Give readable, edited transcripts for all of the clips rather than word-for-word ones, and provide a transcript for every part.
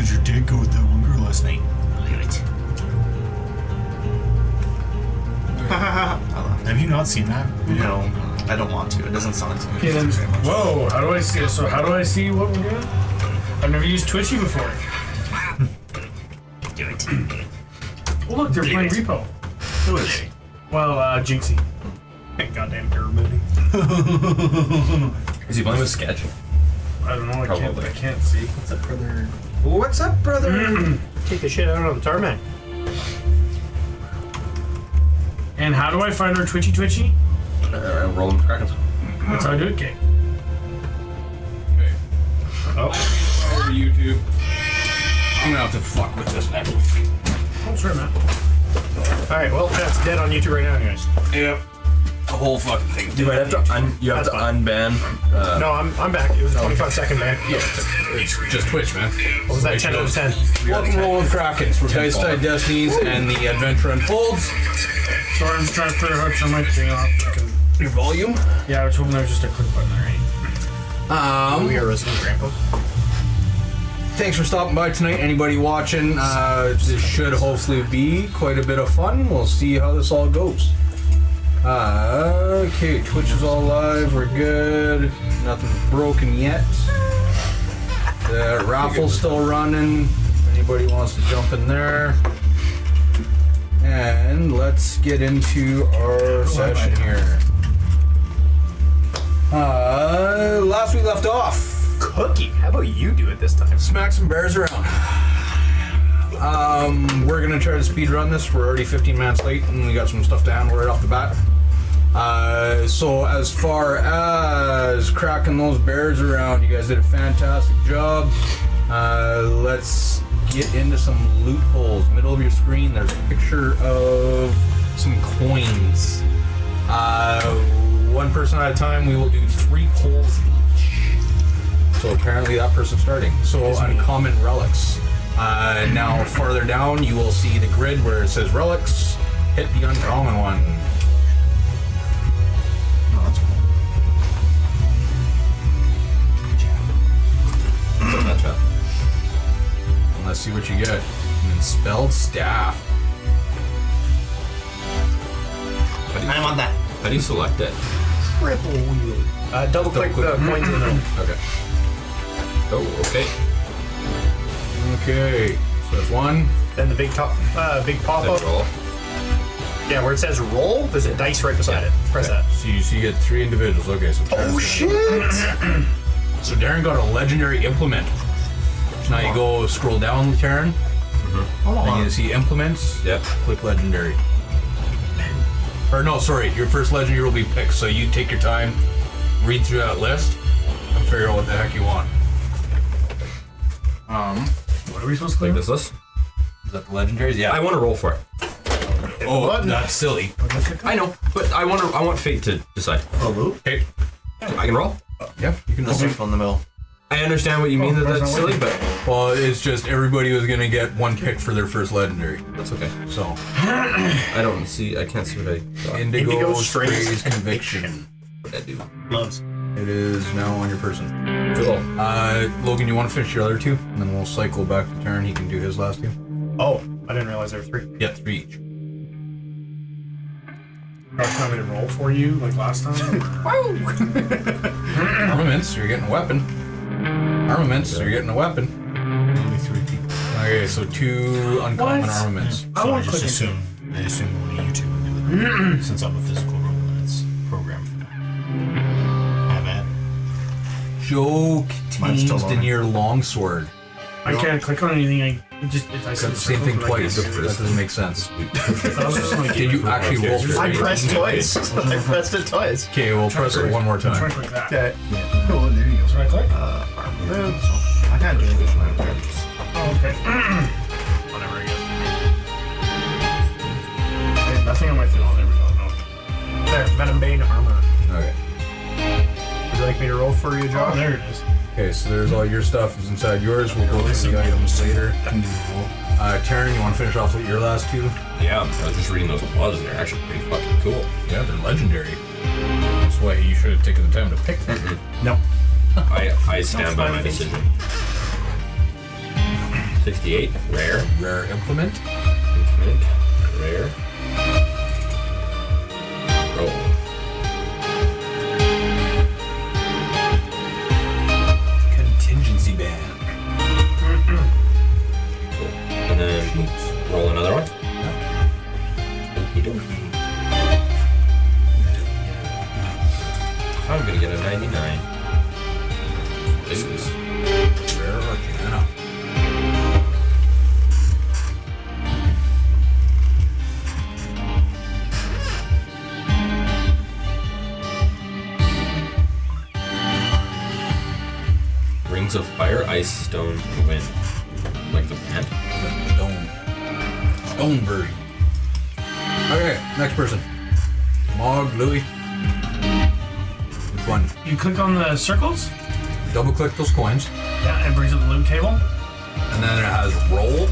did your date go with that one girl last night? Look at it. Have you not seen that? No, I don't want to. It doesn't sound too Okay, then, very much. whoa, how do I see it? So how do I see what we're doing? I've never used Twitchy before. Do it. Oh look, they're playing Repo. Who is? Well, Jinxie. Goddamn error movie. Is he playing with Sketch? I don't know, I Probably. can't see. What's up, brother? What's up, brother? Take the shit out on the tarmac. And how do I find our Twitchy? Roll him crackers. That's how I do it, okay. Okay. Oh, Over YouTube. I'm gonna have to fuck with this next one. oh sorry, man. Alright, well, that's dead on YouTube right now, guys. Yep. The whole fucking thing. You might have to That's fine. unban. No, I'm back. It was a 25-second ban. Yeah, it's just Twitch, man. What was that, 10 out of 10? Welcome to Roll with Krakens, where Dice Tide Destinies and the adventure unfolds. Sorry, I'm just trying to figure out how to turn my thing off. Your volume. Yeah, I was hoping there was just a click button already. We are resident grandpa. Thanks for stopping by tonight. Anybody watching, this should hopefully be quite a bit of fun. We'll see how this all goes. Okay, Twitch is all live. We're good. Nothing's broken yet. The raffle's still running. If anybody wants to jump in there. And let's get into our session here. Last we left off. Cookie, how about you do it this time? Smack some bears around. We're gonna try to speed run this. We're already 15 minutes late and we got some stuff to handle right off the bat. So as far as cracking those bears around, you guys did a fantastic job. Let's get into some loopholes. Middle of your screen, there's a picture of some coins. One person at a time, we will do 3 pulls each. So apparently that person's starting. So uncommon relics. Now farther down, you will see the grid where it says relics. Hit the uncommon one. Oh, that's cool. Put in that chat. And let's see what you get. And then spelled staff. I want that. How do you select it? Triple wheel. Double click the coins in the middle. Okay. Oh, okay. Okay. So that's 1. Then the big pop Then up. roll. Yeah, where it says roll, there's a dice right beside it. Press that. So you get 3 individuals. Okay, so Darren's shit! So Darren got a legendary implement. So now you go scroll down, Darren. And you see implements. Yep. Click legendary. Or no, sorry, your first legendary will be picked. So you take your time, read through that list, and figure out what the heck you want. What are we supposed to Like do? this list? Is that the legendaries? Yeah. I want to roll for it. Oh, that's silly. I know, but I want fate to decide. A loop? Okay. I can roll. Yeah, you can The roll. circle in the middle. I understand what you mean that that's silly, but Well, it's just everybody was gonna get 1 pick for their first legendary. that's okay. So I can't see what I got. Indigo Strays Strays Conviction. What I do. Loves. It is now on your person. Cool. Logan, you want to finish your other 2? And then we'll cycle back to turn. He can do his last 2. Oh, I didn't realize there were 3. Yeah, 3 each. Are you want me to roll for you like last time? Armaments, you're getting a weapon. Armaments, you're getting a weapon. Only 3 people. Okay, so 2 uncommon What? armaments. I So I want just clicking. I assume only YouTube will do it. Since I'm a physical robot, it's programmed for that. Have at it. Joe Mine's still Katine's loading. Denier Longsword. I can't click on anything. I see Got the the same circles, thing but I twice. can't That do it. doesn't make sense. I was just like, Did you actually roll for I 3? pressed twice. I pressed it twice. Okay, we'll press it one more I'm trying time. to click that. Okay. Oh, there you go. So I click? Armaments. I can't do English when I'm there. Just Oh, okay. Whatever, I guess. Okay, nothing on my phone. Oh, there we go. No. There, Venom Bane armor. Okay. Would you like me to roll for you, Oh, Josh? there it is. Okay, so there's all your stuff is inside yours. We'll go through the items later. Can do the roll. Taryn, you want to finish off with your last 2? Yeah, I was just reading those applauses. They're actually pretty fucking cool. Yeah, they're legendary. That's why you should have taken the time to pick them. No. I stand by my decision. 68. Rare. Rare implement. Rare. Roll. Contingency band. Cool. And then roll another one. Okey dokey. I'm gonna get a 99. This is Rare Arcana. Rings of Fire, Ice, Stone, and Wind. Like the plant. Stone version. Okay, next person. Mog, Louis. Which one? You click on the circles. Double click those coins, Yeah, and it brings up the loot table. and then it has roll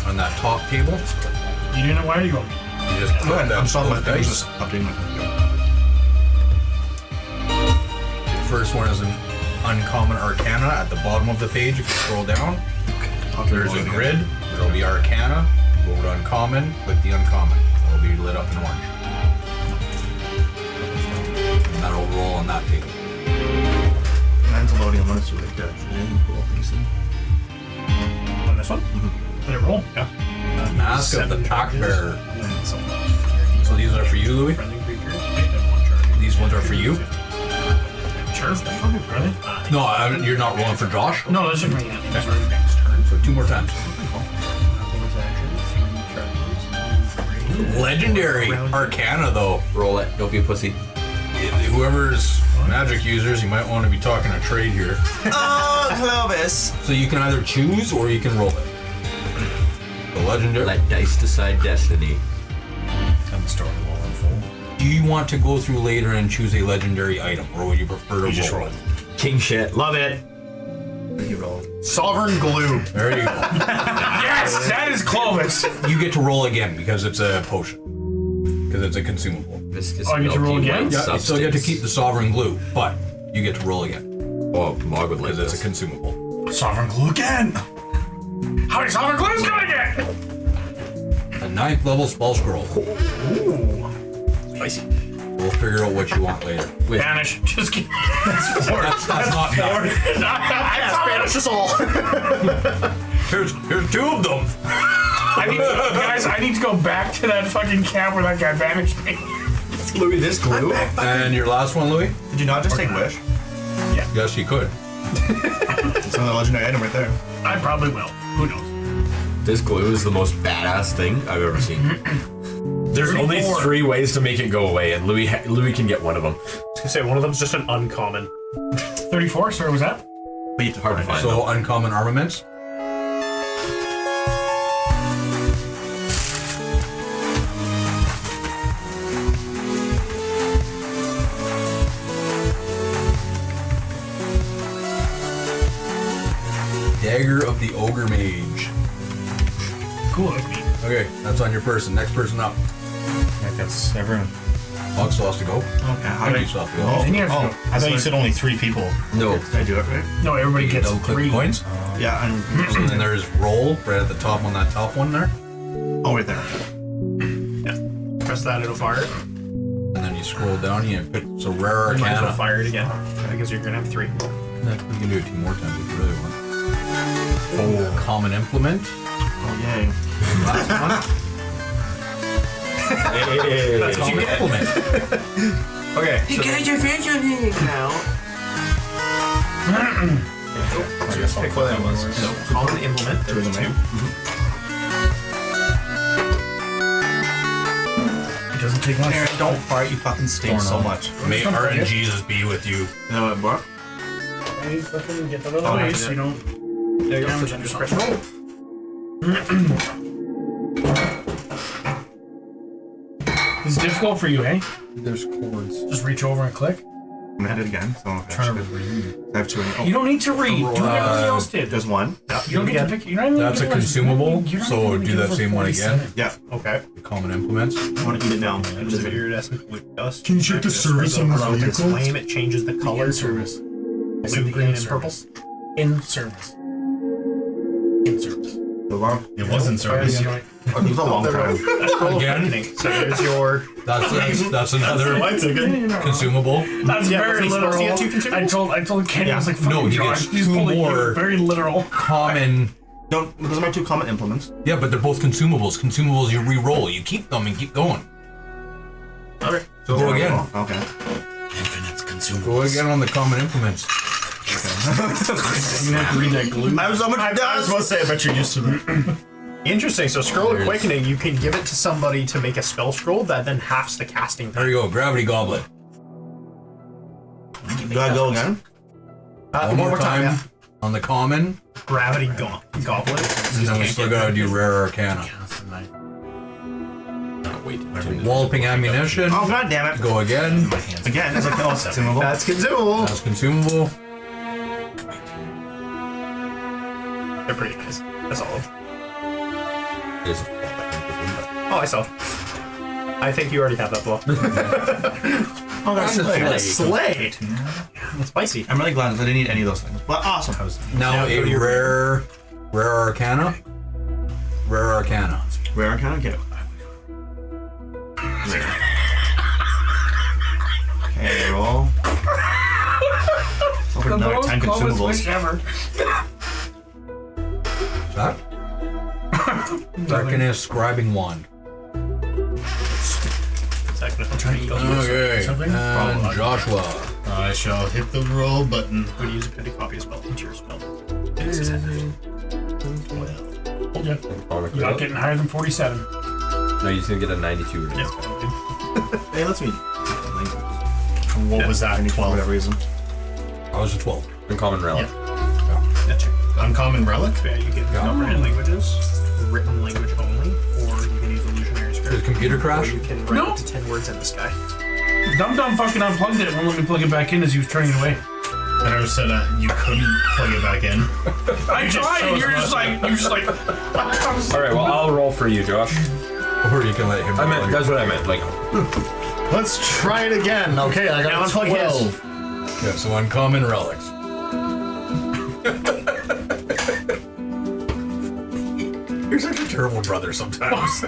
on that top table. You doing it? Why are you going? You just Go click ahead. that I'm solving my those thing. dice. Just updating my thing. The first one is an uncommon arcana at the bottom of the page. If you scroll down, there's a grid. There'll be arcana. Go to uncommon. Click the uncommon. It'll be lit up in orange. And that'll roll on that table. Mine's loading. I'm gonna see like that. Anything cool? You see? On this one? Did it roll? Yeah. The Mask of the Pack Bearer. So So these are for you, Louis? friendly creature. And 1 charge. These ones are for you? Sure. Really? No, you're not rolling for Josh? No, those are me. Yeah. Next turn. So 2 more times. Bonus action. 3 charges. Legendary Arcana, though. Roll it. Don't be a pussy. Whoever's magic users, you might want to be talking a trade here. Oh, Clovis. So you can either choose or you can roll it. The legendary. Let dice decide destiny. And the story will unfold. Do you want to go through later and choose a legendary item, or would you prefer to You just roll roll it? it. King shit. Love it. You roll. Sovereign glue. There you go. Yes, that is Clovis. You get to roll again because it's a potion. Because it's a consumable. Viscous Oh, I get to roll milky again? white Yeah, you still get to substance. keep the sovereign glue, but you get to roll again Oh, Mog would like because it's this. a consumable. Sovereign glue again! How many sovereign glues can I get? A 9th level spell scroll. Spicy. We'll figure out what you want later. Banish. Just kidding. That's not enough. Spanish us all. Here's 2 of them. Guys, I need to go back to that fucking camp where that guy banished me. Louis, this glue. And your last one, Louis? Did you not just take Wish? Yes, you could. It's another legendary item right there. I probably will. Who knows? This glue is the most badass thing I've ever seen. There's only 34. 3 ways to make it go away, and Louis can get one of them. I was gonna say one of them's just an uncommon. 34, sorry, was that? But you have to Hard to find. So, uncommon armaments. Dagger of the Ogre Mage. Cool, like me. Okay, that's on your person. Next person up. Like that's everyone. Hog still has to go. Okay, how do You you still have to go. Oh, Then you have to oh, go. I thought you said only 3 people. No. Did I do it right? No, everybody gets Double click 3. coins. Yeah, and And then there's roll right at the top on that top one there. oh, right there. Press that, it'll fire. And then you scroll down, you pick it's a rare You might as well arcana. fire it again. Because you're gonna have 3. You can do it 2 more times if you really want. Oh, common implement. Oh, yay. Last one. That's Common implement. Okay. You get your finger now. I guess I'll Pick what that was. So common implement. There was 2. It doesn't take much. Aaron, don't fart. You fucking stink so much. May art and Jesus be with you. You know what, Mark? You fucking get that out of the Oh, way yeah. so you don't There you go. damage So on just yourself. press roll. This is difficult for you, eh? There's chords. Just reach over and click. I'm gonna hit it again. So I Trying to should- read. I have 2 in oh, You don't need to read. Do what everybody else did. There's 1. Yeah. You don't get to pick. You're not even That's a gonna- consumable, you're not so even gonna do give that her same one 47. again. Yeah. Okay. The common implements. I want to eat it now. It is iridescent blue dust. Can you check the service on Around the this vehicles? flame, it changes the color In to service. blue, green, and purple. In service. In service. long. It was in service. It was a long time. Again, So there's your. that's another My ticket. consumable. That's Yeah, very was he supposed literal. to get 2 consumables? I told Kenny, I was like, No, fucking he Josh, gets he's 2 pulling more. you. Very literal. Common. Don't. Those are my 2 common implements. Yeah, but they're both consumables. Consumables, you re-roll. You keep them and keep going. Okay. So go again. Okay. Infinite consumable. Go again on the common implements. You have to read that glue. I was so much. I was supposed to say, I bet you're used to that. Interesting. So scroll of quickening, you can give it to somebody to make a spell scroll that then halves the casting There time. you go. Gravity goblet. Do I go again? One more time yeah. on the common. Gravity goblet. And then we still gotta do rare arcana. Walloping ammunition. Oh god damn it! Go again. Again, it's like oh, consumable. That's consumable. That's consumable. They're pretty nice. That's all. There's Oh, I saw. I think you already have that block. Oh, that's Slade. Spicy. I'm really glad that I didn't need any of those things. But awesome. Now Yeah, a rare arcana. Rare arcana. Rare kind of get it. Okay, roll. Over another 10 consumables. ever. That? Darkness scribing wand. Okay. And Joshua. I shall hit the roll button. Would use a pin to copy a spell into your spell. Told you. You're not getting higher than 47. No, you're just gonna get a 92. Hey, let's meet. What was that? 12. For whatever reason. I was a 12. Uncommon relic. Uncommon relic? Yeah, you can comprehend languages, written language only, or you can use illusionary script. Did computer Or crash? you can write No. up to 10 words in the sky. Dum fucking unplugged it and won't let me plug it back in as he was turning it away. I never said you couldn't plug it back in. I tried and you're just like, All right, well, I'll roll for you, Josh. Or you can let him. That's what I meant. Like, Let's try it again. Okay, I got Now unplug 12. Yeah, so uncommon relics. You're such a terrible brother sometimes.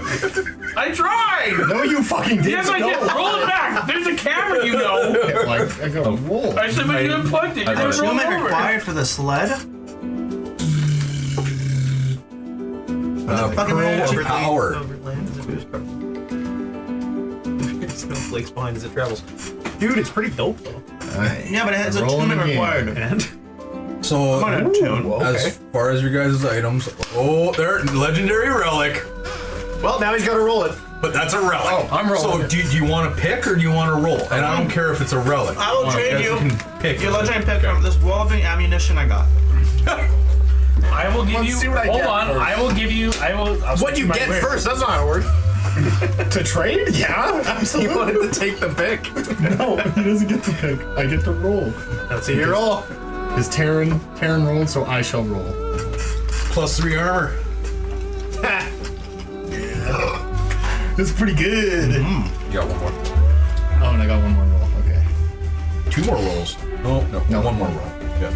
I tried! No, you fucking didn't. Yes, I did. Roll it back. There's a camera, you know. Like, I got a roll. I said, but you unplugged it. You I got just it. rolled Achievement over. required for the sled? Fucking Pearl of Overland. Power. Snowflakes behind as it travels. Dude, it's pretty dope though. Yeah, but it has Rolling attunement again. required. And So, I'm gonna attune. as far as your guys' items, there, legendary relic. well, now he's got to roll it. But that's a relic. Oh, I'm rolling So, it. do you want to pick or do you want to roll? And I don't care if it's a relic. I will trade guys you. can pick. Your legendary pick from this walloping ammunition I got. I will give Let's you. see what I Hold get on. first. I will give you. I'll What switch you my get way. first? That's not how it works. To trade? Yeah, He absolutely. wanted to take the pick. No, he doesn't get to pick. I get to roll. Let's see your roll. Is Terran rolled, so I shall roll. +3 armor. It's pretty good. you got one more. Oh, and I got one more roll. Okay. 2 more rolls. No, one more roll. Yeah.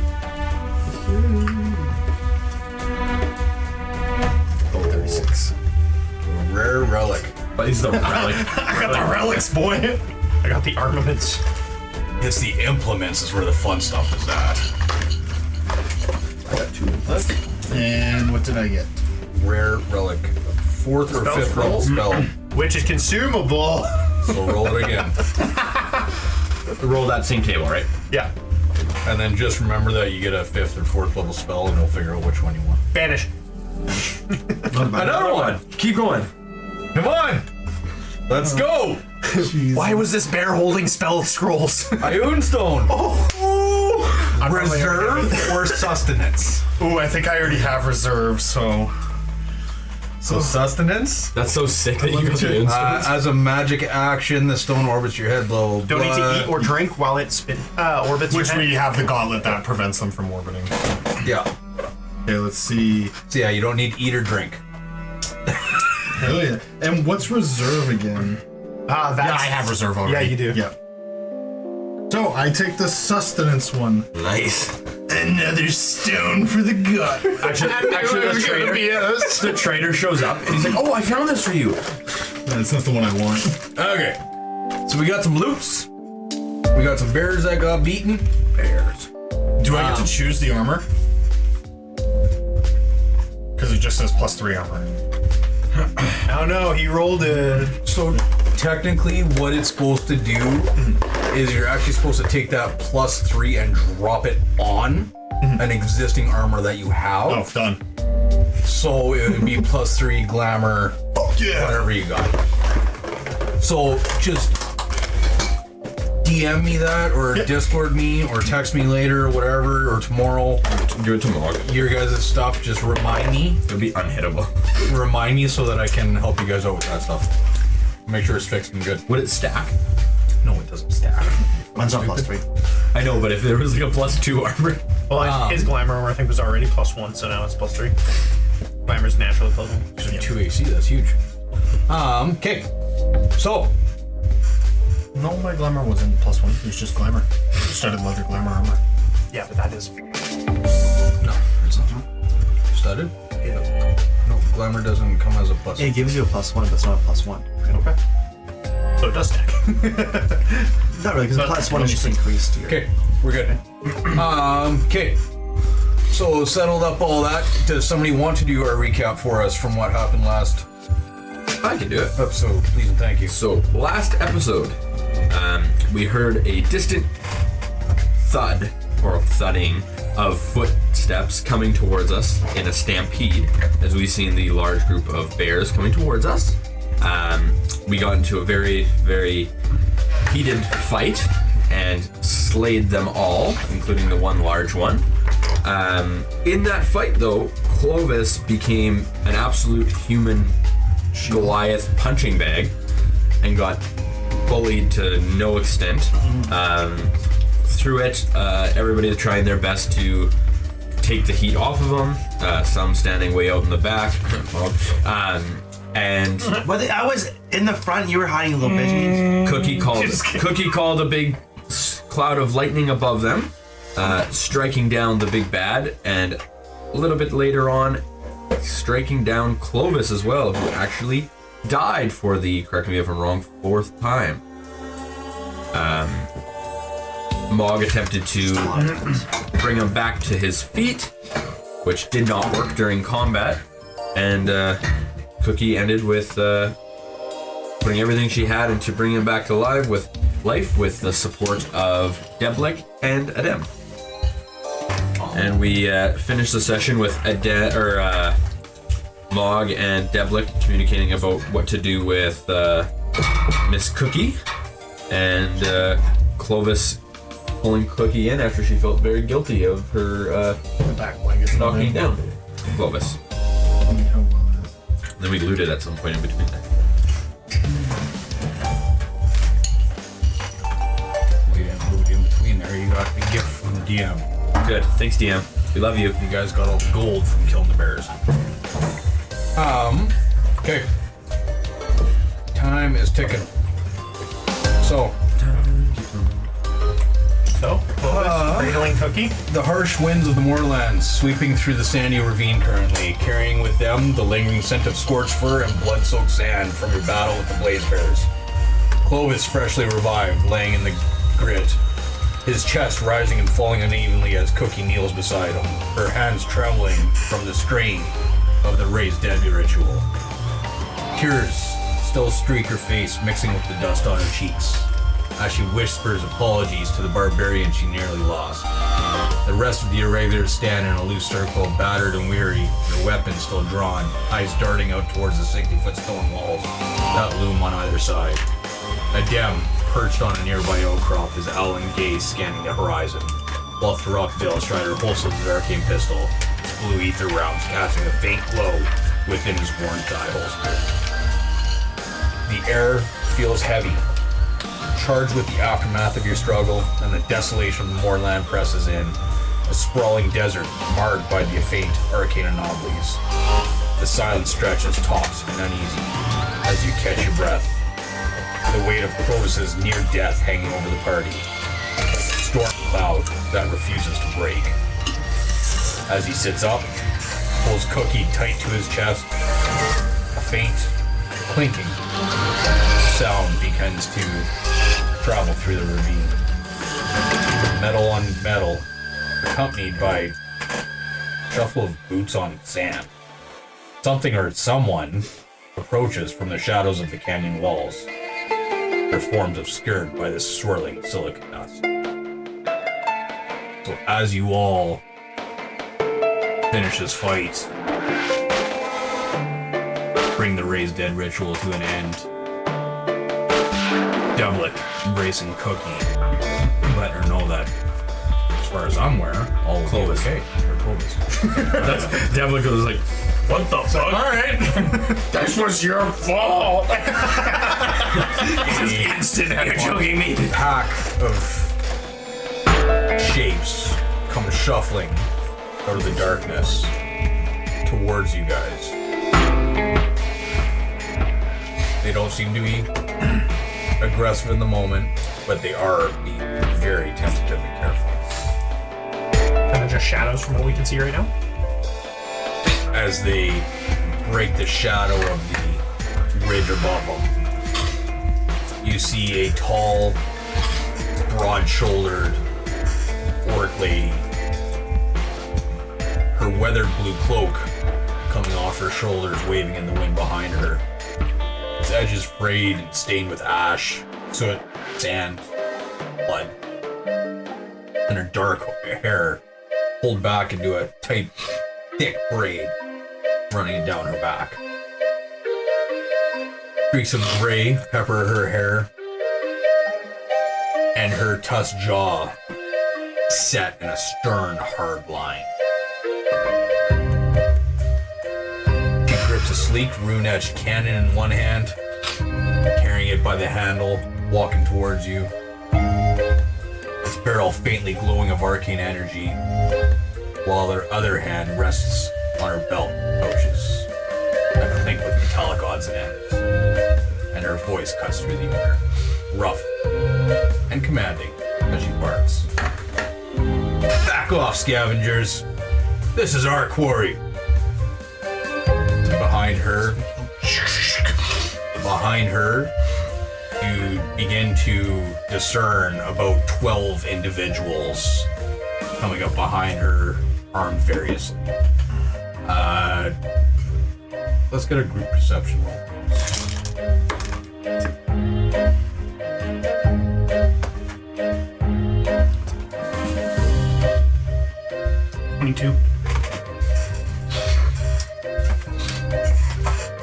36. Rare relic. But he's the relic. I got the relics, boy. I got the armaments. It's the implements is where the fun stuff is at. I got 2 left. And what did I get? Rare relic. 4th or Spell 5th level scroll? spell. Which is consumable. So roll it again. Roll that same table, right? Yeah. And then just remember that you get a 5th or 4th level spell and we'll figure out which one you want. Banish. Another one. Keep going. Come on! Let's go! Why was this bear holding spell scrolls? Ioun Stone. Reserve or sustenance? Ooh, I think I already have reserve, so. So sustenance? That's so sick that you got the instruments. As a magic action, the stone orbits your head, blah, blah, Don't need blah. to eat or drink while it orbits Which your we head. have the gauntlet that prevents them from orbiting. Yeah. Okay, let's see. So yeah, you don't need to eat or drink. Hell yeah. And what's reserve again? That's, Yeah, I have reserve already. Yeah, you do. Yep. So I take the sustenance one. Nice. Another stone for the gut. Actually, the trader shows up and he's like, "Oh, I found this for you." That's not the one I want. Okay. So we got some loots. We got some bears that got beaten. Bears. Do I get to choose the armor? Because it just says +3 armor. Oh no, he rolled it. So technically what it's supposed to do is you're actually supposed to take that +3 and drop it on an existing armor that you have. Oh, done. So it would be +3 glamour, Yeah. whatever you got. So just DM me that, or Discord me, or text me later, or whatever, or tomorrow. Give it to Mog. Your guys' stuff, just remind me. It'll be unhittable. Remind me so that I can help you guys out with that stuff. Make sure it's fixed and good. Would it stack? No, it doesn't stack. Mine's not +3. I know, but if there was like a +2 armor. Well, his glamour armor I think was already +1, so now it's +3. Glamour's naturally +1. So 2 AC, that's huge. Okay. So, No, my glamour wasn't +1. It was just glamour. Studded leather glamour armor. Yeah, but that is. no, it's not. Studded? Yeah. No, glamour doesn't come as a plus. It gives you a +1, but it's not a +1. Okay. So it does stack. Not really, because a +1 is just increased here. Okay, we're good. Okay. So settled up all that. Does somebody want to do our recap for us from what happened last I can do it. episode? Please and thank you. So, last episode, we heard a distant thud or thudding of footsteps coming towards us in a stampede as we seen the large group of bears coming towards us. We got into a very, very heated fight and slayed them all, including the one large one. In that fight, though, Clovis became an absolute human Goliath punching bag and got bullied to no extent. Through it, everybody's trying their best to take the heat off of them. Some standing way out in the back. And I was in the front, you were hiding a little bit. Cookie called a big cloud of lightning above them, striking down the big bad, and a little bit later on, striking down Clovis as well, who actually died for the, correct me if I'm wrong, 4th time. Mog attempted to bring him back to his feet, which did not work during combat, and Cookie ended with putting everything she had into bringing him back to life with the support of Deblik and Adem. And we finished the session with Mog and Deblik communicating about what to do with Miss Cookie, and Clovis pulling Cookie in after she felt very guilty of her knocking down Clovis. Then we looted at some point in between there. We didn't move in between there. You got the gift from the DM. Good. Thanks, DM. We love you. You guys got all the gold from killing the bears. Okay. Time is ticking. So, Cradling Cookie. the harsh winds of the moorlands sweeping through the sandy ravine currently, carrying with them the lingering scent of scorched fur and blood-soaked sand from your battle with the blaze bears. Clovis, freshly revived, laying in the grit, his chest rising and falling unevenly as Cookie kneels beside him, her hands trembling from the strain of the raised dead ritual. Tears still streak her face, mixing with the dust on her cheeks, as she whispers apologies to the barbarian she nearly lost. The rest of the irregulars stand in a loose circle, battered and weary, their weapons still drawn, eyes darting out towards the 60-foot stone walls that loom on either side. Adem, perched on a nearby outcrop, his owling gaze scanning the horizon, while Throckville Strider holsters his arcane pistol, its blue ether rounds casting a faint glow within his worn thigh holster. The air feels heavy, charged with the aftermath of your struggle, and the desolation of the moorland presses in, a sprawling desert marred by the faint arcane anomalies. The silence stretches taut and uneasy as you catch your breath, the weight of Clovis's near death hanging over the party, like a storm cloud that refuses to break. As he sits up, pulls Cookie tight to his chest. A faint clinking sound begins to travel through the ravine. Metal on metal, accompanied by shuffle of boots on sand. Something or someone approaches from the shadows of the canyon walls, their forms obscured by the swirling silica dust. So as you all finish this fight, bring the raised dead ritual to an end, Devlik embracing Cookie, letting her know that, as far as I'm aware, all will be okay. Or Clovis. Devlik was like, what the fuck? Alright. This was your fault. Just instant. You're joking me. A pack of shapes come shuffling out of the darkness towards you guys. They don't seem to be aggressive in the moment, but they are being very tentative and careful. Kind of just shadows from what we can see right now. As they break the shadow of the ridge above them, you see a tall, broad-shouldered orc lady, her weathered blue cloak coming off her shoulders, waving in the wind behind her. Its edges frayed and stained with ash, soot, sand, blood. And her dark hair pulled back into a tight, thick braid running down her back. Streaks of gray pepper her hair, and her tusked jaw set in a stern, hard line. She grips a sleek, rune-etched cannon in one hand, carrying it by the handle, walking towards you. Its barrel faintly glowing of arcane energy, while her other hand rests on her belt pouches, think with metallic odds and ends. And her voice cuts through the air, rough and commanding as she barks. Back off, scavengers! This is our quarry! Behind her, you begin to discern about 12 individuals coming up behind her, armed variously. Let's get a group perception roll. 22.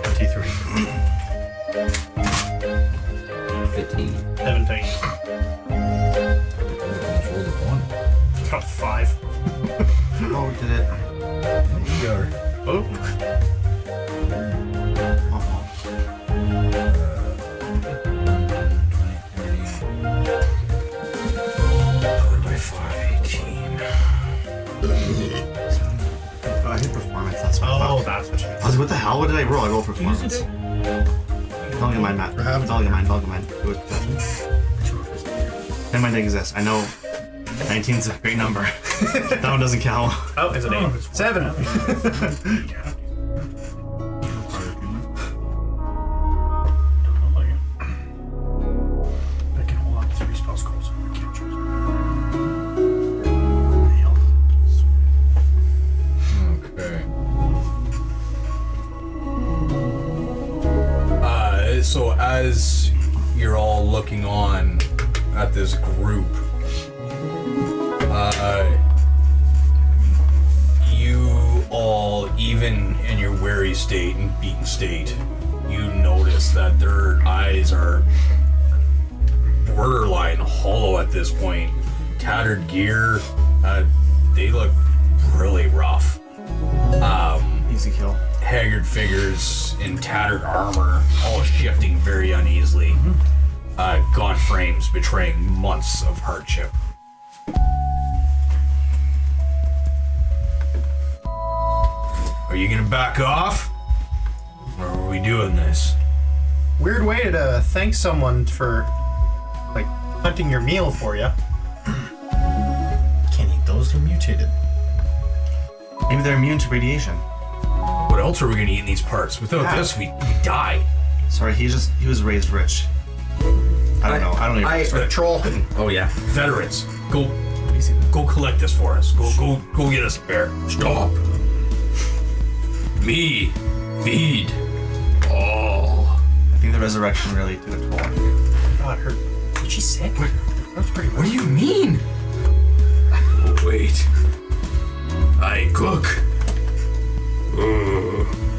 23. 15. 17. Got 5. Oh, did it? Oh. I hit performance, that's what Oh, fuck. that's what you mean. I was like, what the hell? What did I roll? I rolled performance. Don't get mine, Matt. Don't get mine. Do it, judgment. That might exist. I know 19's a great number. That one doesn't count. Oh, it's an 8. 7. I can hold on to 3 spell scrolls. I can't choose. Okay. So as you're all looking on at this group, you all, even in your weary state and beaten state, you notice that their eyes are borderline hollow at this point. Tattered gear, they look really rough. Easy kill. Haggard figures in tattered armor, all shifting very uneasily. Gaunt frames betraying months of hardship. Are you gonna back off? Or are we doing this? Weird way to thank someone for, like, hunting your meal for you. Can't eat those, they're mutated. Maybe they're immune to radiation. What else are we gonna eat in these parts? Without this, we die. Sorry, he was raised rich. I don't know. I don't even know. Troll. Oh yeah. Veterans, go collect this for us. Go get us a bear. Stop. Me. Feed. All. I think the resurrection really took a toll. God, she's sick. That's pretty What do you mean? Oh, wait. I cook.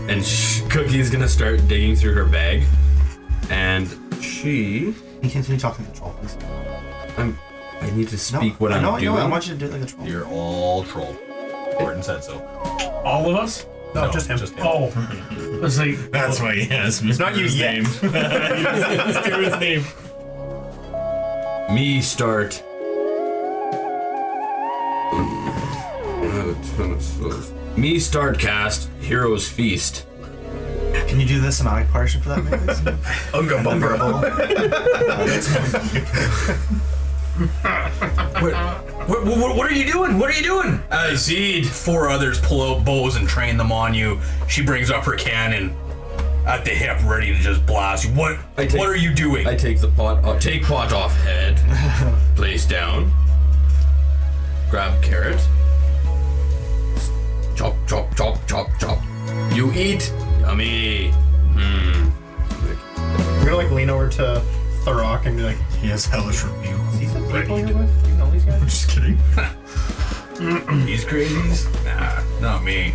And Cookie's gonna start digging through her bag, and she. Can you continue talking to the troll, please? I need to speak what I'm doing. I want you to do it like a troll. You're all troll. Gordon said so. All of us? No, just him. Oh. I was like, That's why he has Mr. Not you yet. let's do his name. Me start. Me start cast Heroes Feast. Can you do the somatic portion for that, maybe? Unga bumper. What are you doing? What are you doing? I see 4 others pull out bows and train them on you. She brings up her cannon at the hip, ready to just blast you. What are you doing? I take the pot. Take pot off head. Place down. Grab carrot. Chop, chop, chop, chop, chop. You eat. Yummy. I'm gonna like lean over to Thurrock and be like, He has hellish rebuke. These are Ready people to- you're with? You know these guys? I'm just kidding. These crazies? Nah, not me.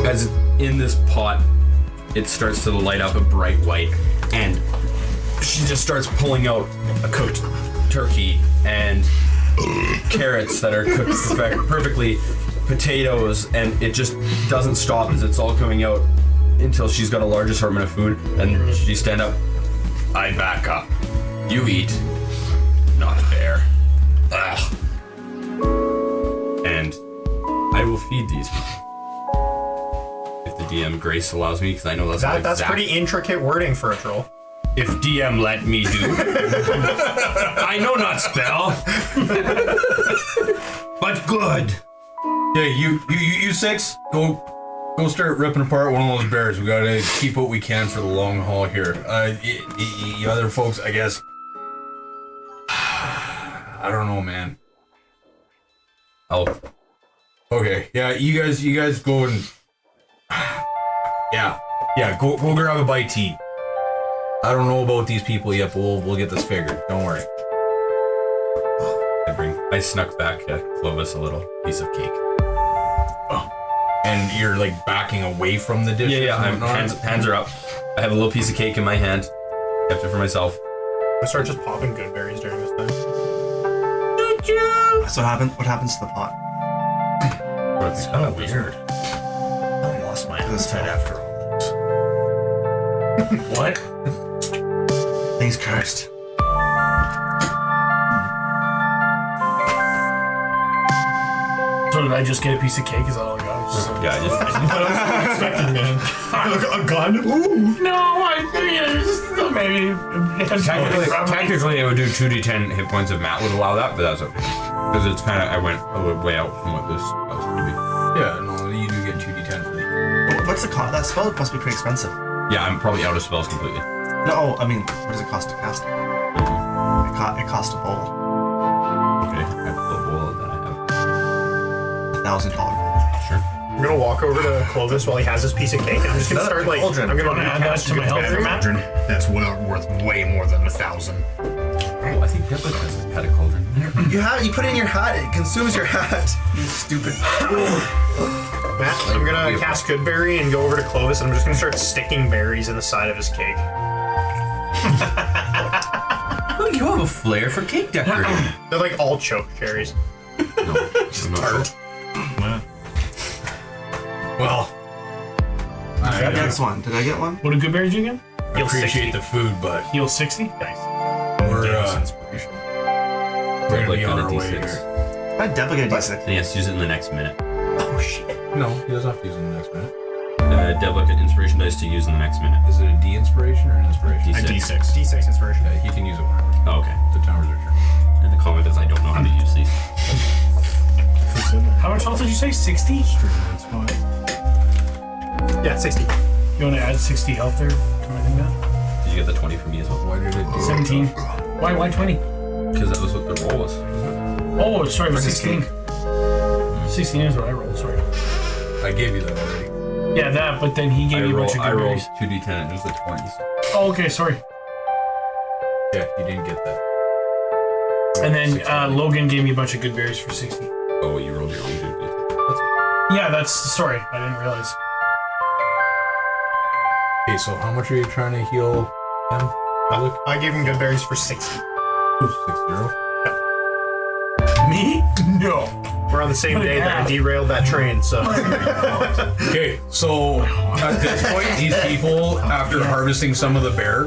As in this pot, it starts to light up a bright white, and she just starts pulling out a cooked turkey and carrots that are cooked perfectly, potatoes, and it just doesn't stop as it's all coming out until she's got a large assortment of food, and she stand up. I back up. You eat, not bear. Ugh. And I will feed these people. If the DM grace allows me, because I know that's pretty intricate wording for a troll. If DM let me do. I know not spell. But good. Yeah, you 6, go start ripping apart one of those bears. We gotta keep what we can for the long haul here. You other folks, I guess. I don't know, man. Oh. Okay, yeah, you guys go and yeah, go grab a bite to eat. I don't know about these people yet, but we'll get this figured. Don't worry. I snuck back Clovis a little piece of cake. Oh. And you're like backing away from the dish. Yeah. Hands are up. I have a little piece of cake in my hand. Kept it for myself. I start just popping good berries during this time. So what happens to the pot? It's kind of weird. I lost my appetite after all this. What? Things cursed. So did I just get a piece of cake? Is that all I got? It's just like, Yeah, I was expecting, man. A gun? Ooh! No, maybe. Technically, it would do 2d10 hit points if Matt would allow that, but that's okay. Because it's kind of, I went way out from what this was going to be. Yeah, no, you do get 2d10 for the. What's the cost? That spell must be pretty expensive. Yeah, I'm probably out of spells completely. No, I mean, what does it cost to cast it? It costs a bowl. Okay, I have the bowl that I have. $1,000 bowl. Sure. I'm gonna walk over to Clovis while he has his piece of cake, and I'm just gonna start like, cauldron. I'm gonna Add that cast to my good health berries. for Matt. That's worth way more than 1,000. Oh, I think Peppa had a cauldron. You put it in your hat, it consumes your hat. You stupid. Matt, I'm gonna cast good berry and go over to Clovis, and I'm just gonna start sticking berries in the side of his cake. Oh, you have a flair for cake decorating. They're like all choke cherries. No, just part. Well, That's one. Did I get one? What do good berries you get? I appreciate the food, but Heal 60? Nice. we're Inspiration. gonna Like be on a our way D6. here. I definitely get a D6. And yes, use it in the next minute. Oh shit. No, he doesn't have to use it in the next minute. Delicate inspiration dice to use in the next minute. Is it a D inspiration or an inspiration? A D6. D6. D6 inspiration. Yeah, he can use it whenever. Oh, okay. The timer's are turn. And the comment is I don't know how to use these. How much health did you say? 60? Yeah, 60. You want to add 60 health there to my thing now? Did you get the 20 from me as well? Why did it do 17. Why 20? Because that was what the roll was. Oh, sorry, it was 16. 16 is what I rolled, sorry. I gave you that already. Yeah, that, but then he gave me a bunch of I good rolled berries. 2d10 and it was the 20s. Oh, okay, sorry. Yeah, you didn't get that. And then Logan gave me a bunch of good berries for 60. Oh, you rolled your own 2d10. Yeah, that's, sorry, I didn't realize. Okay, so how much are you trying to heal him? I gave him good berries for 60. 60. Me? No. We're on the same day that I derailed that train, so. Okay, so at this point, these people, after harvesting some of the bear,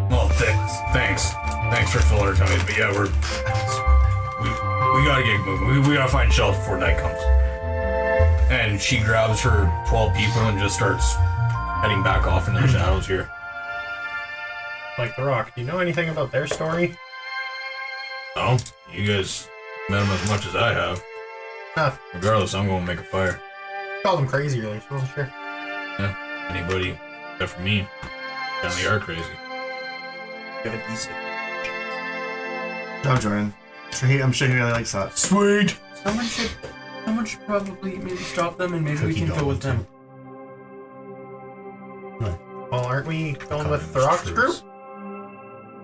well, thanks for filling our tummies, but yeah, we gotta get moving. We gotta find shelter before night comes. And she grabs her 12 people and just starts heading back off into the shadows here. Like The Rock, do you know anything about their story? No, you guys met them as much as I have. Enough. Regardless, I'm gonna make a fire. Called them crazy earlier, so I wasn't sure. Yeah, anybody except for me. They are crazy. Give it easy. Oh, Jordan. I'm sure he really likes that. Sweet. Someone should probably maybe stop them and maybe we can go with them. Well, aren't we going with The Rock's group?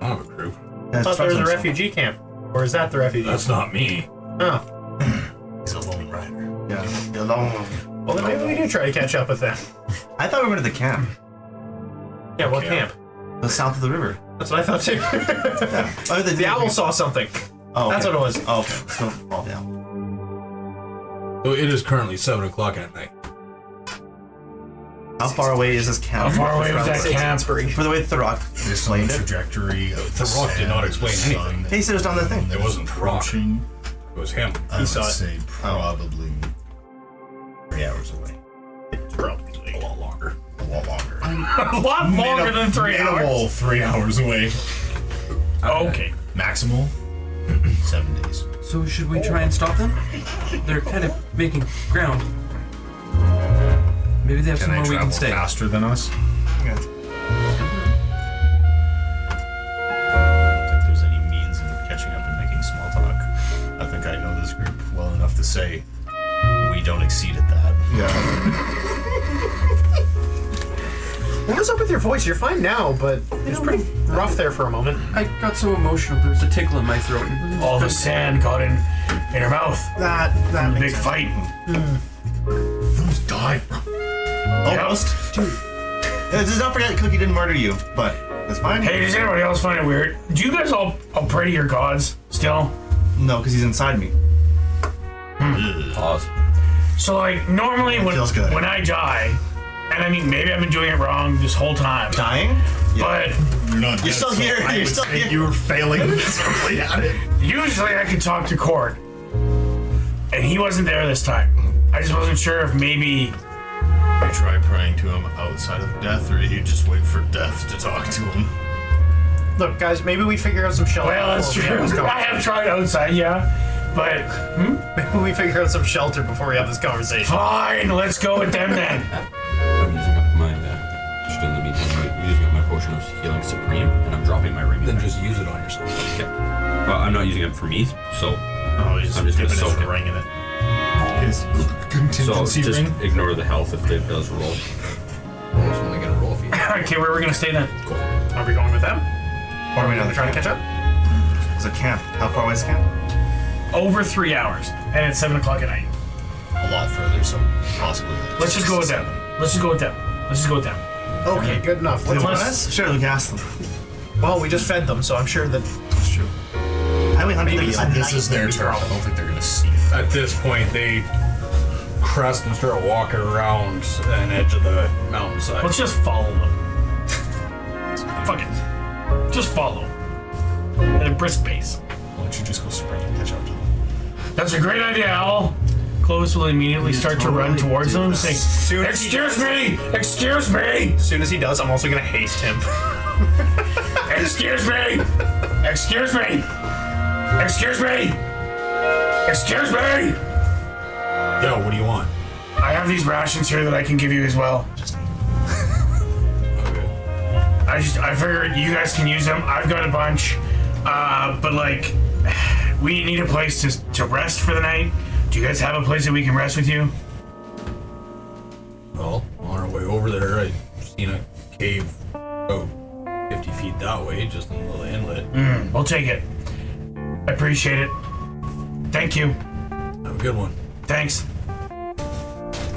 I don't have a group. I thought there was a refugee camp. Or is that the refugee? That's not me. Oh. He's a lone rider. Yeah. The long one. Well, then maybe we do try to catch up with them. I thought we were going to the camp. Yeah, what camp? The south of the river. That's what I thought too. Yeah. Oh, The owl saw something. Oh, okay. That's what it was. Oh, okay. So, fall down. So it is currently 7 o'clock at night. How far away is this camp? How far away was that Six camp? inspiration. For the way that The Rock Based on the explained it. trajectory of The Rock did not explain the sun anything. He said it was down the thing. It wasn't The Rock. approaching, It was him. I would saw it. say probably 3 hours away. It's probably A lot longer. A lot longer. A lot longer than 3 hours. Minimal 3 hours away. Okay. Maximal 7 days. So should we try and stop them? They're kind of making ground. Maybe they have Can I somewhere we travel can stay. faster than us? Yeah. I don't think there's any means of catching up and making small talk. I think I know this group well enough to say we don't exceed at that. Yeah. What was up with your voice? You're fine now, but it was pretty rough there for a moment. I got so emotional. There was a tickle in my throat. All the sand got in her mouth. That Big makes sense. fight. Almost died, bro. Almost. Dude. Just don't forget Cookie didn't murder you, but that's fine. Hey, does anybody else find it weird? Do you guys all pray to your gods still? No, because he's inside me. Pause. So like normally feels good. when I die, and I mean maybe I've been doing it wrong this whole time, Dying? but You're not dead, still so here, I you're would still say here. you were failing miserably at it. usually I can talk to Cord, and he wasn't there this time. I just wasn't sure if maybe. You try praying to him outside of death, or you just wait for death to talk to him? Look, guys, maybe we figure out some shelter. Well, that's before we have true. this I have tried outside, yeah, but Maybe we figure out some shelter before we have this conversation. fine. Let's go with them then. I'm using up my, just in the meantime, I'm using up my potion of healing supreme, and I'm dropping my ring. Then just use it on yourself. Okay. Well, I'm not using it for me, so Oh, he's I'm just gonna dipping soak his it. ring in it. His so contingency just ring. ignore the health if it does roll. I was only gonna roll for you. Okay, where are we gonna stay then? Are we going with them? Or are we another trying to catch up? It's a camp. How far away is the camp? Over 3 hours, and it's 7 o'clock at night. A lot further, so possibly. Let's just go with them. Let's just go with them. Let's just go with them. Okay, good enough. Do you want Let's, us? Sure, we can ask them. well, we just fed them, so I'm sure that That's true. Highway hunting Maybe is a This is their Maybe turf. I problem. don't think they're gonna see it. At this point, they crest and start walking around an edge of the mountainside. Let's just follow them. Fuck it. Just follow. At a brisk pace. Why don't you just go sprint and catch up to them? That's a great idea, Owl. Clovis will immediately start to run totally towards do them, that. saying, Soon as he "Excuse me! Excuse me! as soon as he does, I'm also gonna haste him. Excuse me! Excuse me! Excuse me!" Excuse me! Yo, what do you want? I have these rations here that I can give you as well. I figured you guys can use them. I've got a bunch. But like, we need a place to rest for the night. Do you guys have a place that we can rest with you? Well, on our way over there, I seen a cave about 50 feet that way, just in a little inlet. We'll take it. I appreciate it. Thank you. Have a good one. Thanks.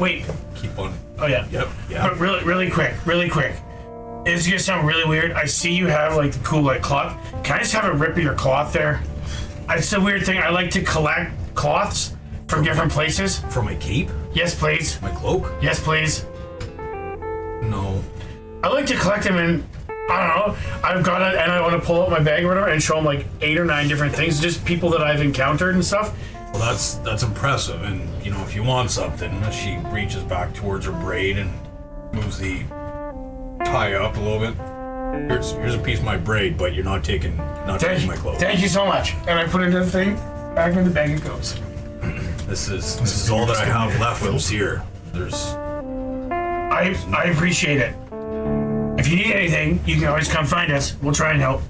Wait. Keep on. Oh yeah. Yep. Yeah. But really quick. This is gonna sound really weird. I see you have like the cool like cloth. Can I just have a rip of your cloth there? It's a weird thing. I like to collect cloths from different places. For my cape? Yes, please. My cloak? Yes, please. No. I like to collect them and I don't know. I've got it and I want to pull out my bag or whatever and show them like 8 or 9 different things, just people that I've encountered and stuff. Well, that's impressive. And you know, if you want something, she reaches back towards her braid and moves the tie up a little bit. Here's a piece of my braid, but you're not taking my clothes. Thank you so much. And I put it in the thing. Back in the bag it goes. This is all that I have left from here. I appreciate it. If you need anything, you can always come find us. We'll try and help.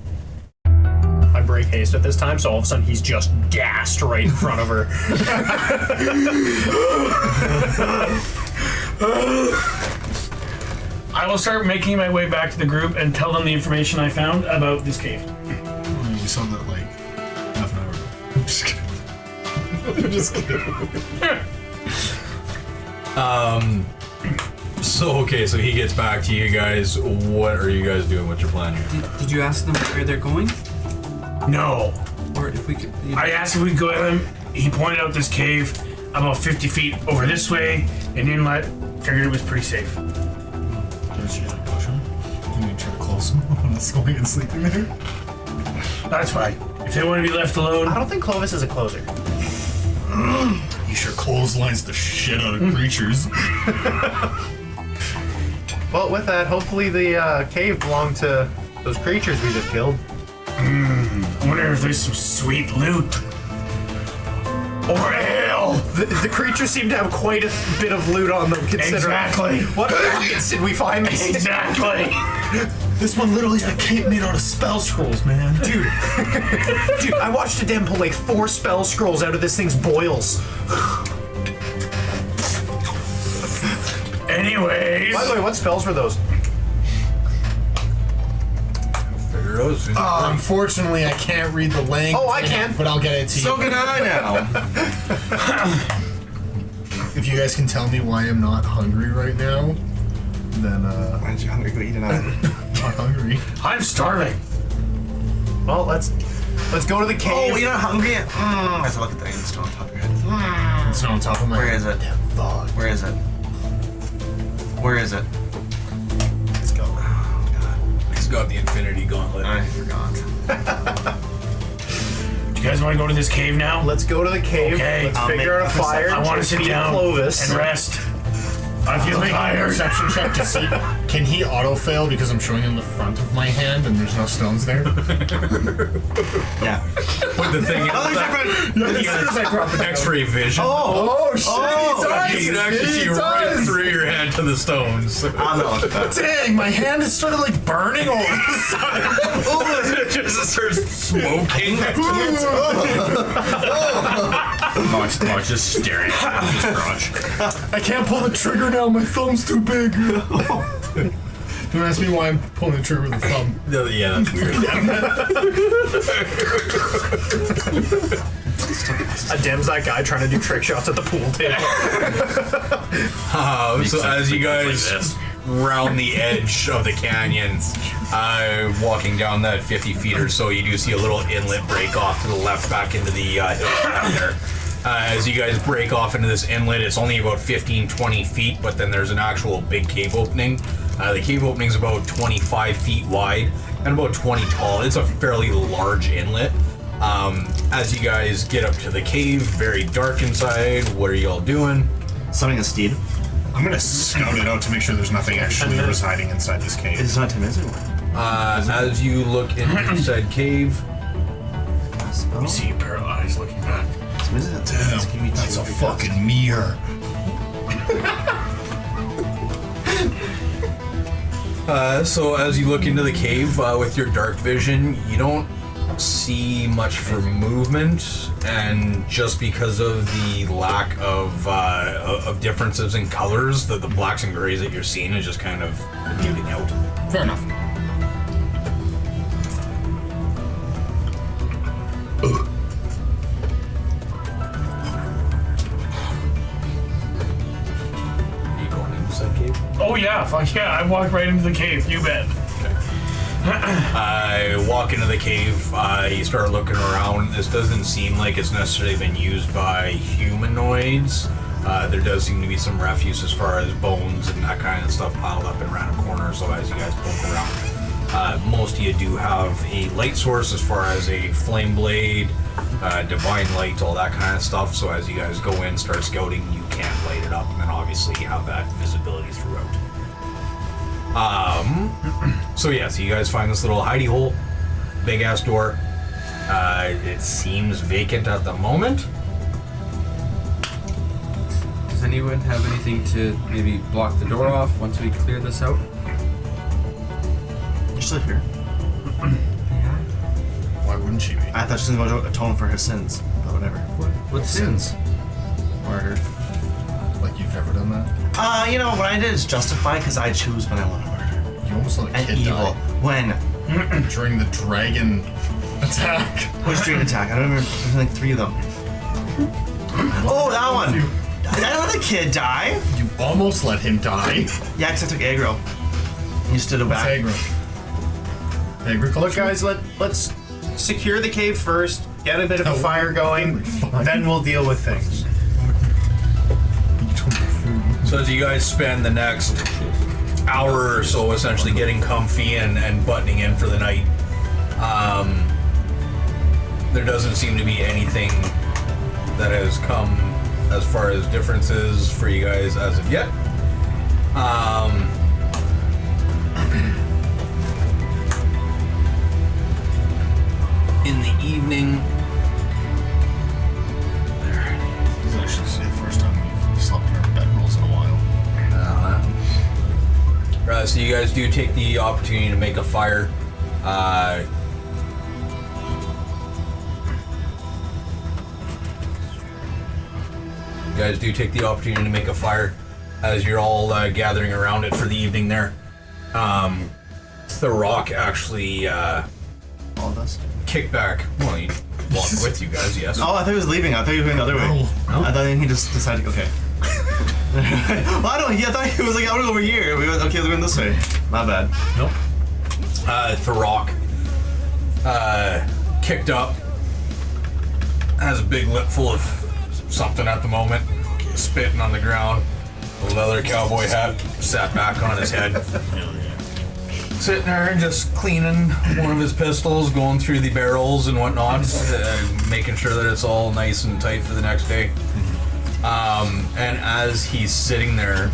I break haste at this time, so all of a sudden he's just gassed right in front of her. I will start making my way back to the group and tell them the information I found about this cave. We saw that like half an hour ago. I'm just kidding. I'm just kidding. So he gets back to you guys. What are you guys doing? What's your plan here? Did you ask them where they're going? No. Or if we could... I asked if we could go with him. He pointed out this cave about 50 feet over this way, an inlet. Figured it was pretty safe. Should you push him? Can you try to close him when it's going and sleeping there? That's fine. If they want to be left alone... I don't think Clovis is a closer. He sure clotheslines the shit out of creatures. Well, with that, hopefully the cave belonged to those creatures we just killed. I wonder if there's some sweet loot. Or ale! The creatures seem to have quite a bit of loot on them, considering... Exactly. What pockets did we find these? Exactly. This one literally had a cape made out of spell scrolls, man. Dude, I watched a dem pull like 4 spell scrolls out of this thing's boils. Anyways. By the way, what spells were those? Figure out soon. Unfortunately, I can't read the language. Oh, I can. But I'll get it to you. So can I now. If you guys can tell me why I'm not hungry right now, then Why aren't you hungry? Go eat it out. I'm not hungry. I'm starving. Well, let's go to the cave. Oh, you're not hungry? I have to look at the thing. It's still on top of your head. It's not on top of my Where head. is it? Fuck. Where is it? Where is it? Let's go. Oh, God. He's got the infinity gauntlet. I forgot. Do you guys want to go to this cave now? Let's go to the cave. Okay. Let's I'll figure make out a fire. I want to sit feed down Clovis. and rest. I feel Make a tired. perception check to see. Can he auto fail because I'm showing him the front of my hand and there's no stones there? Yeah. But the thing is, As soon as I drop it X-ray vision. Oh shit! You can actually see right through your hand to the stones. I'm not looking at that. Dang, my hand is sort of like burning all of a sudden. It just starts smoking. Mark's just staring at his crotch. I can't pull the trigger now, my thumb's too big. Don't ask me why I'm pulling the trigger with the thumb. Yeah, that's weird. Dem's that guy trying to do trick shots at the pool table. So as you guys round the edge of the canyon, walking down that 50 feet or so, you do see a little inlet break off to the left back into the hill out there. As you guys break off into this inlet, it's only about 15-20 feet, but then there's an actual big cave opening. The cave opening is about 25 feet wide and about 20 tall. It's a fairly large inlet. As you guys get up to the cave, very dark inside. What are y'all doing? Summoning a steed. I'm gonna scout it out to make sure there's nothing actually residing inside this cave. It's not 10 minutes anymore. As you look into said cave, You see you paralyzed looking back. Damn, that's a fucking mirror. So as you look into the cave with your dark vision, you don't see much for movement, and just because of the lack of differences in colors, the blacks and grays that you're seeing is just kind of muting out. Fair enough. Are you going inside the cave? Oh yeah, fuck yeah! I walked right into the cave. You bet. Walk into the cave, you start looking around. This doesn't seem like it's necessarily been used by humanoids. There does seem to be some refuse as far as bones and that kind of stuff piled up in random corners, so as you guys poke around. Most of you do have a light source as far as a flame blade, divine light, all that kind of stuff, so as you guys go in, start scouting, you can light it up, and then obviously you have that visibility throughout. So yeah, so you guys find this little hidey hole, big ass door. It seems vacant at the moment. Does anyone have anything to maybe block the door off once we clear this out? You're still here. Why wouldn't she be? I thought she was going to atone for her sins, but whatever. What sins? Murder. Like you've never done that? You know, what I did is justify because I choose when I want to murder. You almost let a And kid evil. die When? during the dragon attack. Which dream attack? I don't remember. There's like 3 of them. Oh, that one! Did I let the kid die? You almost let him die. Yeah, because I took aggro. You stood it back. Agriculture. Look, guys, let's secure the cave first, get a bit of a fire going, then we'll deal with things. So as you guys spend the next hour or so essentially getting comfy and buttoning in for the night, there doesn't seem to be anything that has come as far as differences for you guys as of yet. In the evening, This is actually the first time we've slept in our bedrolls in a while. so you guys do take the opportunity to make a fire. You guys do take the opportunity to make a fire as you're all gathering around it for the evening there. The rock actually All of us? kicked back. Well, he walked with you guys, yes. Oh, I thought he was leaving. I thought he was going the other way. No. I thought he just decided, okay. Well, I don't know. I thought he was like, I want to go over here. We went, okay, we're going this way. My bad. Nope. The rock kicked up, has a big lip full of something at the moment, spitting on the ground. A leather cowboy hat sat back on his head. Sitting there and just cleaning one of his pistols, going through the barrels and whatnot, making sure that it's all nice and tight for the next day. And as he's sitting there,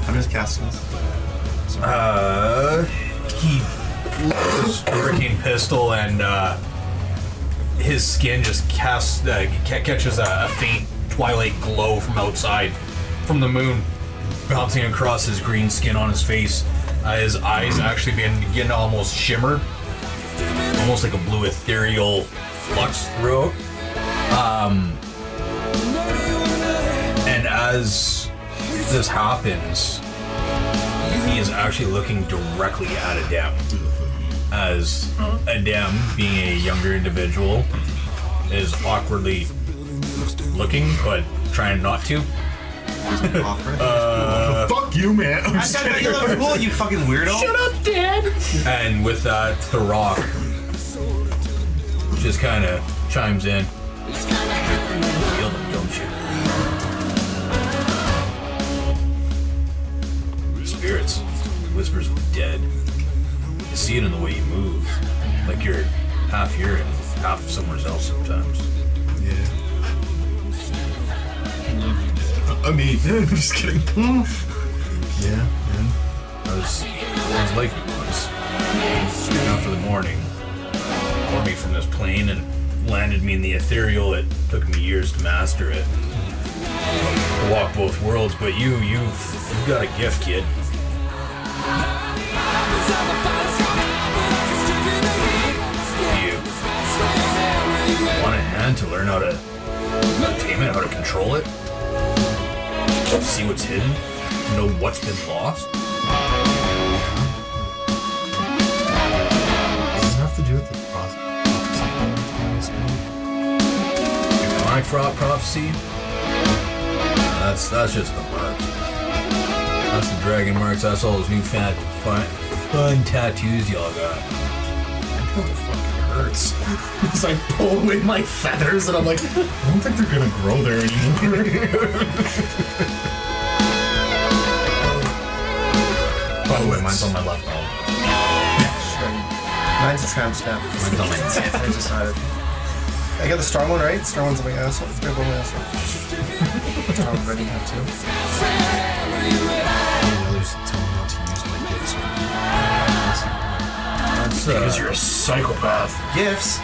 I'm just casting this. he lifts his hurricane pistol and his skin just catches a faint twilight glow from outside, from the moon, bouncing across his green skin on his face. His eyes actually begin to almost shimmer, almost like a blue ethereal flux through. And as this happens, he is actually looking directly at Adem. As Adem, being a younger individual, is awkwardly looking, but trying not to. Fuck you, man. I'm I said you love cool, you fucking weirdo. Shut up, Dad! And with that, the rock just kind of chimes in. You feel them, don't you? Spirits, whispers of the dead. You see it in the way you move, like you're half here and half somewhere else sometimes. Yeah. I mean, I'm just kidding. Yeah, man. I was like it was. Soon after the morning, brought me from this plane and landed me in the ethereal. It took me years to master it. To walk both worlds, but you've got a gift, kid. You want a hand to learn how to tame it, how to control it, see what's hidden, know what's been lost. Does this have to do with the Demonic prophecy? That's just the marks. That's the dragon marks. That's all those new fun tattoos y'all got. It fucking hurts. It's like pull away my feathers and I'm like, I don't think they're gonna grow there anymore. By the way, mine's on my left arm. Mine's a tramp stamp. Mine's on my I decided. I got the star one, right? Star one's on my asshole. Let's go on my asshole. Star one's ready now, too. Others tell me not to use my gifts. That's Because you're a psychopath. Gifts.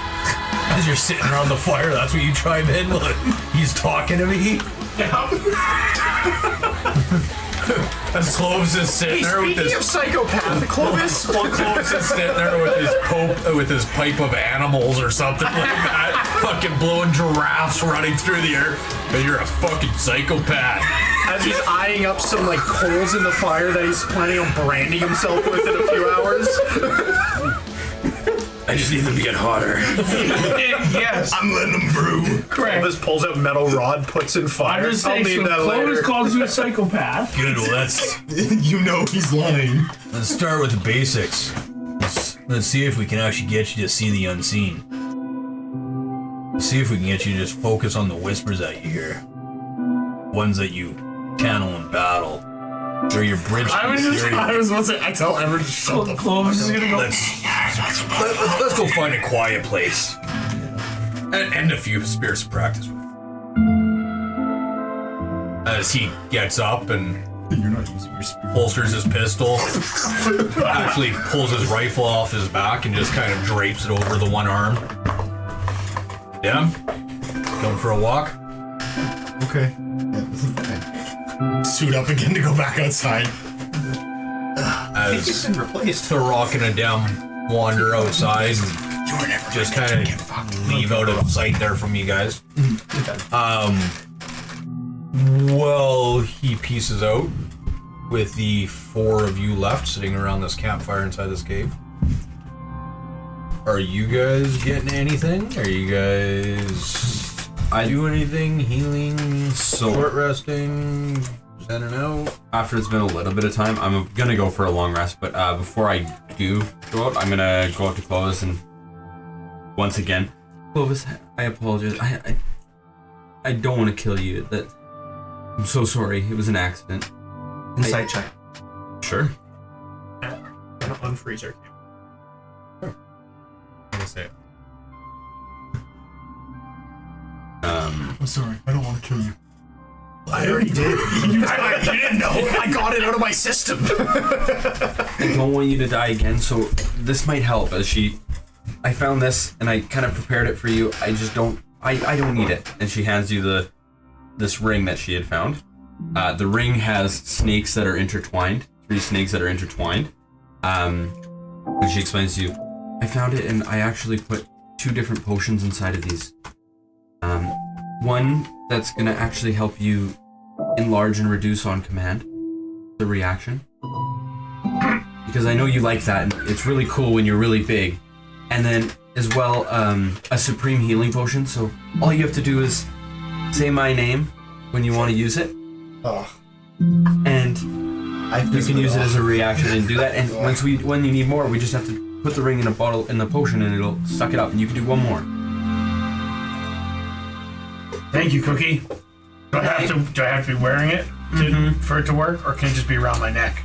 as you're sitting around the fire, that's what you chime in. Look, he's talking to me. As Clovis is sitting there with Speaking his of psychopath, Clovis. Well, Clovis is sitting there with his pipe of animals or something like that, fucking blowing giraffes running through the air. But you're a fucking psychopath. As he's eyeing up some like coals in the fire that he's planning on branding himself with in a few hours. I just need them to get hotter. Yes. I'm letting them brew. Correct. Clovis pulls out metal rod, puts in fire. I just I'll say need so. that Clovis later. calls you a psychopath. Good. Well, let's You know he's lying. start with the basics. Let's see if we can actually get you to see the unseen. Let's see if we can get you to just focus on the whispers that you hear. Ones that you channel in battle. They're your bridge to I tell Ever to shut the Clovis is gonna go. Let's go find a quiet place. And a few spirits to practice with. As he gets up and You're not using your spirit. holsters his pistol, actually pulls his rifle off his back and just kind of drapes it over the one arm. Yeah? Going for a walk? Okay. Suit up again to go back outside. As He's been replaced. Tharok and Adem wander outside and just kind of leave out of sight there from you guys. Well, he pieces out with the 4 of you left sitting around this campfire inside this cave. Are you guys getting anything? Are you guys do anything? Healing? Short resting? Zenning out? After it's been a little bit of time, I'm gonna go for a long rest, but before I do go out, I'm gonna go up to Clovis and once again, Clovis, I apologize. I don't want to kill you. I'm so sorry. It was an accident. Insight check. Sure. Gonna unfreeze her. I'm gonna say it. I'm sorry. I don't want to kill you. I already did. I didn't know. I got it out of my system. I don't want you to die again, so this might help. I found this and I kind of prepared it for you. I just don't. I don't need it. And she hands you this ring that she had found. The ring has snakes that are intertwined. 3 snakes that are intertwined. And she explains to you, I found it and I actually put 2 different potions inside of these. One that's gonna actually help you enlarge and reduce on command the reaction. Because I know you like that and it's really cool when you're really big. And then as well, a supreme healing potion. So all you have to do is say my name when you want to use it. Oh. And you can use it as a reaction and do that. And when you need more, we just have to put the ring in a bottle in the potion and it'll suck it up and you can do one more. Thank you, Cookie. Do I have to be wearing it for it to work, or can it just be around my neck?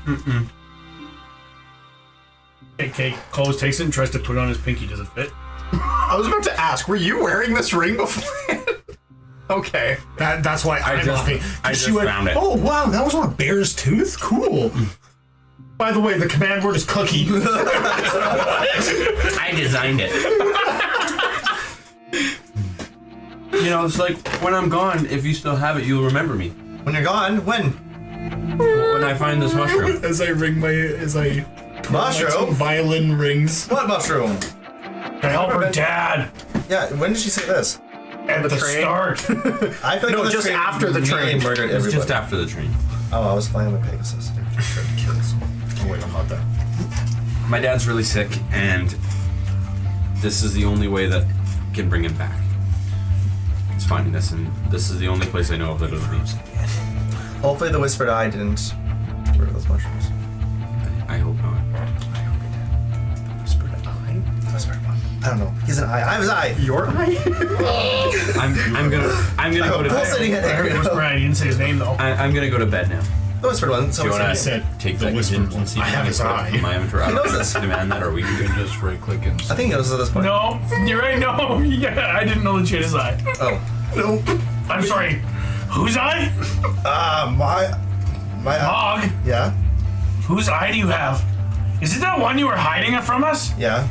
Okay, Clovis takes it and tries to put it on his pinky. Does it fit? I was about to ask, were you wearing this ring before? Okay. That's why I just found it. found it. Oh wow, that was on a bear's tooth? Cool. By the way, the command word is cookie. I designed it. You know, it's like when I'm gone, if you still have it, you'll remember me. When you're gone, when? When I find this mushroom. As I Mushroom? violin rings. What mushroom? To help her dad Yeah, when did she say this? at the start. I feel like No, this just train after the nearly train. murdered It was everybody. just after the train. Oh, I was flying with Pegasus. Oh, wait, I'm not there. My dad's really sick, and this is the only way that can bring him back. He's finding this, and this is the only place I know of that it'll be. Hopefully the Whispered Eye didn't get rid of those mushrooms. I hope not. Whispered Eye? Whispered one. I don't know. He's an eye. I'm his eye. Your eye? I'm gonna go to Pulsating bed. head. There we go. I didn't say his name though. I'm gonna go to bed now. The Whispered one. So Do you wanna said take the that whispered contingency? one. I have his eye. My inventory. He knows this. Demand that, or we You can can just right click and. I think he knows at this point. No, you're right. No, yeah, I didn't know the shit is eye. Oh. No. I'm sorry. Whose eye? My eye. Mog. Yeah? Whose eye do you have? Is it that one you were hiding it from us? Yeah.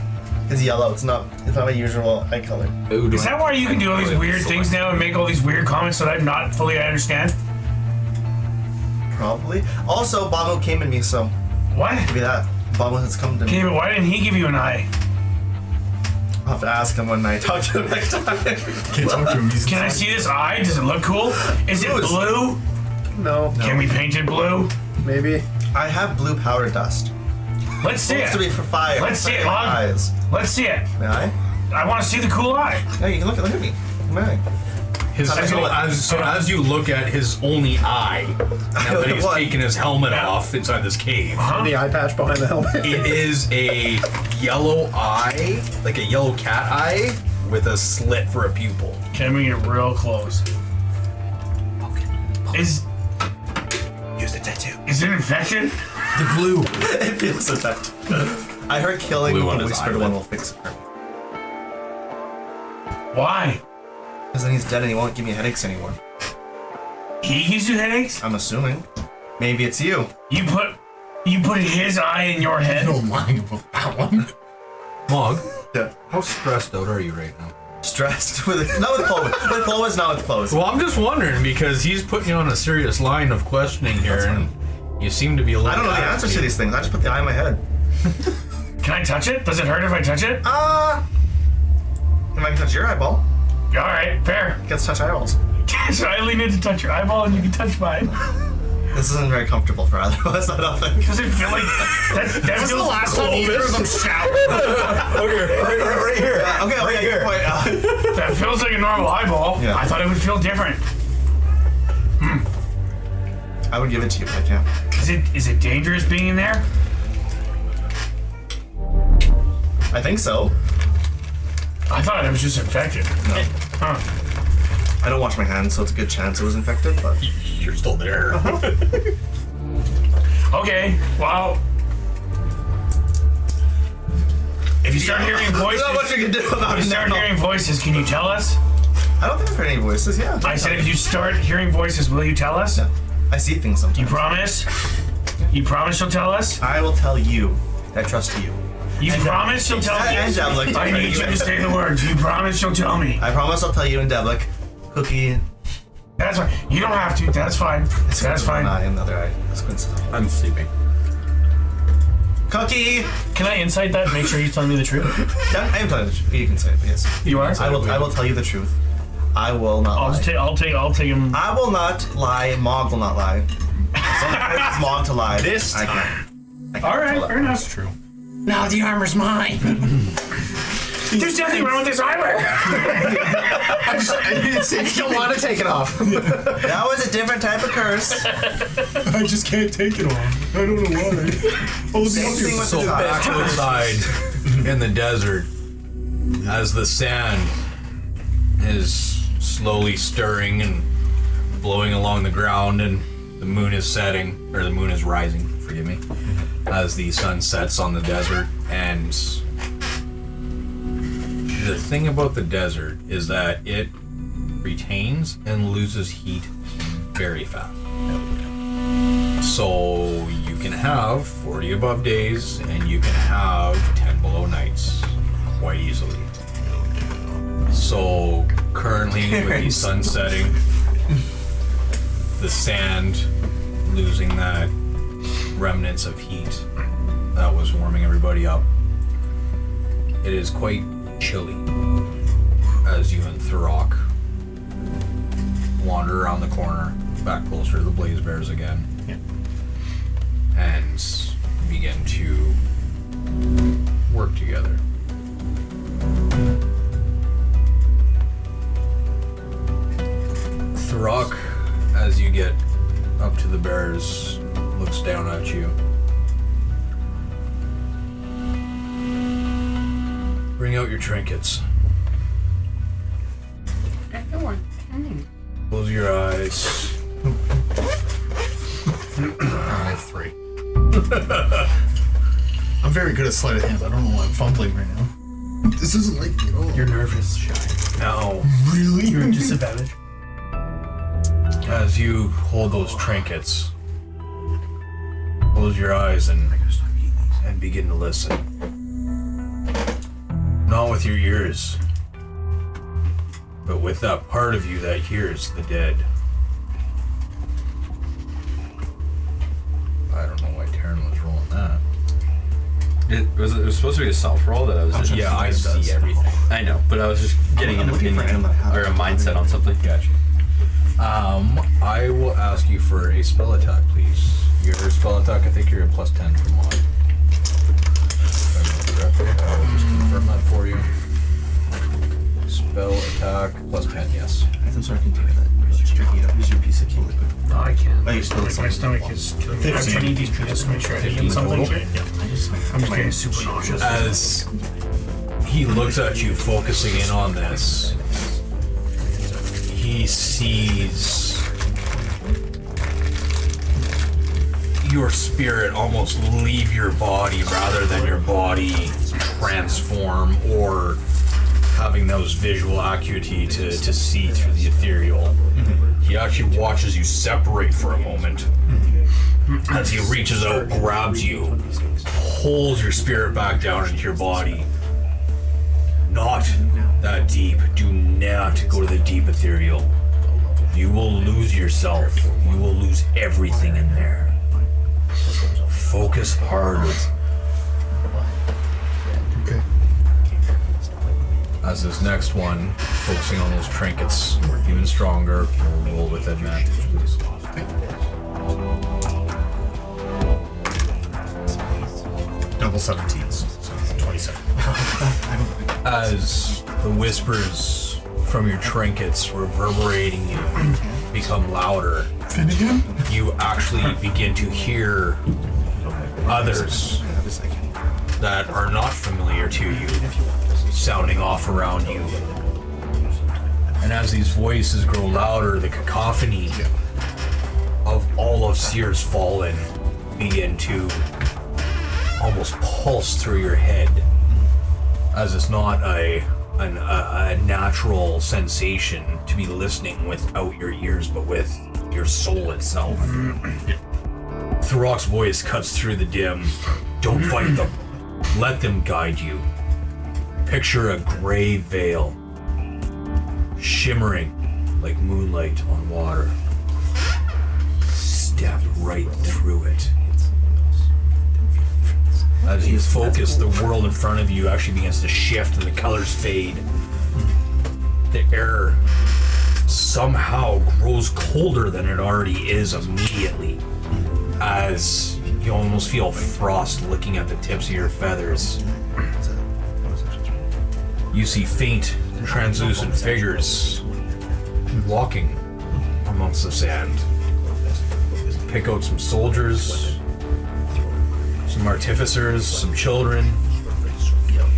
It's yellow. It's not my usual eye color. Is that why you can do all these weird things now and make all these weird comments that I'm not fully understand? Probably. Also, Bono came in me, so What? maybe that. Bono has come to me. Okay, but why didn't he give you an eye? I'll have to ask him when I talk to him next time. Can't talk to him. He's Can I see this eye? Does it look cool? Is it blue? No. Can we paint it blue? Maybe. I have blue powder dust. Let's see Supposed to be it. for fire. Let's see it, my Mog. eyes. Let's see it. May I? I want to see the cool eye. Yeah, you can look at me. May I? As you look at his only eye, now that he's What? taken his helmet off inside this cave, The eye patch behind the helmet. it is a yellow eye, like a yellow cat eye, with a slit for a pupil. Can we get real close? Is Use the tattoo. it infected? The blue. It feels effective. I heard killing Blue the on his Whispered eyelid. one will fix it for me. Why? Because then he's dead and he won't give me headaches anymore. He gives you headaches? I'm assuming. Maybe it's you. You put his eye in your head? no lying about that one. Mog, Yeah. how stressed out are you right now? Stressed with it. Not with Chloe. With Chloe's not with clothes. Well, I'm just wondering because he's putting you on a serious line of questioning here, and you seem to be a little. I don't know the answers to these things. I just put the eye in my head. Can I touch it? Does it hurt if I touch it? If I can touch your eyeball, Alright, fair. you get to touch eyeballs. So I lean in to touch your eyeball and you can touch mine. This isn't very comfortable for either of us, I don't think. Does it feel like that feels the last time either of them showered? Right here. Okay, right here. that feels like a normal eyeball. Yeah. I thought it would feel different. I would give it to you, but yeah. Is it dangerous being in there? I think so. I thought it was just infected. No. Huh. I don't wash my hands, so it's a good chance it was infected, but You're still there. Okay, well, if you start hearing voices, there's not much we can do about if it you start now. hearing voices, can you tell us? I don't think I've heard any voices, yeah. I said if you start hearing voices, will you tell us? Yeah. I see things sometimes. You promise? You promise you'll tell us? I will tell you. I trust you. You promise you'll tell me? And Devlik. I need you to say the words. You promise you'll tell me. I promise I'll tell you and Devlik. Cookie. That's fine. You don't have to. That's fine. That's fine. Eye and the other eye. Squints. I'm sleeping. Cookie! Can I insight that and make sure he's telling me the truth? Yeah, I am telling the truth. You can say it, but yes. You are? I will tell you the truth. I will not I'll lie. I'll take him. I will not lie. Mog will not lie. Someone forces Mog to lie. This I can't. All right, fair enough. That's true. Now the armor's mine. There's nothing wrong with this eyewear. I just don't want to take it off. That was a different type of curse. I just can't take it off. I don't know why. Same thing with So the back eye. outside in the desert, as the sand is slowly stirring and blowing along the ground, and the moon is setting, or the moon is rising, forgive me, as the sun sets on the desert. And the thing about the desert is that it retains and loses heat very fast. So you can have 40 above days, and you can have 10 below nights quite easily. So currently, with the sun setting, the sand losing that remnants of heat that was warming everybody up, it is quite chilly as you and Thurok wander around the corner, back closer to the blaze bears again, and begin to work together. Thurok, as you get up to the bears, looks down at you. Bring out your trinkets. Close your eyes. I have 3. I'm very good at sleight of hand. I don't know why I'm fumbling right now. This isn't like me at all. You're nervous, Shy. Now, Really? You're at disadvantage. as you hold those trinkets, close your eyes and begin to listen. Not with your ears, but with that part of you that hears the dead. I don't know why Taryn was rolling that. It was supposed to be a self roll that I was just. Yeah, I see everything. I know, but I was just getting an opinion or a mindset on something. Gotcha. I will ask you for a spell attack, please. Your spell attack, I think you're at +10 for mod. If I remember correctly, I will just confirm that for you. Spell attack +10, yes. I'm sorry, continue that. You're drinking it up. Use your piece of cake. No, I can't. Oh, you still Like, my stomach is killing me. I'm trying to eat these peanuts to make sure I didn't get something. I'm just getting super nauseous. As he looks at you, focusing in on this, he sees your spirit almost leave your body rather than your body transform or having those visual acuity to see through the ethereal. He actually watches you separate for a moment as he reaches out, grabs you, pulls your spirit back down into your body. Not that deep. Do not go to the deep ethereal. You will lose yourself. You will lose everything in there. Focus hard. Okay. As this next one, focusing on those trinkets even stronger, we'll roll with advantage, please. Double 17s, so 27. As the whispers from your trinkets reverberating you become louder, Finnegan? you actually begin to hear others that are not familiar to you sounding off around you. And as these voices grow louder, the cacophony of all of Seer's Fallen begin to almost pulse through your head, as it's not a natural sensation to be listening without your ears, but with your soul itself. Thurok's voice cuts through the dim. Don't fight them. Let them guide you. Picture a gray veil, shimmering like moonlight on water. Step right through it. As you focus, the world in front of you actually begins to shift and the colors fade. The air somehow grows colder than it already is immediately, as you almost feel frost licking at the tips of your feathers. You see faint, translucent figures walking amongst the sand. Pick out some soldiers, some artificers, some children,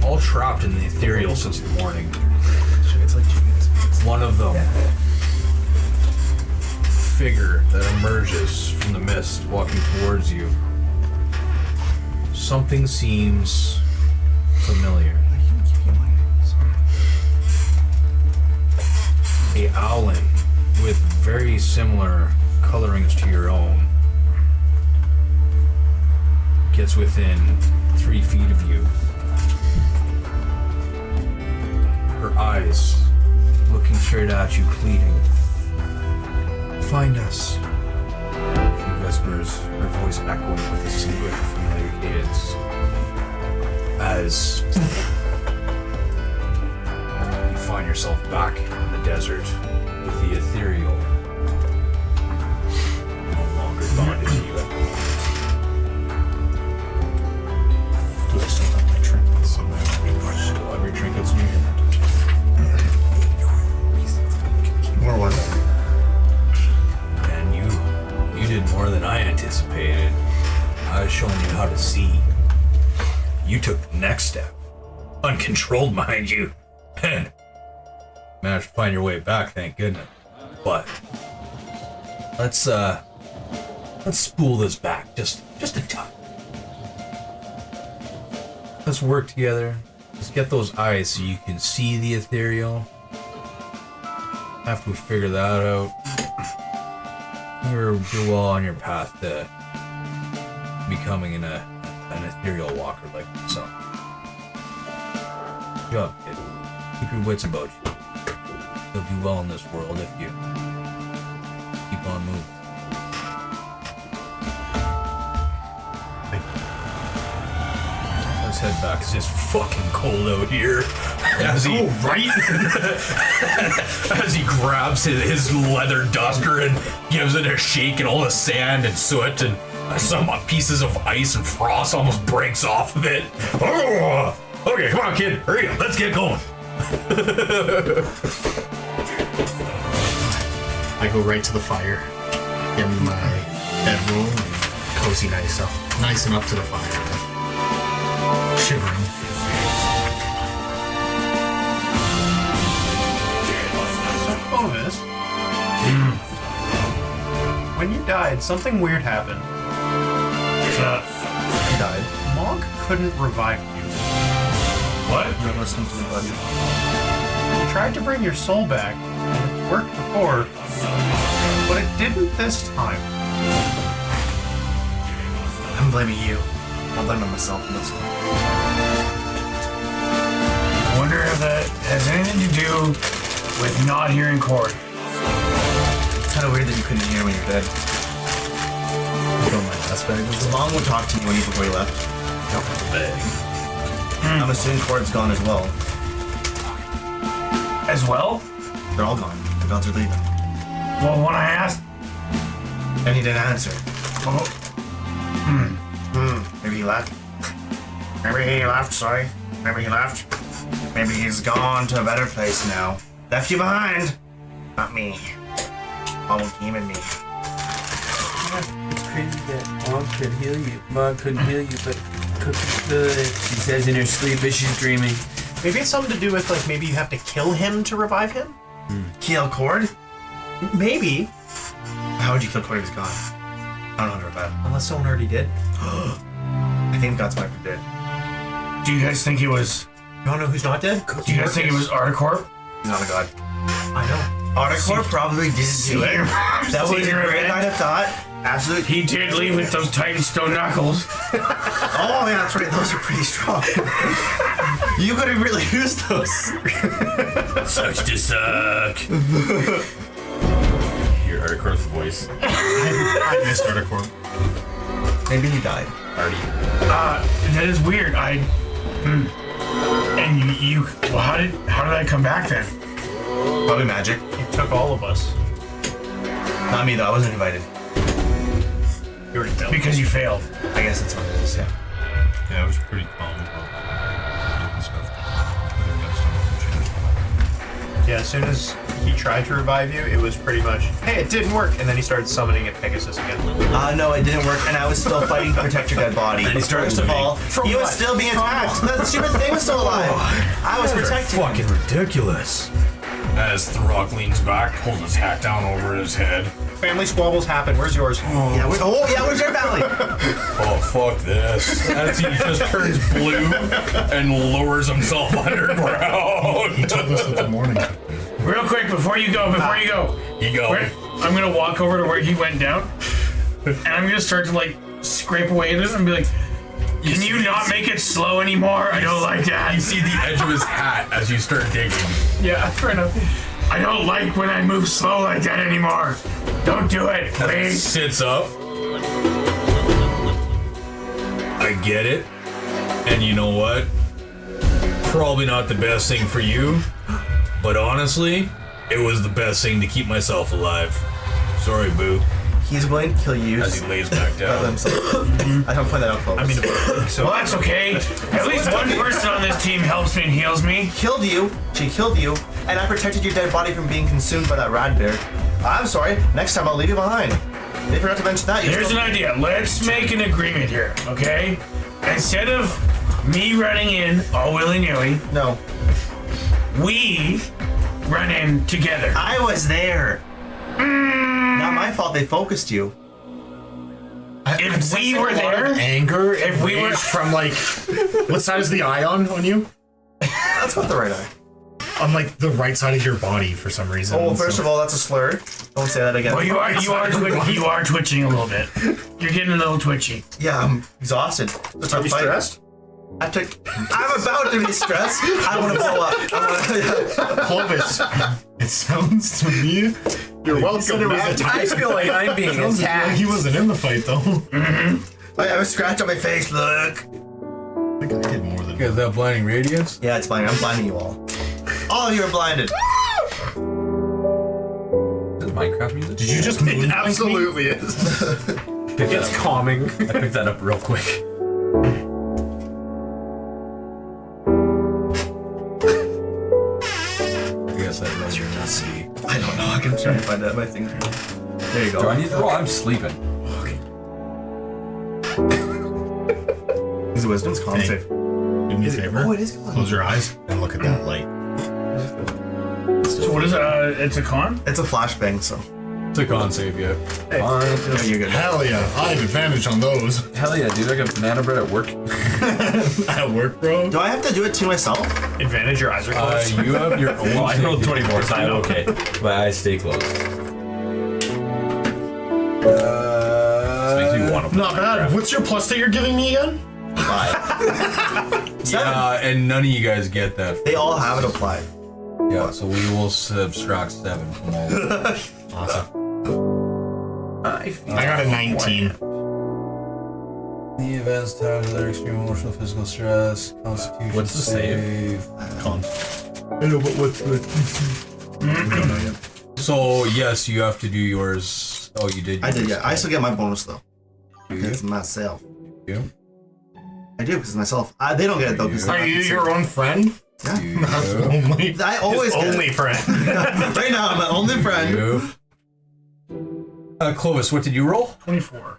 all trapped in the ethereal since the morning. One of them, figure that emerges from the mist walking towards you. Something seems familiar. A owlin with very similar colorings to your own gets within 3 feet of you. Her eyes looking straight at you, pleading. Find us. She whispers, her voice echoing with a secret familiar cadence. As you find yourself back in the desert with the ethereal no longer bonded to you. Do I still have my trinkets? Still have your trinkets in your hand. Where was I? And you did more than I anticipated. I was showing you how to see. You took the next step. Uncontrolled, mind you. And managed to find your way back, thank goodness. But let's spool this back just a touch. Let's work together. Let's get those eyes so you can see the ethereal. After we figure that out, you're well on your path to becoming an ethereal walker like yourself. Good job, kid. Keep your wits about you. You'll do well in this world if you keep on moving. Let's head back. It's just fucking cold out here. As he as he grabs his leather duster and gives it a shake, and all the sand and soot and some pieces of ice and frost almost breaks off of it. Oh, okay, come on, kid. Hurry up. Let's get going. I go right to the fire in my bedroom and cozy nice up to the fire. Shivering. Bonus. When you died, something weird happened. I died. Monk couldn't revive you. What? You're listening to me, buddy. He tried to bring your soul back, and it worked before, but it didn't this time. I'm blaming you. I'm blaming myself in this one. I wonder if that has anything to do with not hearing Cord. It's kind of weird that you couldn't hear when you're dead. Long would talk to me before you left. I'm assuming Cord's gone as well. As well? They're all gone. The gods are leaving. Well, when I asked... And he didn't answer. Oh. Maybe he left. Maybe he left, sorry. Maybe he left. Maybe he's gone to a better place now. Left you behind. Not me. Mom came in me. It's crazy that Mom could heal you. Mom couldn't heal you, but Cookie could. She says in her sleep as she's dreaming. Maybe it's something to do with, like, maybe you have to kill him to revive him? Kill Cord? Maybe. How would you kill Cord if he's gone? I don't know how to revive him. Unless someone already did. I think God's might be dead. Do you guys think it was... You don't know who's not dead? Do you guys think it was Articorp? He's not a god. I know. Articorp probably didn't do it. That was a great line of thought. Absolutely. He did leave with those Titan stone knuckles. Oh, yeah, that's right. Those are pretty strong. You could have really used those. Sucks to suck. Hear Articorp's voice. I missed Articorp. Maybe he died. Artie. That is weird. And you well, how did I come back then? Probably magic. He took all of us. Not me though. I wasn't invited. You already failed. Because you failed. I guess that's what it is. Yeah. Yeah, it was pretty calm about stuff. Yeah, as soon as he tried to revive you, it was pretty much, hey, it didn't work. And then he started summoning at Pegasus again. No, it didn't work, and I was still fighting to protect your dead body. But first of all, he was still being attacked. The stupid thing was still alive. I was protecting him. Fucking ridiculous. As Throg leans back, pulls his hat down over his head. Family squabbles happen. Where's yours? Yeah, where's your family? Oh, fuck this. As he just turns blue and lowers himself underground. He told us that the morning. Real quick, before you go. You go. I'm gonna walk over to where he went down, and I'm gonna start to like scrape away at it and be like, Can you not make it slow anymore? I don't like that. You see the edge of his hat as you start digging. Yeah, fair enough. I don't like when I move slow like that anymore. Don't do it, please. Sits up. I get it. And you know what? Probably not the best thing for you, but honestly, it was the best thing to keep myself alive. Sorry, boo. He's willing to kill you. As he lays back down. I don't point that out close. I mean, so Well, that's okay. At least one person on this team helps me and heals me. Killed you. She killed you, and I protected your dead body from being consumed by that rat bear. I'm sorry. Next time I'll leave you behind. They forgot to mention that. Here's an idea. Let's make an agreement here, okay? Instead of me running in all willy-nilly, No. we run in together. I was there. Not my fault they focused you. If we were there, anger if and we were rage from like, what side is the eye on you? That's not the right eye. On like the right side of your body for some reason. Oh, first of all, that's a slur. Don't say that again. well, you are twitching a little bit. You're getting a little twitchy. Yeah, I'm exhausted. Are you stressed? I'm about to be stressed. I want to blow up. Clovis, it sounds to me. You're welcome. I feel like I'm being attacked. He wasn't in the fight though. I have a scratch on my face. Look. I think I did more than. You guys have blinding radiance? Yeah, it's blinding. I'm blinding you all. All of you are blinded. Is Minecraft music? Did you just It absolutely is. It's calming. I picked that up real quick. I guess I know you're not see. I don't know. I can try to find out my things. There you go. Do I need to roll? I'm sleeping. His wisdom's calm Hey. safe. Do me a favor. Oh, it is calm. Close your eyes and look at that light. So what is it? It's a con? It's a flashbang, so. It's a con save yet. Yeah, you're good. Hell yeah, I have advantage on those. Hell yeah, dude! I got banana bread at work. At work, bro. Do I have to do it to myself? Advantage, your eyes are closed. You have your own. Well, I rolled save. 24, so I'm okay. My eyes stay closed. This makes me want to. Not bad. What's your plus that you're giving me again? 5. 7. And none of you guys get that. They all have it applied. Yeah, so we will subtract 7 from all. Awesome. I got a 19. The events times of their extreme emotional, physical stress, constitution. What's the save? Con. I know, but what's the. We don't know yet. So yes, you have to do yours. Oh, you did. I did, yours. yeah. I still get my bonus, though. Do you? Because it's myself. Yeah. I do, because it's myself. They don't get it, though. Because Are you your own friend? Yeah. Only. I always His get only it. friend. Right now, I'm my only friend. You. Clovis, what did you roll? 24.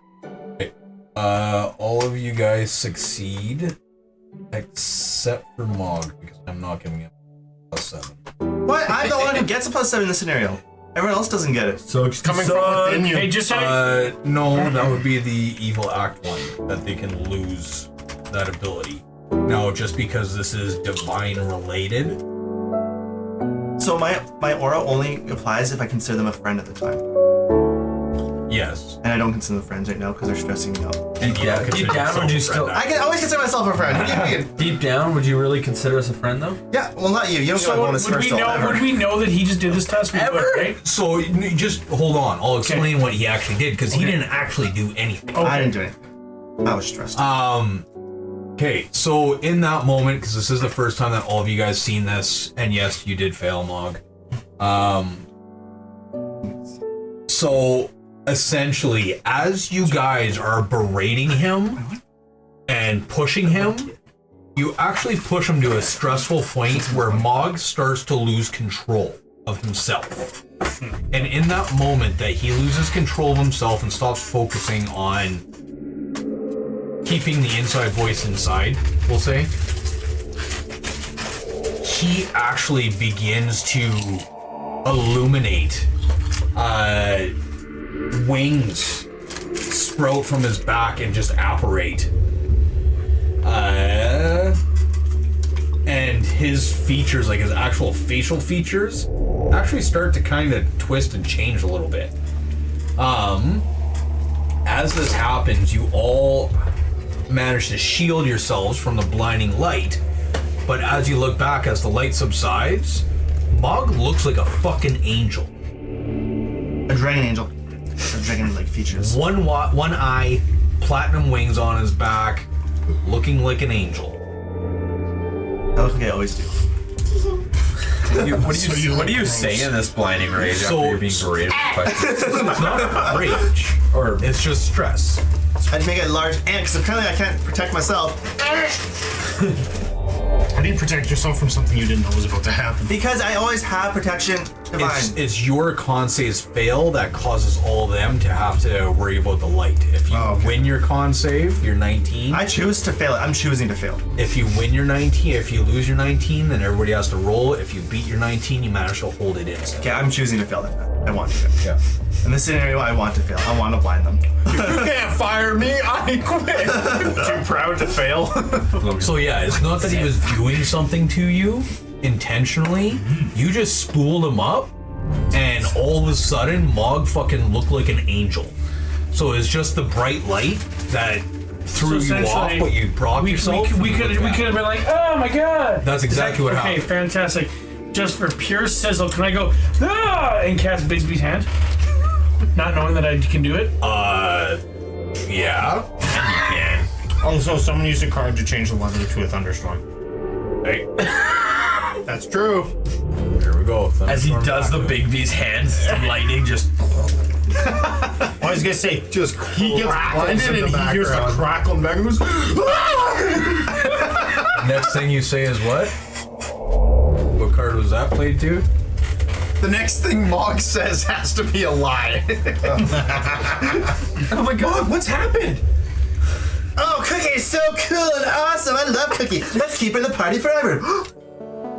All of you guys succeed, except for Mog, because I'm not giving him +7. What? I'm the one who gets a +7 in this scenario. Everyone else doesn't get it. So It's coming from within you. Hey, just say No, that would be the evil act one, that they can lose that ability. No, just because this is divine related. So my aura only applies if I consider them a friend at the time. Yes. And I don't consider them friends right now because they're stressing me out. And yeah, deep down, would you still? I can always consider myself a friend. What do you mean? Deep down, would you really consider us a friend though? Yeah, well, not you. You don't get my so. bonus Would first we know? ever. Would we know that he just did this test? Ever? Right? So you just hold on. I'll explain what he actually did because he didn't actually do anything. I didn't do anything. I was stressed. Okay, so in that moment, because this is the first time that all of you guys seen this, and yes, you did fail, Mog. So essentially, as you guys are berating him and pushing him, you actually push him to a stressful point where Mog starts to lose control of himself. And in that moment that he loses control of himself and stops focusing on keeping the inside voice inside, we'll say, he actually begins to illuminate. Wings sprout from his back and just apparate. And his features, like his actual facial features, actually start to kind of twist and change a little bit. As this happens, you all manage to shield yourselves from the blinding light. But as you look back, as the light subsides, Mog looks like a fucking angel. A dragon angel. Or dragon-like features. One eye, platinum wings on his back, looking like an angel. I look like I always do. What do you say in this blinding rage after you're being berated with questions? It's not rage, or it's just stress. I'd make it a large ant because apparently I can't protect myself. How do you protect yourself from something you didn't know was about to happen? Because I always have protection divine. It's your con saves fail that causes all of them to have to worry about the light. If you win your con save, you're 19. I choose to fail it. I'm choosing to fail. If you win your 19, if you lose your 19, then everybody has to roll. If you beat your 19, you manage to hold it in. Okay, I'm choosing to fail that. I want to fail. Yeah. In this scenario, I want to fail. I want to blind them. You can't fire me. I quit. Too proud to fail. So yeah, it's not that he was doing something to you intentionally. You just spooled him up, and all of a sudden, Mog fucking looked like an angel. So it's just the bright light that threw you off, but you brought yourself. We could have been like, oh my god. That's exactly what happened. Okay, fantastic. Just for pure sizzle, can I go and cast Bigsby's hand? Not knowing that I can do it? Yeah. You can. Also, someone used a card to change the weather to a thunderstorm. Hey. That's true. There we go. As he does the Bigby's hands, lightning just. I was gonna say, Just he gets blinded and he hears the crackle and goes. Next thing you say is what? What card was that played to? The next thing Mog says has to be a lie. Oh my god, what's happened? Oh, Cookie is so cool and awesome. I love Cookie. Let's keep her in the party forever.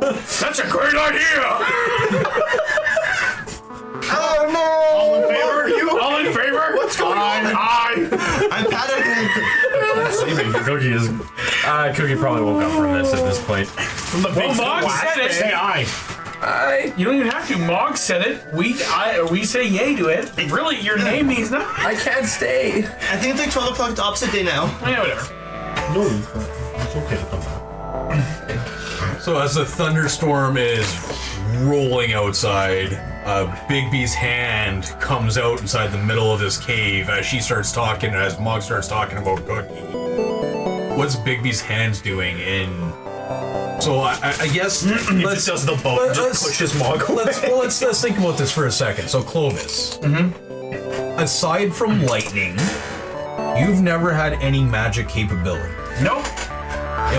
That's a great idea! Oh no! All in favor? All in favor? What's going on? I'm panicking. Cookie is. Cookie probably woke up from this point. From the big Mog said it. Say aye. You don't even have to. Mog said it. We say yay to it. Really, your name means nothing. I can't stay. I think it's like 12 o'clock, the opposite day now. Yeah, whatever. No, it's okay to come back. So as the thunderstorm is rolling outside, Bigby's hand comes out inside the middle of this cave as Mog starts talking about Cookie. What's Bigby's hands doing in? So I guess let's does the boat just pushes Mog away. Let's think about this for a second. So Clovis, aside from lightning, you've never had any magic capability. Nope. It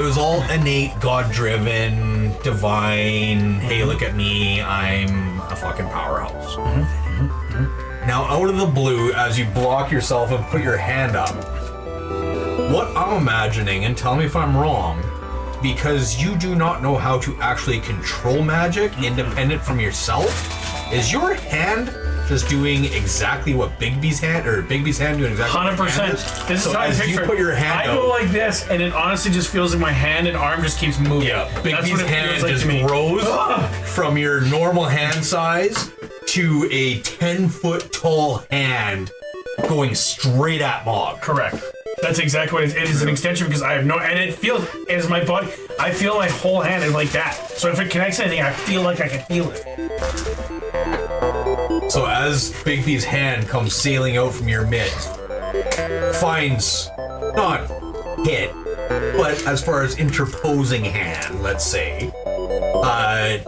was all innate, God-driven, divine. Hey, look at me! I'm a fucking powerhouse. Now, out of the blue, as you block yourself and put your hand up, what I'm imagining, and tell me if I'm wrong, because you do not know how to actually control magic independent from yourself, is your hand just doing exactly what Bigby's hand doing exactly 100%. This is how I as picture you put your it. hand I go like this, and it honestly just feels like my hand and arm just keeps moving. Yeah, That's Bigby's what it hand feels like just to me. grows from your normal hand size to a 10-foot tall hand going straight at Mog. Correct. That's exactly what it is. It is an extension because I have no, and it is my body. I feel my whole hand is like that. So if it connects anything, I feel like I can feel it. So as Bigby's hand comes sailing out from your mitt, finds not hit, but as far as interposing hand, let's say,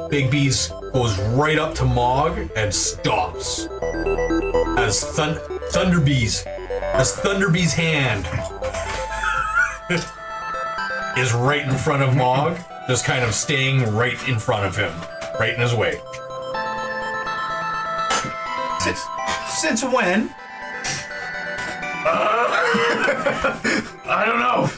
Bigby's goes right up to Mog and stops as Thunderbee's hand is right in front of Mog, just kind of staying right in front of him, right in his way. Since when? I don't know.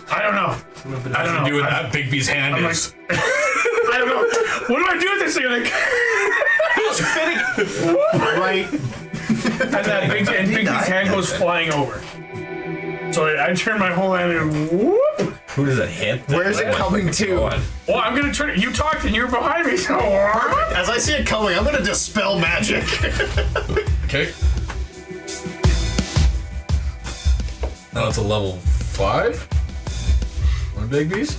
Doing that, Bigby's hand is. I don't know. What do I do with this thing? Like, Right. and that Bigby's hand goes flying over. So I turn my whole hand and whoop. Who does it hit? Where's it coming to? Well, I'm gonna turn it. You talked and you were behind me. So As I see it coming, I'm gonna dispel magic. Okay. Now it's a level 5? One big beast?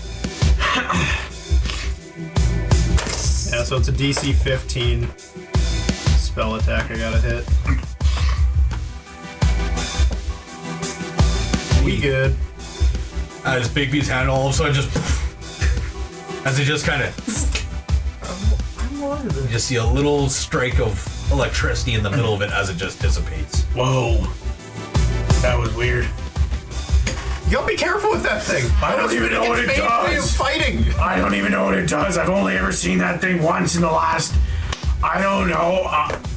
Yeah, so it's a DC 15 spell attack I gotta hit. We good. As Bigby's hand all of a sudden just... as it just kind of... You just see a little strike of electricity in the middle of it as it just dissipates. Whoa. That was weird. You gotta be careful with that thing. I don't even know what it does. Fighting. I don't even know what it does. I've only ever seen that thing once in the last, I don't know,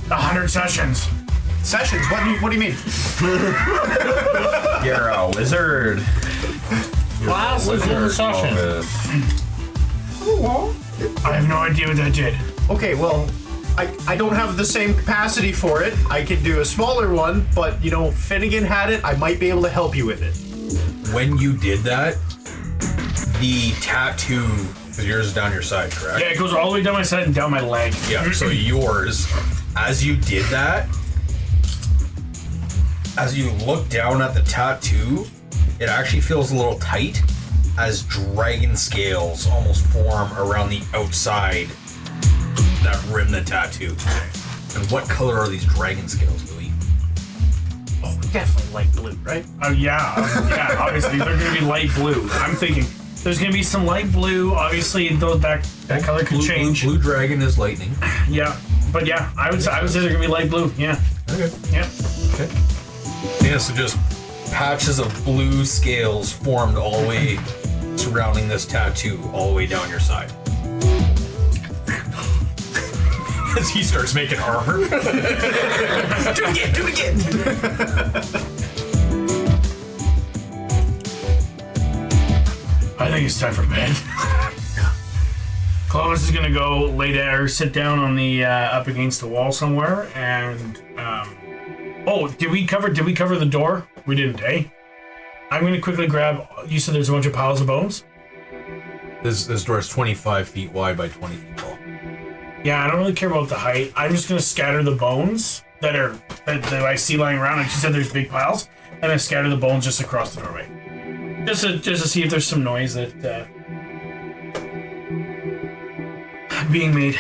100 sessions. Sessions? What do you mean? You're a wizard. Last session. I have no idea what that did. Okay, well, I don't have the same capacity for it. I could do a smaller one, but, you know, Finnegan had it. I might be able to help you with it. When you did that, the tattoo, because yours is down your side, correct? Yeah, it goes all the way down my side and down my leg. Yeah, so yours, as you did that, as you look down at the tattoo, it actually feels a little tight as dragon scales almost form around the outside that rim the tattoo. And what color are these dragon scales, Louis? Oh, definitely light blue, right? Yeah, obviously they're gonna be light blue. I'm thinking there's gonna be some light blue. Obviously, though that color could change. Blue dragon is lightning. Yeah, but yeah, I would say they're gonna be light blue. Yeah. Okay. Yeah. Okay. Yeah, so just patches of blue scales formed all the way surrounding this tattoo, all the way down your side. As he starts making armor. Do it again! I think it's time for bed. Clovis is gonna go lay down or sit down on the up against the wall somewhere, and oh, did we cover the door? We didn't, eh? I'm gonna quickly grab. You said there's a bunch of piles of bones. This door is 25 feet wide by 20 feet tall. Yeah, I don't really care about the height. I'm just gonna scatter the bones that I see lying around. Like you said, there's big piles, and then scatter the bones just across the doorway, just to see if there's some noise that being made.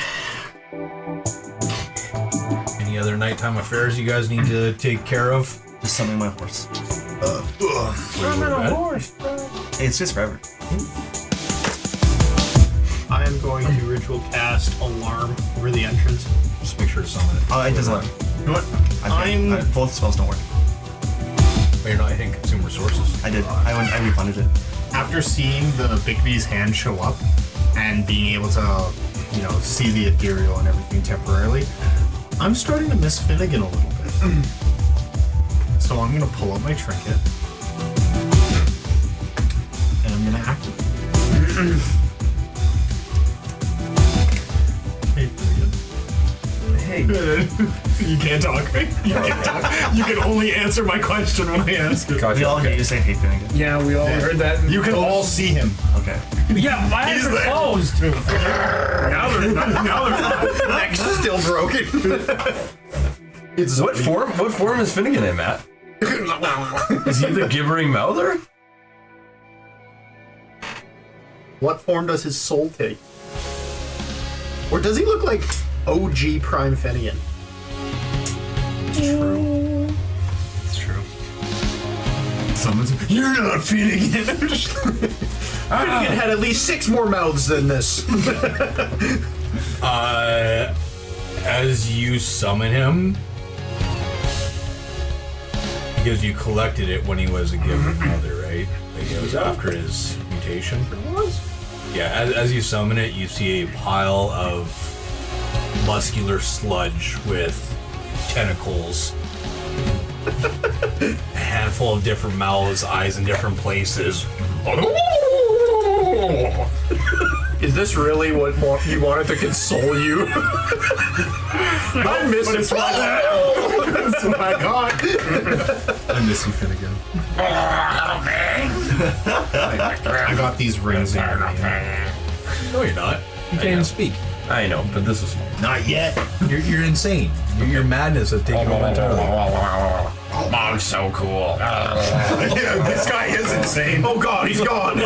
Any other nighttime affairs you guys need to take care of? Just summon my horse. Summon a horse. It's just forever. I am going to ritual cast alarm over the entrance. Just make sure to summon it. Oh, it doesn't work. You know what? Both spells don't work. But you're not hitting consume resources. I did. I refunded it. After seeing the Bigby's hand show up and being able to, you know, see the ethereal and everything temporarily, I'm starting to miss Finnegan a little bit. So I'm gonna pull up my trinket and I'm gonna activate it. Hey, Finnegan. Hey. You can't talk. You can't talk. You can only answer my question when I ask it. We all hear you say hey Finnegan. Yeah, we all heard that. You can all see him. Okay. Yeah, my eyes are closed. Now they're not. Neck's still broken. What form is Finnegan in, Matt? Is he the gibbering mouther? What form does his soul take? Or does he look like OG Prime Finnegan? True. It's true. Someone's. You're not Finnegan. Finnegan had at least 6 more mouths than this. As you summon him, because you collected it when he was a given mother, right? Like it was after his mutation. It was? Yeah, as you summon it, you see a pile of muscular sludge with tentacles. A handful of different mouths, eyes in different places. Is this really what you wanted to console you? I miss it. That's what I got. I miss you, Finnegan. I got these rings in your name. No, you're not. You can't even speak. I know, but this was fun. Not yet. You're insane. Your madness has taken over entirely. Mom's so cool. Yeah, this guy is insane. Oh god, he's gone.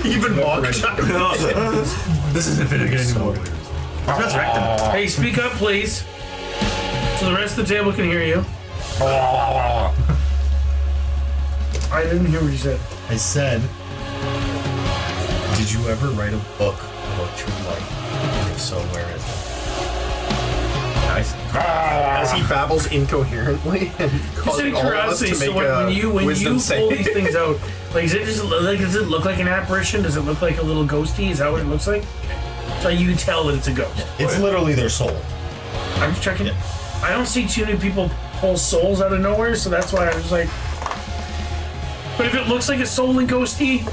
Even Mog. This isn't Finnegan anymore. Resurrect him. Hey, speak up, please. So the rest of the table can hear you. I didn't hear what you said. I said, did you ever write a book about true life? And if so, where is it? Nice. As he babbles incoherently and Just out causing of all of us curiosity, to make so when you pull save. these things out, like, does it look like an apparition? Does it look like a little ghosty? Is that what it looks like? So you tell that it's a ghost. It's literally their soul. I'm just checking. I don't see too many people pull souls out of nowhere, so that's why I was like. But if it looks like a soul and ghosty,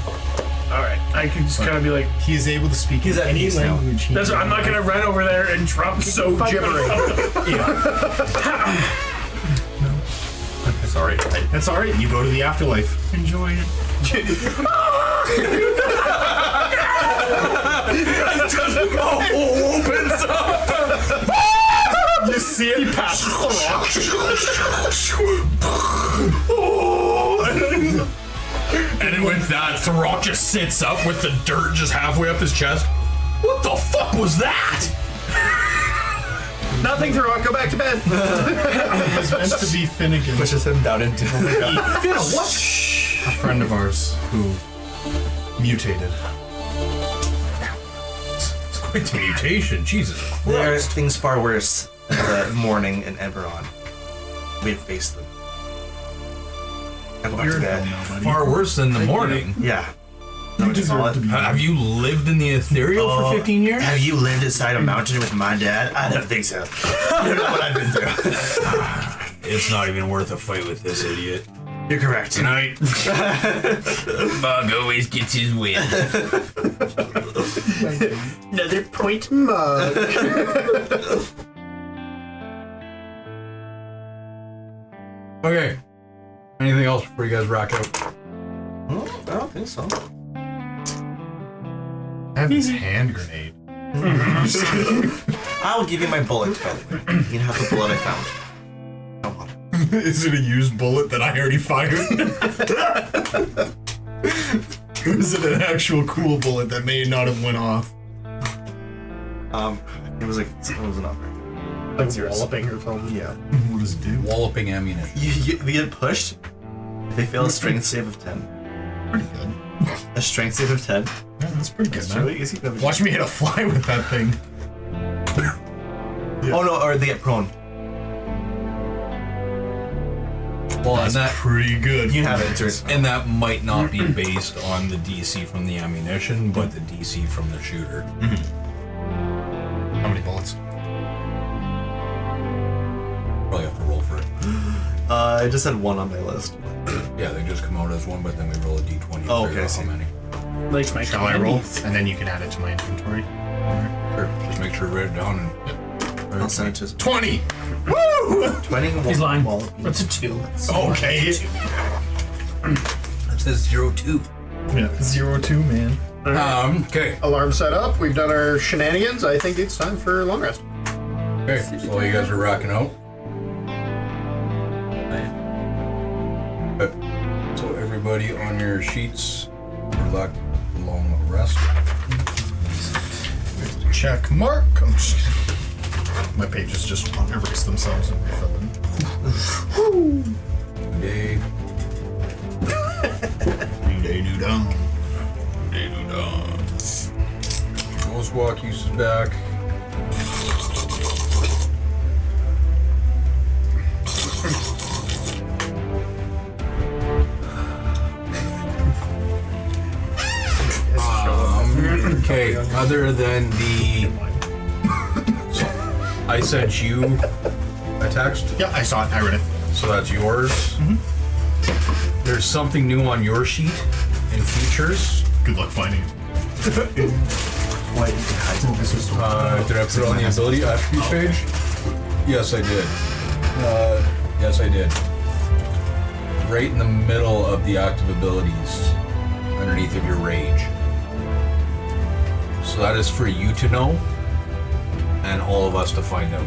all right, I can just kind of be like. He is able to speak in any language. I'm not gonna run over there and drop So gibbering. Sorry. That's alright. You go to the afterlife. Enjoy it. Opens up. You see it pass the And then with that, Throck just sits up with the dirt just halfway up his chest. What the fuck was that? Nothing, Throck. Go back to bed. It's meant to be Finnegan. Pushes him down into What? A friend of ours who mutated. It's quite the mutation, Jesus Christ. There's things far worse than the morning in Eberron. We have faced them. I go back to bed. Far worse than the morning. Yeah. You deserve to be. Have you lived in the ethereal for 15 years? Have you lived inside a mountain with my dad? I don't think so. You don't know what I've been through. It's not even worth a fight with this idiot. You're correct. Tonight, Bug always gets his win. Another point mug. Okay. Anything else before you guys rack out? I don't think so. I have this hand grenade. I'll give you my bullet, by the way. You can have the bullet I found. Come on. Is it a used bullet that I already fired? Or is it an actual cool bullet that may not have went off? It was not very good. Like walloping or something. Yeah. What does it do? Walloping ammunition. You get pushed. They fail a strength save of 10. Pretty good. A strength save of 10. Yeah, that's pretty good, It's man. really easy. Watch me hit a fly with that thing. Oh no, or they get prone. Well, That's and that pretty good. You have it, sir. and that might not be based on the DC from the ammunition, but the DC from the shooter. How many bullets? Probably have to roll for it. I just had one on my list. Yeah, they just come out as one, but then we roll a d20. Oh, to figure okay, I out see. how many. Like my Shall I roll? And then you can add it to my inventory. Sure. Just make sure to write it down and. I'll send it to 20! 20. He's lying. That's a 2. Okay. It says 02. Yeah, 02, man. Okay. Alarm set up. We've done our shenanigans. I think it's time for long rest. Okay, so while you guys are racking out. Okay. So everybody on your sheets, relax, long rest. Check mark. I'm just kidding. My pages just erase themselves and refill them. Day. Day do done. Day do done. Ghost walk uses back. Okay, other than the... So, I sent you a text, Yeah, I saw it. I read it. so that's yours. There's something new on your sheet in features. Good luck finding it. Why did you hide it? Did I put it on the ability attribute page? Yes, I did. Yes, I did. Right in the middle of the active abilities, underneath of your rage. So that is for you to know, and all of us to find out.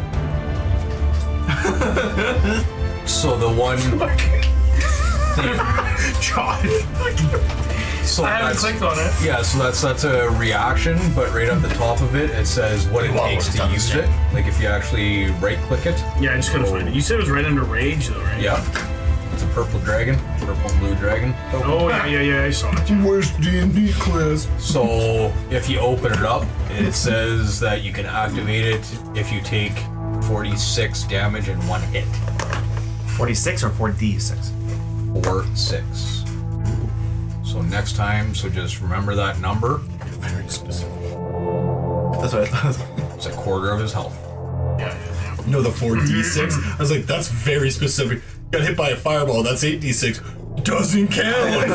So the one thing. Josh. So I haven't clicked on it. Yeah, so that's a reaction, but right at the top of it, it says what it takes to use it. Like if you actually right-click it. Yeah, I just couldn't find it. You said it was right under rage, though, right? Yeah. It's a purple dragon, purple and blue dragon. Oh yeah, I saw it. Where's D&D class? So if you open it up, it says that you can activate it if you take 46 damage in one hit. 46 or 4d6? 4-6. So next time, so just remember that number. Very specific. That's what I thought. It's a quarter of his health. Yeah. No, the 4d6. I was like, that's very specific. Got hit by a fireball. That's 8d6. Doesn't count.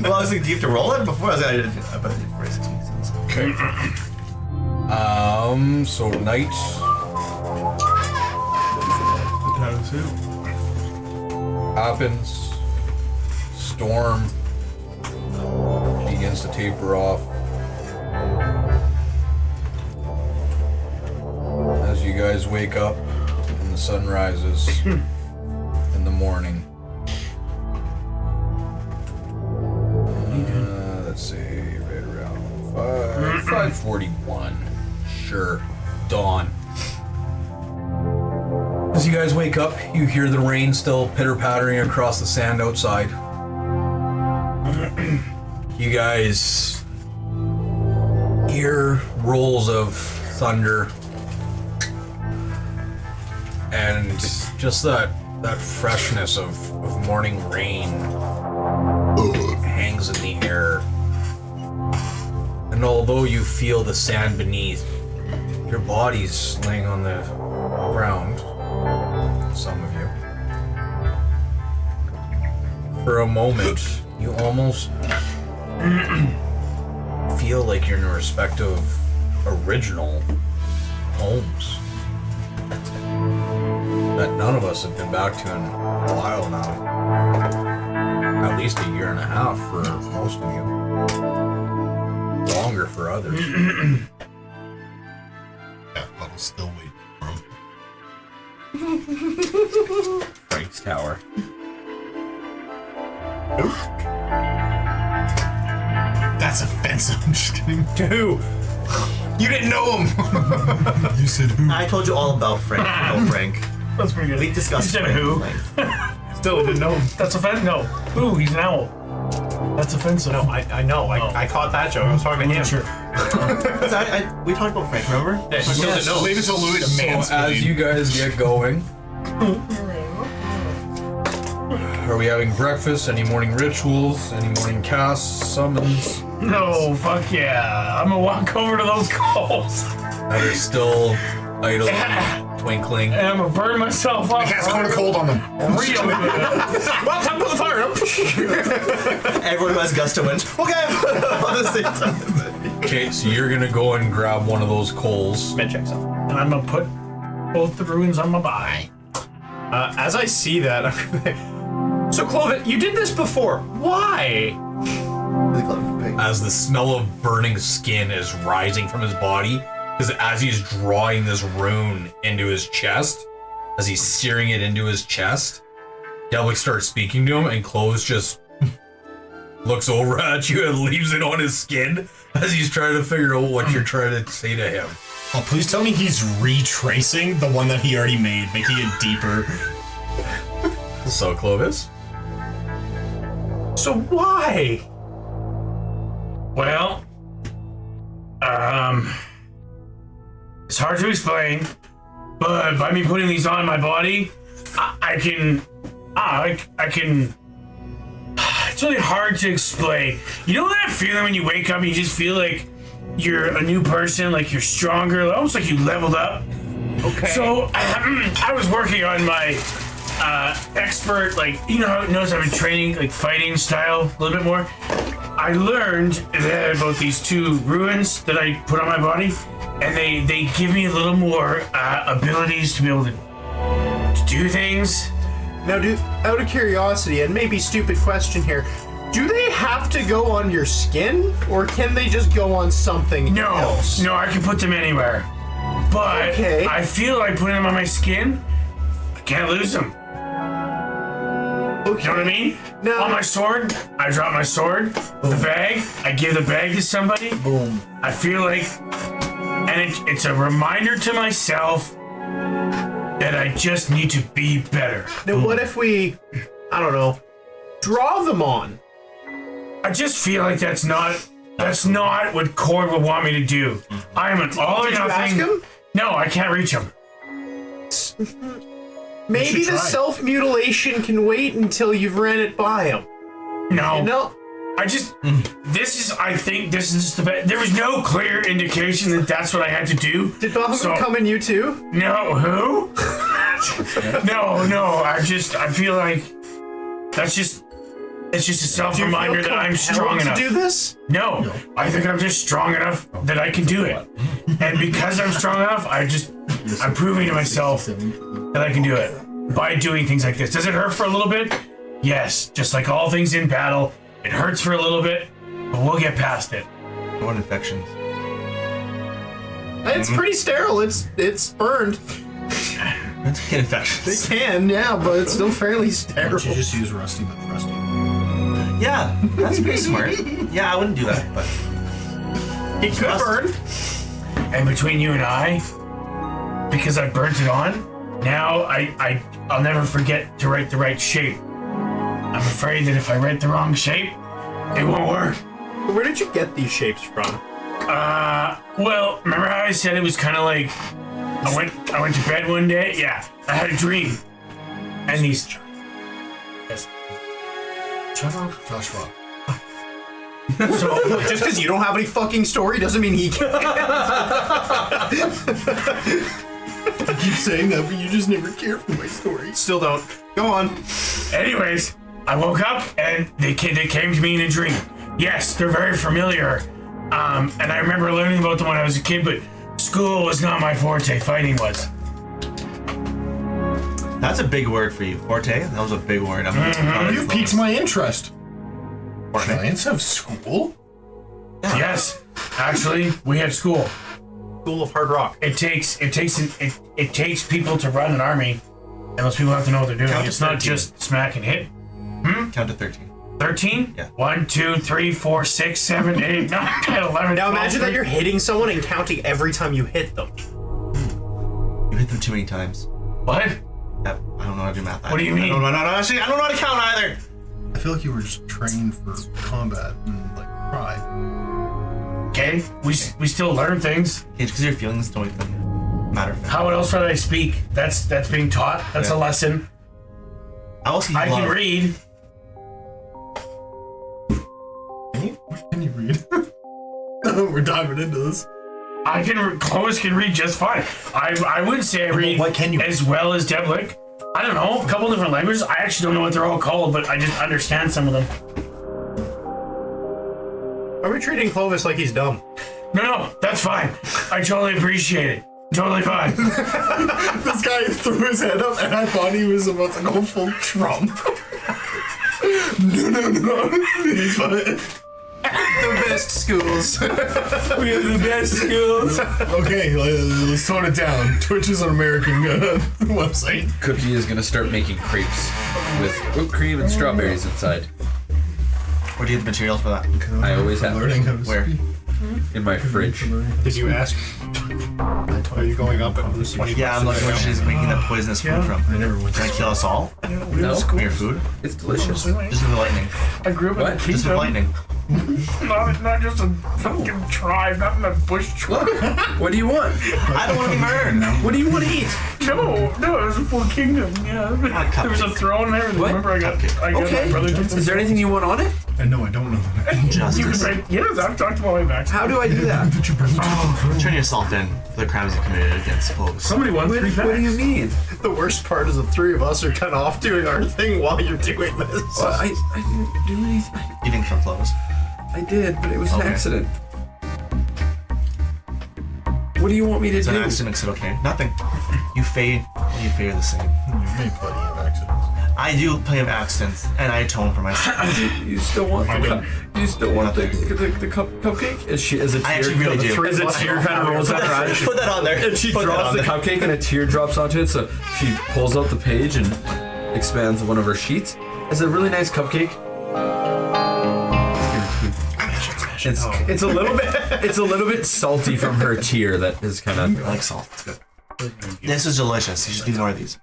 Well, I was thinking, do you have to roll it before? I bet I did 46 makes sense. Okay. So night. Happens. Storm. She begins to taper off. As you guys wake up and the sun rises in the morning. Let's see, right around 5:41. Sure, dawn. As you guys wake up, you hear the rain still pitter-pattering across the sand outside. You guys hear rolls of thunder and just that freshness of morning rain hangs in the air. And although you feel the sand beneath, your body's laying on the ground, some of you. For a moment, you almost feel like you're in your respective original homes that none of us have been back to in a while now. At least a year and a half for most of you. Longer for others. Yeah, Puddle's still waiting for him. Frank's tower. That's offensive. I'm just kidding. To who? You didn't know him. You said who? I told you all about Frank. Oh, Frank. That's pretty good. We discussed You said Frank. who? Still didn't know him. That's offensive. No. Who? He's an owl. That's offensive. No, I know. I caught that joke. I was talking to him. Sure. We talked about Frank, remember? Yeah, he still didn't know. Leave it to Louis to So mansplain. as you guys get going, are we having breakfast? Any morning rituals? Any morning casts? Summons? No, fuck yeah. I'm gonna walk over to those calls. That are still idle, twinkling. And I'm gonna burn myself up. Cast Cone of Cold on them. Real good. Well, time to put the fire up. Everyone who has gust of wind. Okay. On the same time. Okay, so you're gonna go and grab one of those coals. Med checks up. And I'm gonna put both the ruins on my body. As I see that, I'm like, so Clovis, you did this before. Why? As the smell of burning skin is rising from his body, because as he's drawing this rune into his chest, as he's searing it into his chest, Gelfi starts speaking to him, and Clovis just looks over at you and leaves it on his skin as he's trying to figure out what you're trying to say to him. Oh, please tell me he's retracing the one that he already made, making it deeper. So, Clovis? So why? Well, it's hard to explain, but by me putting these on my body, I can. It's really hard to explain. You know that feeling when you wake up and you just feel like you're a new person, like you're stronger, almost like you leveled up. Okay. So I was working on my expert, like, you know how it knows I've been training, like, fighting style a little bit more. I learned that about these two ruins that I put on my body, and they give me a little more abilities to be able to do things. Now, out of curiosity, and maybe stupid question here, do they have to go on your skin, or can they just go on something else? No, I can put them anywhere. But Okay. I feel like putting them on my skin Can't lose them. Okay. You know what I mean? No. On my sword, I drop my sword. The bag, I give the bag to somebody. Boom. I feel like, and it's a reminder to myself that I just need to be better. Now, what if we, I don't know, draw them on? I just feel like that's not what Cord would want me to do. I am an all or Did you nothing. ask him? No, I can't reach him. Maybe should the try. self-mutilation can wait until you've ran it by him. No. No. I think this is the best. There was no clear indication that that's what I had to do. Did Bahamut come in you too? No, who? no, I feel like it's just a self-reminder that I'm strong enough. to do this? No, I think I'm just strong enough that I can do it. And because I'm strong enough, I'm proving to myself that I can do it by doing things like this. Does it hurt for a little bit? Yes, just like all things in battle, it hurts for a little bit, but we'll get past it. What infections? It's pretty sterile. It's burned. Let's get infections. They can, yeah, but it's still fairly sterile. Why don't you just use Rusty but Rusty? Yeah, that's pretty smart. Yeah, I wouldn't do that, but It could burn. And between you and I, because I burnt it on, now I'll never forget to write the right shape. I'm afraid that if I write the wrong shape, it won't work. Where did you get these shapes from? Well, remember how I said it was kind of like I went to bed one day? Yeah, I had a dream. And these... Yes. Joshua. So, Just because you don't have any fucking story doesn't mean he can. I keep saying that, but you just never care for my story. Still don't. Go on. anyways, I woke up and they came to me in a dream. Yes, they're very familiar. And I remember learning about them when I was a kid, but school was not my forte. Fighting was. that's a big word for you. Forte? That was a big word. You piqued my interest. Forte. Giants have school? Yes, actually, we have school. School of Hard Rock. It takes people to run an army, and those people have to know what they're doing. Count to It's not 13. just smack and hit. Count to 13. 13? Yeah. 1, 2, 3, 4, 6, 7, 8, 9, 10, 11. Now 12, imagine that you're hitting someone and counting every time you hit them. You hit them too many times. What? Yep, I don't know how to do math. What do you mean? Actually, I don't know how to count either. I feel like you were just trained for combat and like pride. Okay, we still learn things. It's because your feelings don't even matter. How else would I speak? That's being taught. That's a lesson. How else can you I love? can read. Can you read? We're diving into this. Clovis can read just fine. I wouldn't say I read what can you as well as Devlik. I don't know, a couple different languages. I actually don't know what they're all called, but I just understand some of them. Are we treating Clovis like he's dumb? No, that's fine. I totally appreciate it. Totally fine. This guy threw his head up and I thought he was about to go full Trump. No. He's fine. The best schools. We have the best schools. Okay, let's tone it down. Twitch is an American website. Cookie is gonna start making crepes with whipped cream and strawberries inside. Where do you get the materials for that? I always have Learning how to Where? speak. in my fridge. Did you ask? Are you going up at 20? Yeah, I'm looking where she's making that poisonous food from. I never went Can I kill us all? No, From your food? it's delicious. Just with lightning. I grew up in a What? Just with kingdom. lightning. Not just a fucking tribe, not in a bush tribe. What do you want? I don't want to be murdered. What do you want to eat? No, it was a full kingdom. Yeah, there was a throne and everything. What? Remember, I got my Okay. brother. Is there anything you want on it? I know, I don't know that. You can Justice. say yes. I've talked about my back. How do I do that? Turn yourself in for the crimes you committed against Clovis. Somebody won 3 packs. What do you mean? The worst part is the three of us are kind of off doing our thing while you're doing this. Well, I didn't do anything. You didn't kill Clovis. I did, but it was an Okay. accident. What do you want me to It's an do? accident, makes it okay. Nothing. You fade the same. You made plenty of accidents. I do plenty of accidents, and I atone for myself. You still want the cupcake? Is it I actually really do. As a tear kind of rolls down her eyes. Put that on there. And she drops the cupcake and a tear drops onto it, so she pulls out the page and expands one of her sheets. It's a really nice cupcake. It's a little bit salty from her tear that is kind of I like salt. It's good. This is delicious. You should do more of these.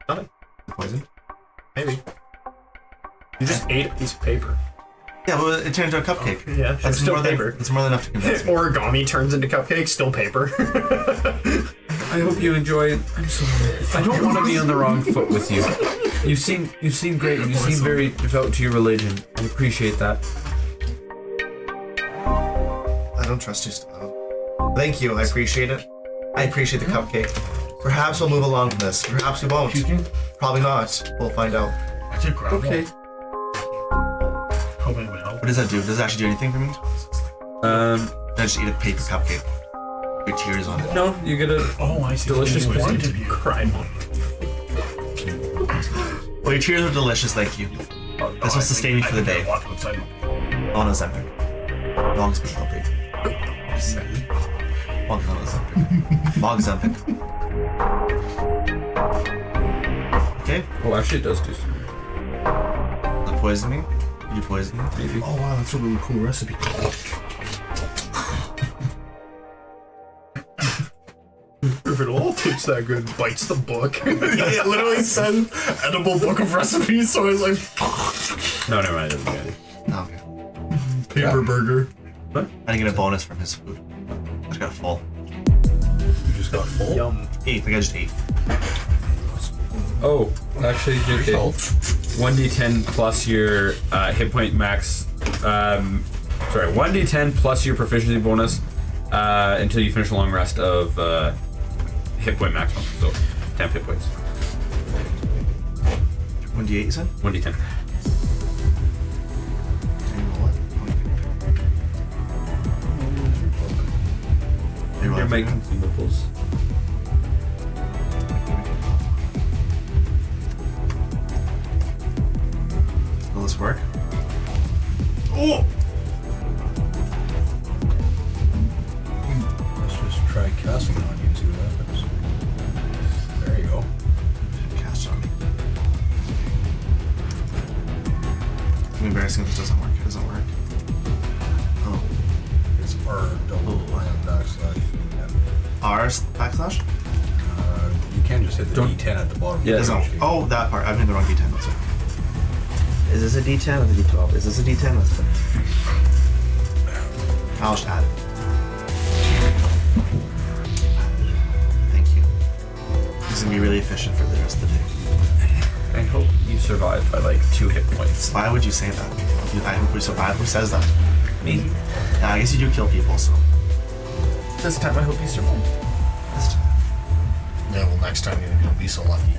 Nothing. Poison? Maybe. You just ate a piece of paper. Yeah, well, it turned into a cupcake. Yeah, That's still more paper. It's more than enough to convince me. Origami turns into cupcake, still paper. I hope you enjoy it. I'm sorry. I don't want to be on the wrong foot with you. You seem great. You seem very devout to your religion. I appreciate that. I don't trust you, Stella. Thank you. I appreciate it. I appreciate the cupcake. Perhaps we'll move along from this. Perhaps we won't. Probably not. We'll find out. I took gravel. Okay. Hoping it would help. What does that do? Does it actually do anything for me? I just eat a paper cupcake. With tears on it. No, you get a I see. delicious corn. Crime. Well, your tears are delicious, thank you. This will sustain me for the day. Walk outside. On Ozempic. Long speak healthy. Long Ozempic. Okay. Oh, actually, it does do something. Does it poison me? Did you poison me? Maybe. Oh wow, that's a really cool recipe. If it all tastes that good, bites the book. It literally said edible book of recipes, so I was like, No, never mind. It doesn't get it. No, okay. paper burger. I didn't get a bonus from his food. I just got full. You just got full. Yum. 8. I think I just ate. Oh, actually, JK. 1d10 plus your hit point max. 1d10 plus your proficiency bonus until you finish a long rest of hit point maximum. So 10 hit points. 1d8 you said? 1d10. Your mic consumables. Will this work? Oh! Let's just try casting on you and see what happens. There you go. Cast on me. I'm embarrassing if this doesn't work. It doesn't work. Oh. It's R double and backslash. R's backslash? You can just hit the D10 at the bottom. Yeah. It doesn't. Oh, that part. I'm in the wrong D10. That's it. Is this a D10 or the D12? Is this a D10? That's it. I'll just add it. Thank you. This is gonna be really efficient for the rest of the day. I hope you survive by like 2 hit points. Why would you say that? I hope we survive. Who says that? Me. Yeah, I guess you do kill people, so. This time I hope you survive. This time. Yeah, well, next time you're gonna be so lucky.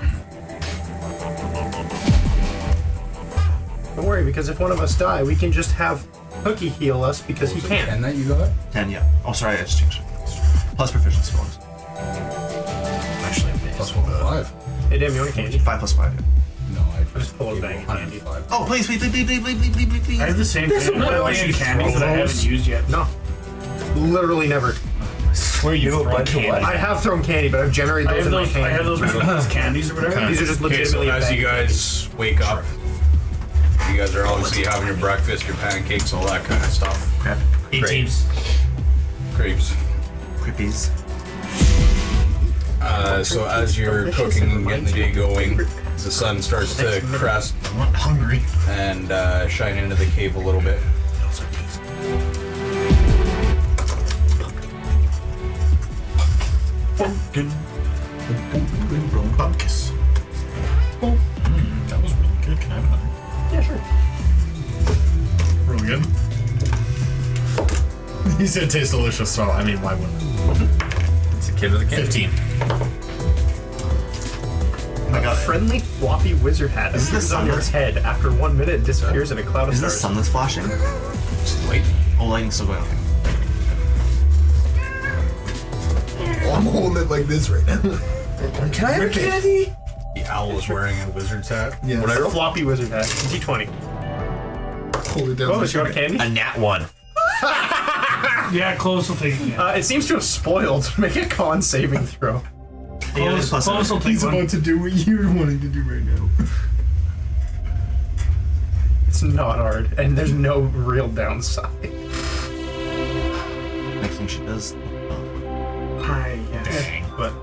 Don't worry, because if one of us die, we can just have Hookie heal us because he can't. And that you got? 10, yeah. Oh, sorry, I just changed it. Plus proficiency bonus. Actually, Plus 1.5. Hey, damn, you want a candy? 5 plus 5, yeah. No, I just pulled a bag of candy. 105. Oh, please. I have the same thing. I have candies that I haven't used yet. No. Literally never. where you throw candy. I have thrown candy, but I've generated those in my hand. I have those candies or whatever. These are just Okay, so legitimately as you bad. guys wake up, you guys are obviously having your breakfast, your pancakes, all that kind of stuff. Crap. Crepes. Crepes. Crippies. So as you're cooking and getting the day going, the sun starts to crest I'm not hungry. and shine into the cave a little bit. Pumpkin. Pumpkins. That was really good. Can I have another? Yeah, sure. Really good. He said it tastes delicious, so I mean, why wouldn't it? It's a kid with a candy. 15. I got Friendly floppy wizard hat Is this appears on your sunless? head. After 1 minute, it disappears in a cloud of Is the stars. sun that's flashing? Wait. Oh, lighting's still going on. Oh, I'm holding it like this right now. Can I have a candy? Yeah. Owl is wearing a wizard's hat. Yeah. What I roll? Floppy wizard hat. D20. Hold it down. Oh, it's got a candy? A nat 1. Yeah, close will take it. It seems to have spoiled. Make a con saving throw. Close will take He's one. about to do what you're wanting to do right now. It's not hard, and there's no real downside. Next thing she does. Hi, yes. But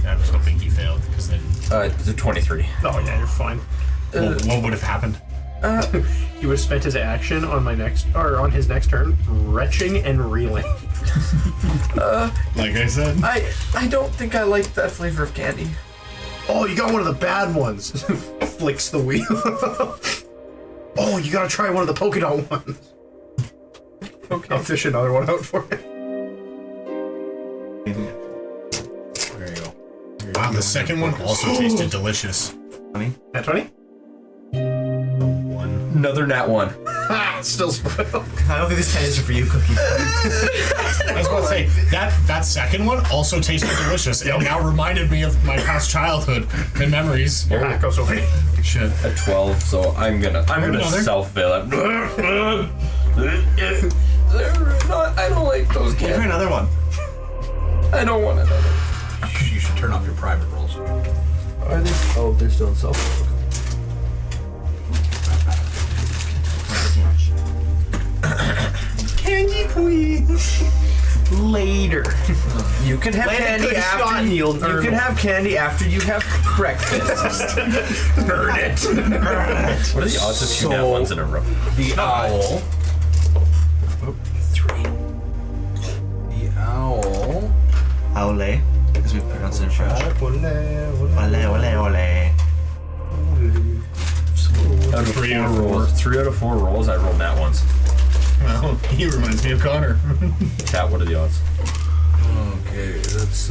I was hoping he failed because then It's a 23. oh yeah, you're fine. what would have happened? He would have spent his action on on his next turn, retching and reeling. Like I said. I don't think I like that flavor of candy. Oh, you got one of the bad ones. Flicks the wheel. Oh, you gotta try one of the polka dot ones. Okay. I'll fish another one out for you. There you go. Wow, the second one also tasted delicious. Nat 20? Another nat 1. Still spoiled. I don't think these candies are for you, Cookie. I was about to say, that second one also tasted delicious. It now reminded me of my past childhood and memories. Your hat goes away. Shit. A 12, so I'm gonna another? self-fail it. I don't like those Give her candies. another one. I don't want another. You should turn off your private rolls. Are they? Oh, they're still in self. Candy, please. Later. You can have candy after you can have candy after you have breakfast. Burn it. What are the odds of two nat 1s in a row? The owl. 3. The owl. Aule, as we pronounce it in French. Ole, ole, ole. Out of 3 4 out of 4. rolls, 3 out of 4 rolls, I rolled nat 1s. Well, he reminds me of Connor. Chat, what are the odds? Okay, that's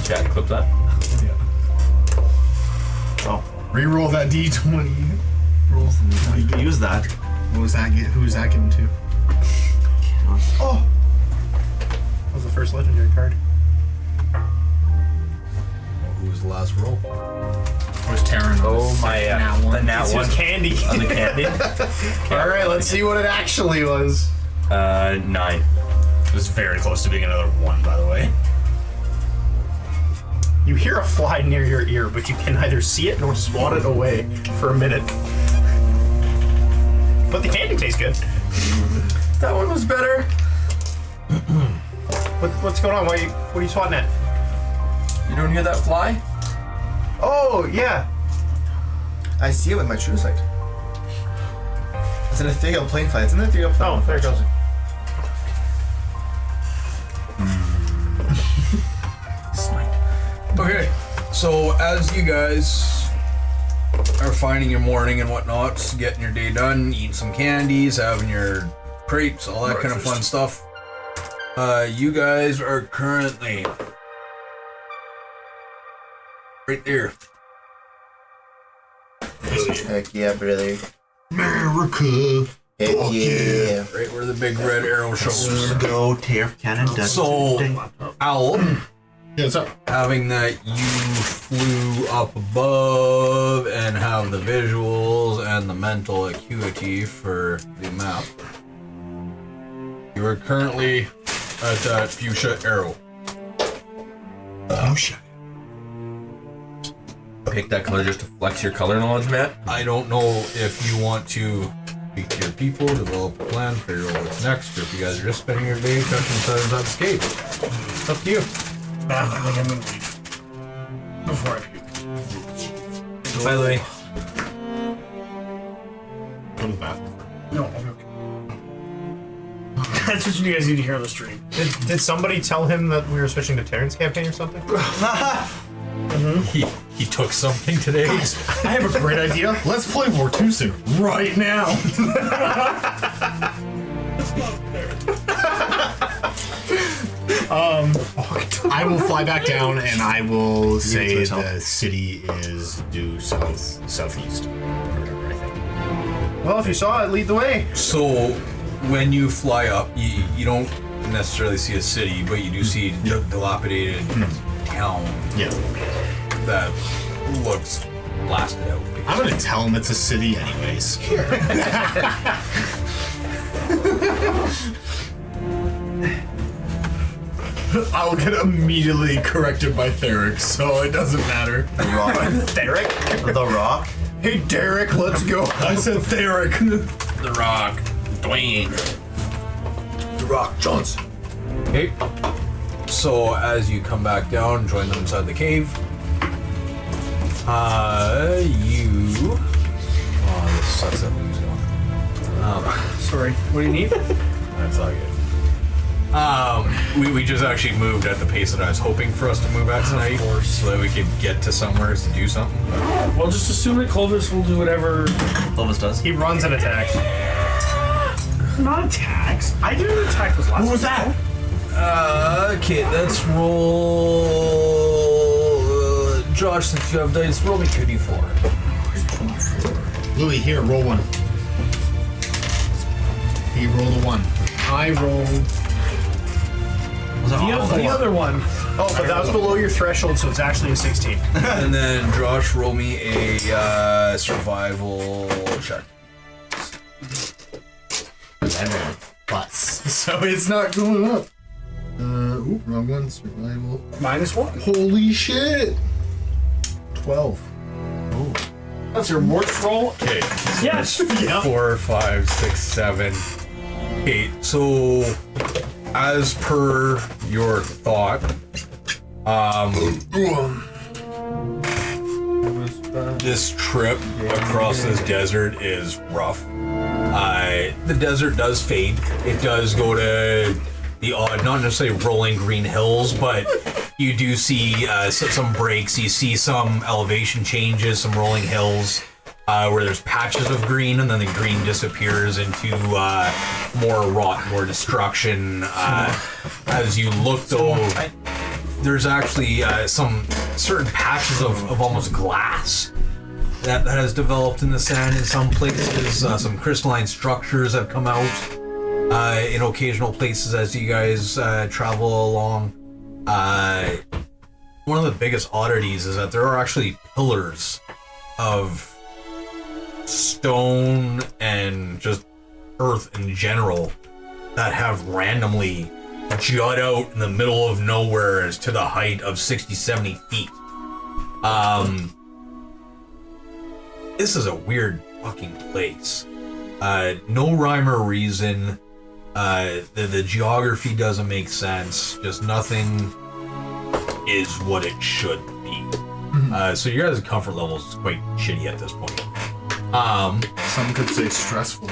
Chat, clip that. Reroll that D20. You can use that. What was that? Who was that given to? Oh. That was the first legendary card. who was the last roll? Was Terran? Oh my, the nat It's 1 just candy. on the candy. Alright, let's see what it actually was. 9. It was very close to being another 1, by the way. You hear a fly near your ear, but you can neither see it nor swat it away for a minute. But the candy tastes good. That one was better. What's going on? What are you swatting at? You don't hear that fly? Oh, yeah. I see it with my true sight. It's an ethereal plane fly. It's an ethereal plane. Oh, there it goes. Okay, so as you guys are finding your morning and whatnot, getting your day done, eating some candies, having your crepes, all that kind of fun stuff, you guys are currently right there. Heck yeah, brother. America. Heck yeah. Right where the big red arrow shows. Go tear cannon. So, Owl, Yeah, what's up? having that you flew up above and have the visuals and the mental acuity for the map, you are currently at that fuchsia arrow. Oh shit. Pick that color just to flex your color knowledge, Matt. I don't know if you want to speak to your people, develop a plan, figure out what's next, or if you guys are just spending your day touching sides on escape. It's up to you. I think I'm gonna leave. Before I puke. Bye, Louie. Go to the bathroom. No, I'm okay. That's what you guys need to hear on the stream. Did somebody tell him that we were switching to Terran's campaign or something? He took something today. I have a great idea. Let's play War 2 soon. Right now. I will fly back down and I will say the city is due southeast. Or whatever, I think. Well, if you saw it, lead the way. So when you fly up, you don't necessarily see a city, but you do see a dilapidated town that looks blasted out. I'm gonna tell him it's a city anyways. I'll get immediately corrected by Theric, so it doesn't matter. The Rock. Theric? The Rock. Hey, Derek, let's go. I said Theric. The Rock. Dwayne. The Rock Johnson. Okay. So as you come back down, join them inside the cave. Oh, this sucks that Lou's gone. Sorry. What do you need? That's all good. We just actually moved at the pace that I was hoping for us to move at tonight, so that we could get to somewhere to do something. Well, just assume that Clovis will do whatever Clovis does. He runs and attacks. Not attacks. I didn't attack this last. What was that? Okay, let's roll. Josh, since you have dice, roll me 2d4. Louis, here, roll one. He rolled a 1. I rolled. The other one. Oh, but that was below your threshold, so it's actually a 16. And then Josh, roll me a survival check. Plus. So it's not going up. Wrong one. Survival. -1. Holy shit! 12. That's your worst roll. Okay. Yes. Yeah. 4, 5, 6, 7, 8. So, as per your thought, this trip across this desert is rough. The desert does fade. It does go to the odd, not necessarily rolling green hills, but you do see some breaks. You see some elevation changes, some rolling hills where there's patches of green, and then the green disappears into more rot, more destruction. As you look, though, there's actually some certain patches of almost glass that has developed in the sand in some places. Some crystalline structures have come out in occasional places as you guys travel along. One of the biggest oddities is that there are actually pillars of stone and just earth in general that have randomly jut out in the middle of nowhere as to the height of 60-70 feet. This is a weird fucking place. No rhyme or reason. The geography doesn't make sense. Just nothing is what it should be. So your guys' comfort level is quite shitty at this point. Some could say stressful.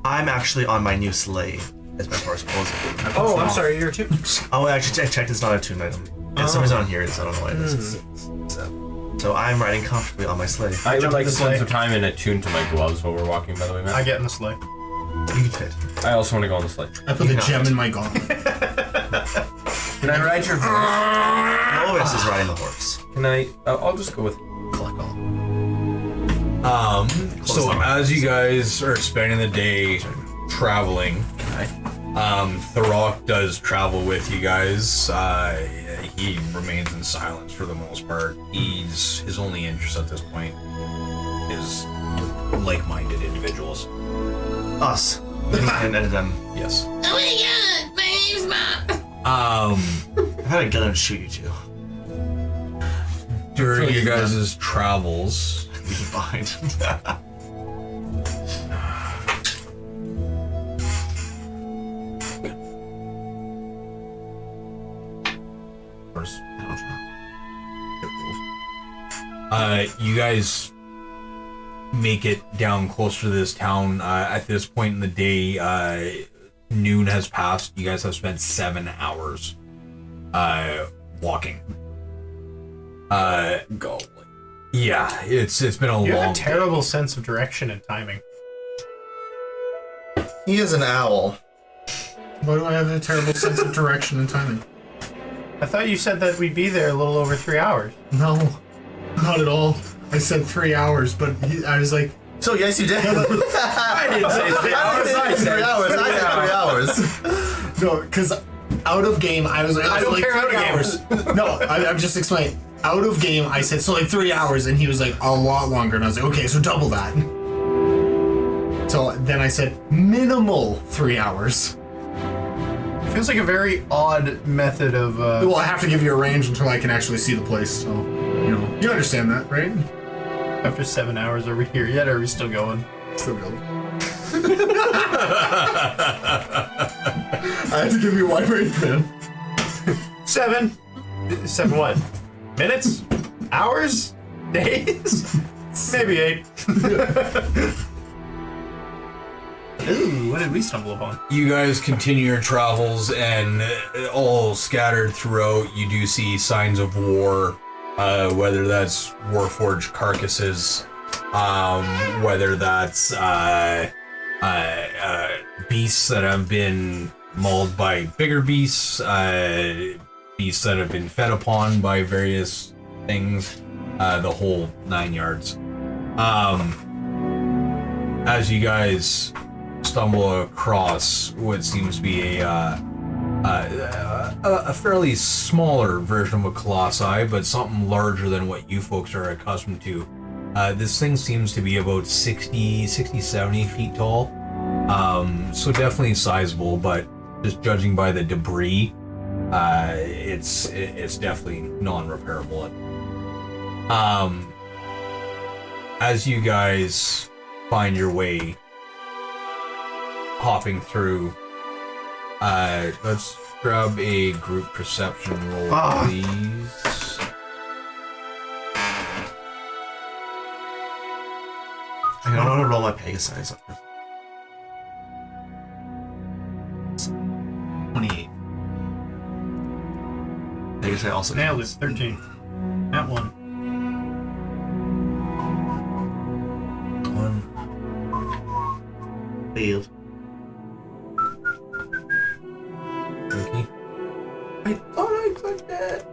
I'm actually on my new sleigh as my horse pulls it. Oh, I'm sorry, you're 2. Oh, actually, I checked. It's not a tune item. It's somebody's on here. I don't know why it is. So I'm riding comfortably on my sleigh. I would like to sleigh. spend some time and attune to my gloves while we're walking, by the way, Matt. I get in the sleigh. You can fit. I also want to go on the sleigh. I put the gem in my gauntlet. Can I ride your horse? Clovis is riding the horse. Can I? I'll just go with. So as you guys are spending the day traveling, Tharok does travel with you guys. He remains in silence for the most part. His only interest at this point is like-minded individuals. Us. And them. Yes. Oh my god, my name's Mom. I had a gun and shoot you two. During you guys' travels, We can behind. you guys make it down closer to this town. At this point in the day, noon has passed. You guys have spent 7 hours walking. Go. Yeah, it's been a You long have a terrible sense of direction and timing. He is an owl. Why do I have a terrible sense of direction and timing? I thought you said that we'd be there a little over 3 hours. No, not at all. I said 3 hours, but I was like, So yes, you did. I didn't say 3 hours. I said 3 hours. I said 3 hours. No, because out of game, I was like, I don't like care 3 out of hours. No, I'm just explaining. Out of game, I said, so like 3 hours, and he was like, a lot longer. And I was like, okay, so double that. So then I said, minimal 3 hours. Feels like a very odd method of. Well, I have to give you a range until I can actually see the place, so, you understand that, right? After 7 hours, are we here yet, or are we still going? Still going. I have to give you a wide range, man. 7 what? Minutes? Hours? Days? Maybe 8. Ooh, what did we stumble upon? You guys continue your travels, and all scattered throughout, you do see signs of war, whether that's warforged carcasses, whether that's beasts that have been mauled by bigger beasts, beasts that have been fed upon by various things, the whole 9 yards. As you guys stumble across what seems to be a fairly smaller version of a colossi, but something larger than what you folks are accustomed to. This thing seems to be about 60, 70 feet tall. So definitely sizable, but just judging by the debris, it's definitely non-repairable. As you guys find your way hopping through, let's grab a group perception roll, please. I don't want to roll my Pegasus. 28. Pegasus also Nailed it. 13. That one. failed. Okay. I thought I clicked that.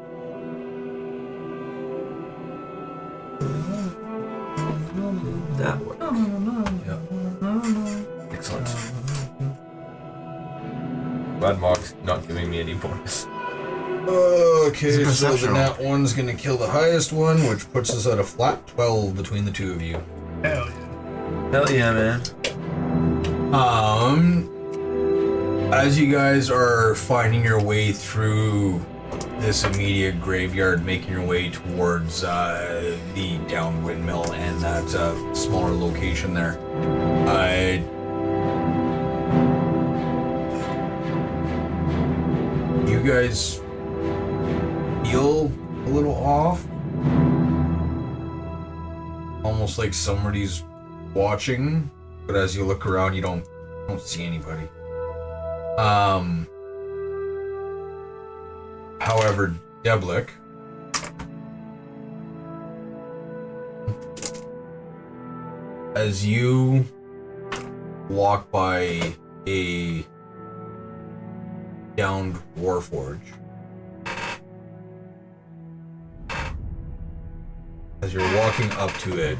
That worked. Yeah. Excellent. Glad Mog's not giving me any bonus. Okay, so the nat one's gonna kill the highest one, which puts us at a flat 12 between the two of you. Hell yeah. Hell yeah, man. As you guys are finding your way through this immediate graveyard, making your way towards the down windmill and that smaller location there, you guys feel a little off, almost like somebody's watching, but as you look around, you don't see anybody. However, Deblick, as you walk by a downed warforge, as you're walking up to it,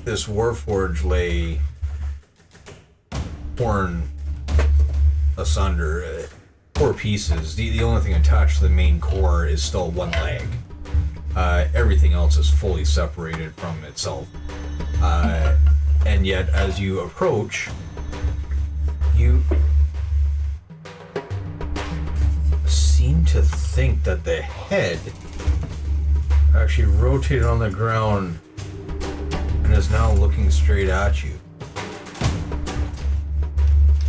this warforge lay torn asunder, 4 pieces. The only thing attached to the main core is still one leg. Everything else is fully separated from itself. And yet, as you approach, you seem to think that the head actually rotated on the ground and is now looking straight at you.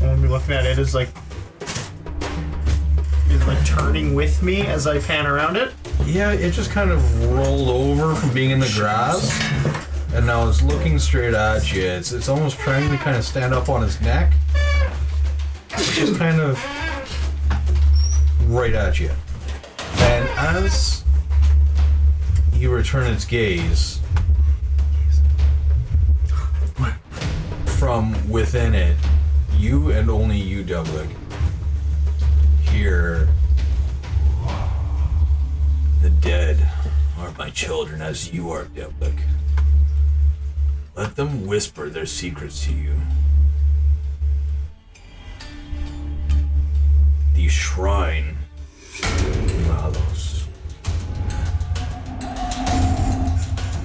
And we're looking at it as like turning with me as I pan around it. Yeah, it just kind of rolled over from being in the grass, and now it's looking straight at you. It's almost trying to kind of stand up on its neck. It's just kind of right at you. And as you return its gaze, from within it, you and only you, Deblick, hear, "The dead are my children as you are, Deblick. Let them whisper their secrets to you. shrine to Malos.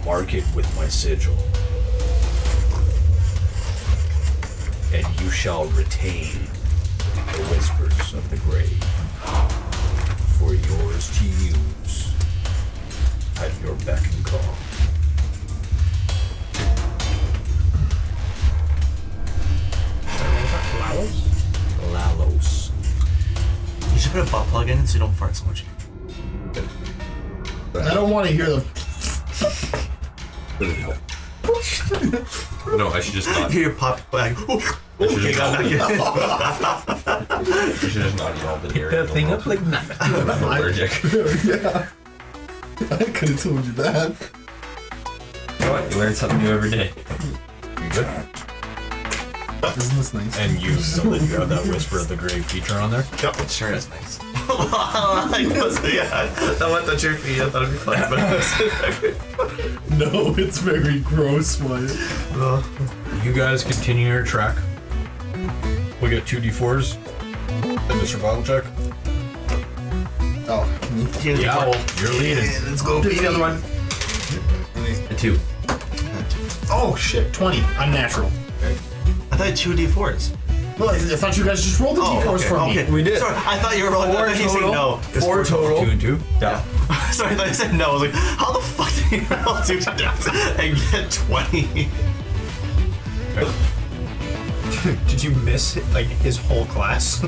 Mark it with my sigil, and you shall retain the whispers of the grave for yours to use at your beck and call. Lalos. You should put a butt plug in so you don't fart so much. I don't want to hear them. No, I should just not. Hear your pop back. I should just not. I should just not yell the ear. That thing up like nothing. I'm allergic. Yeah. I could have told you that. You know what? You learn something new every day. You good? Isn't this nice? And you know that you have that Whisper of the Grave feature on there? Yep, it sure is nice. I want the jerky. I thought it'd be fun, but No, it's very gross, Wyatt. You guys continue your trek. We get 2d4s and a survival check. Oh, can you? Yeah, you're leading. Let's go. Beat the other one. A 2. Oh shit, 20. Unnatural. I thought 2 d4s. Well, I thought you guys just rolled the d4s for me. Okay. We did. Sorry, I thought you were rolling. I thought you said no. It's 4 total. 2 and 2? Yeah. Sorry, I thought you said no. I was like, how the fuck did you roll 2 and get 20? Did you miss like his whole class?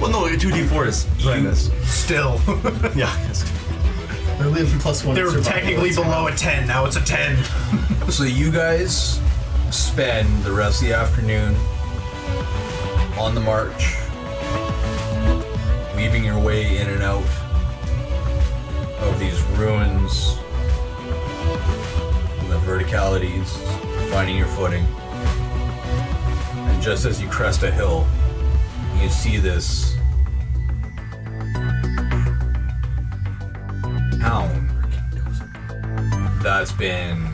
Well, no, 2 d4s. That's what I missed. Still. Yeah. I live in +1. They were survival. technically below a 10. Now it's a 10. So you guys spend the rest of the afternoon on the march, weaving your way in and out of these ruins, and the verticalities, finding your footing. And just as you crest a hill, you see this town that's been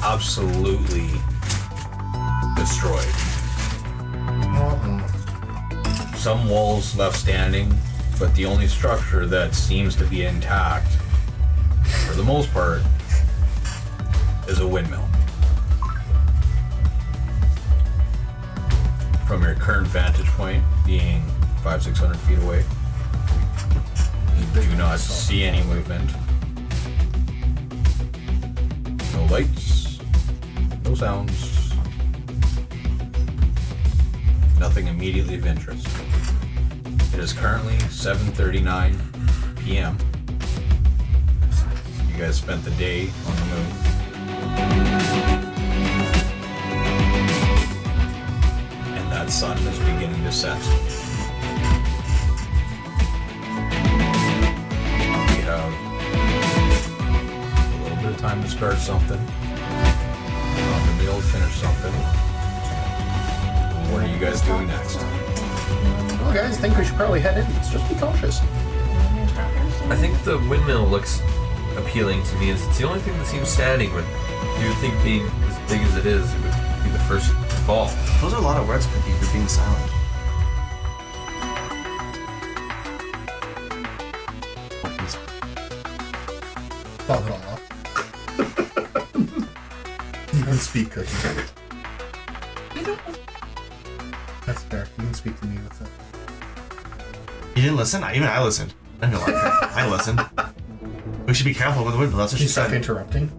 absolutely destroyed. Some walls left standing, but the only structure that seems to be intact, for the most part, is a windmill. From your current vantage point, being 500-600 feet away, you do not see any movement. No lights, no sounds. Nothing immediately of interest. It is currently 7:39 p.m. You guys spent the day on the moon. And that sun is beginning to set. We have a little bit of time to start something. Not to be able to finish something. What are you guys doing next? Well, guys, I think we should probably head in. Let's just be cautious. I think the windmill looks appealing to me. As it's the only thing that seems standing. But you would think, being as big as it is, it would be the first to fall. Those are a lot of words, Cookie, for being silent. Fuck off. You can speak, Cookie. That's fair. You can speak to me. What's up? You didn't listen? Even I listened. I didn't like it. I listened. We should be careful with the windmill. That's what she Stop said. interrupting.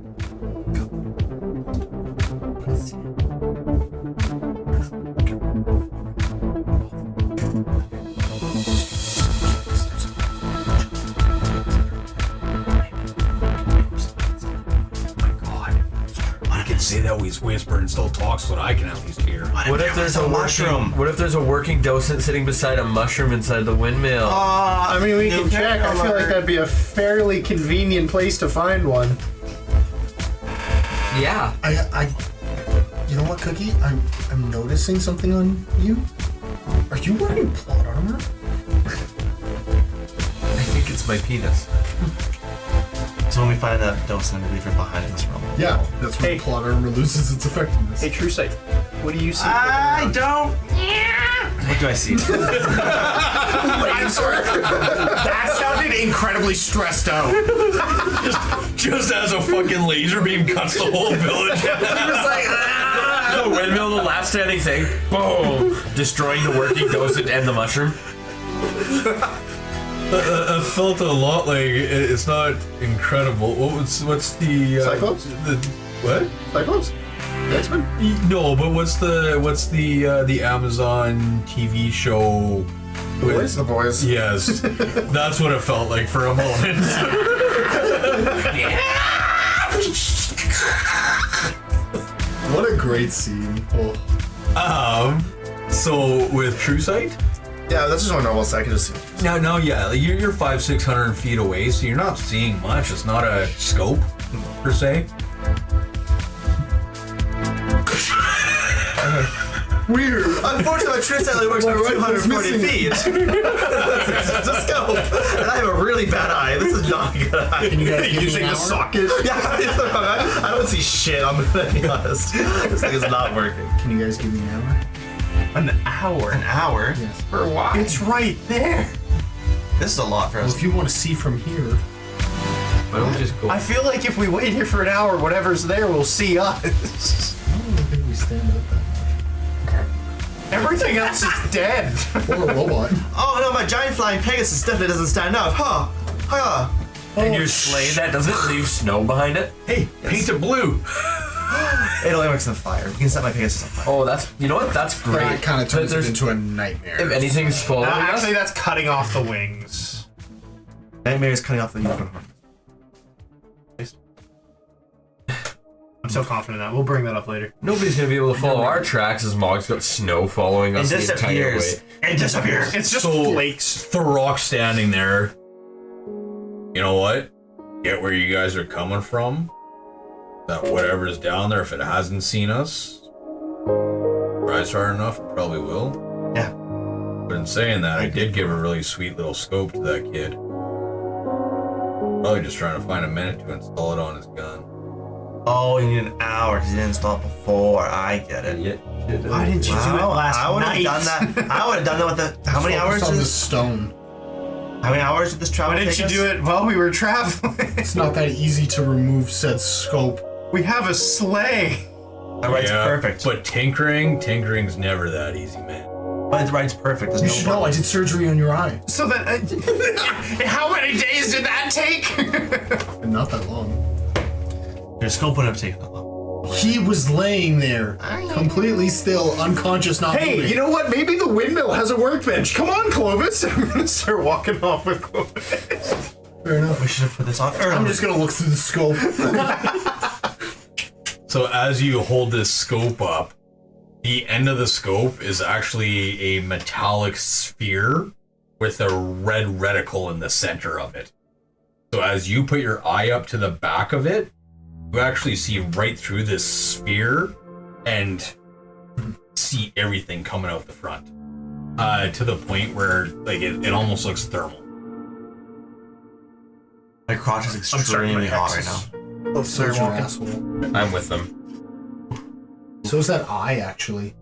Say that we whisper and still talk so that I can at least hear. What if there's a mushroom? What if there's a working docent sitting beside a mushroom inside the windmill? I mean, we can check. I feel like that'd be a fairly convenient place to find one. Yeah. You know what, Cookie? I'm noticing something on you. Are you wearing plot armor? I think it's my penis. So when we find that docent, we leave her behind in this room. Yeah, that's when plot armor loses its effectiveness. Hey, True Sight. What do you see? I don't. What do I see? I'm sorry. That sounded incredibly stressed out. Just as a fucking laser beam cuts the whole village. He was like, the windmill, the last standing thing. Boom! Destroying the working docent and the mushroom. I felt a lot like it's not incredible. What's the Cyclops? What? Cyclops? X-Men? No, but what's the Amazon TV show? The Boys. Yes, that's what it felt like for a moment. What a great scene. Oh. So with True Sight. Yeah, that's just my normal sight. I can just see. No, yeah, you're 500-600 feet away, so you're not seeing much. It's not a scope per se. Weird. Unfortunately, my true sight only works for 240 feet. It's a scope, and I have a really bad eye. This is not a good eye. Can you guys using the socket? Yeah, I don't see shit. I'm gonna be honest. This thing is not working. Can you guys give me an hour? An hour? An hour? Yes. For what? It's right there. This is a lot for Well, us. if you want to see from here. Why don't we just go? I feel like if we wait here for an hour, whatever's there will see us. I don't think we stand out that much. Everything else is dead. Or a robot. Oh no, my giant flying Pegasus definitely doesn't stand out. Huh? Huh? And your sleigh that doesn't leave snow behind it? Hey, paint it blue. It only works in fire. You can set my Pegasus on fire. Oh, that's, you know what? That's great. That kind of turns it There's- into a nightmare. If anything's following us, Actually, that's cutting off the wings. Nightmare is cutting off the unicorn. I'm so confident in that. We'll bring that up later. nobody's gonna be able to follow our tracks as Mog's got snow following us It the entire way. disappears. It disappears. It's just So- flakes. The rock standing there. You know what? Get where you guys are coming from. That whatever's down there, if it hasn't seen us, tries hard enough, it probably will. Yeah. But in saying that, I did give a really sweet little scope to that kid. Probably just trying to find a minute to install it on his gun. Oh, you need an hour because you didn't install it before. I get it. Why didn't you do it last I would have night? done that. I would have done that with the. How many hours? Focus on the Is, stone. how many hours did this travel Why didn't take you us? do it while we were traveling? It's not that easy to remove said scope. We have a sleigh. My right's perfect. But tinkering's never that easy, man. My right's perfect. There's You no should know, I did surgery on your eye. So that. How many days did that take? And not that long. Your scope wouldn't have taken that long. He was laying there, completely still, unconscious, not Hey, moving. you know what? Maybe the windmill has a workbench. Come on, Clovis. I'm gonna start walking off with Clovis. Fair enough. We should have put this on early. I'm just gonna look through the scope. So as you hold this scope up, the end of the scope is actually a metallic sphere with a red reticle in the center of it. So as you put your eye up to the back of it, you actually see right through this sphere and see everything coming out the front. To the point where like it almost looks thermal. My crotch is extremely hot right now. Oh, sorry, asshole. I'm with them. So is that eye, actually.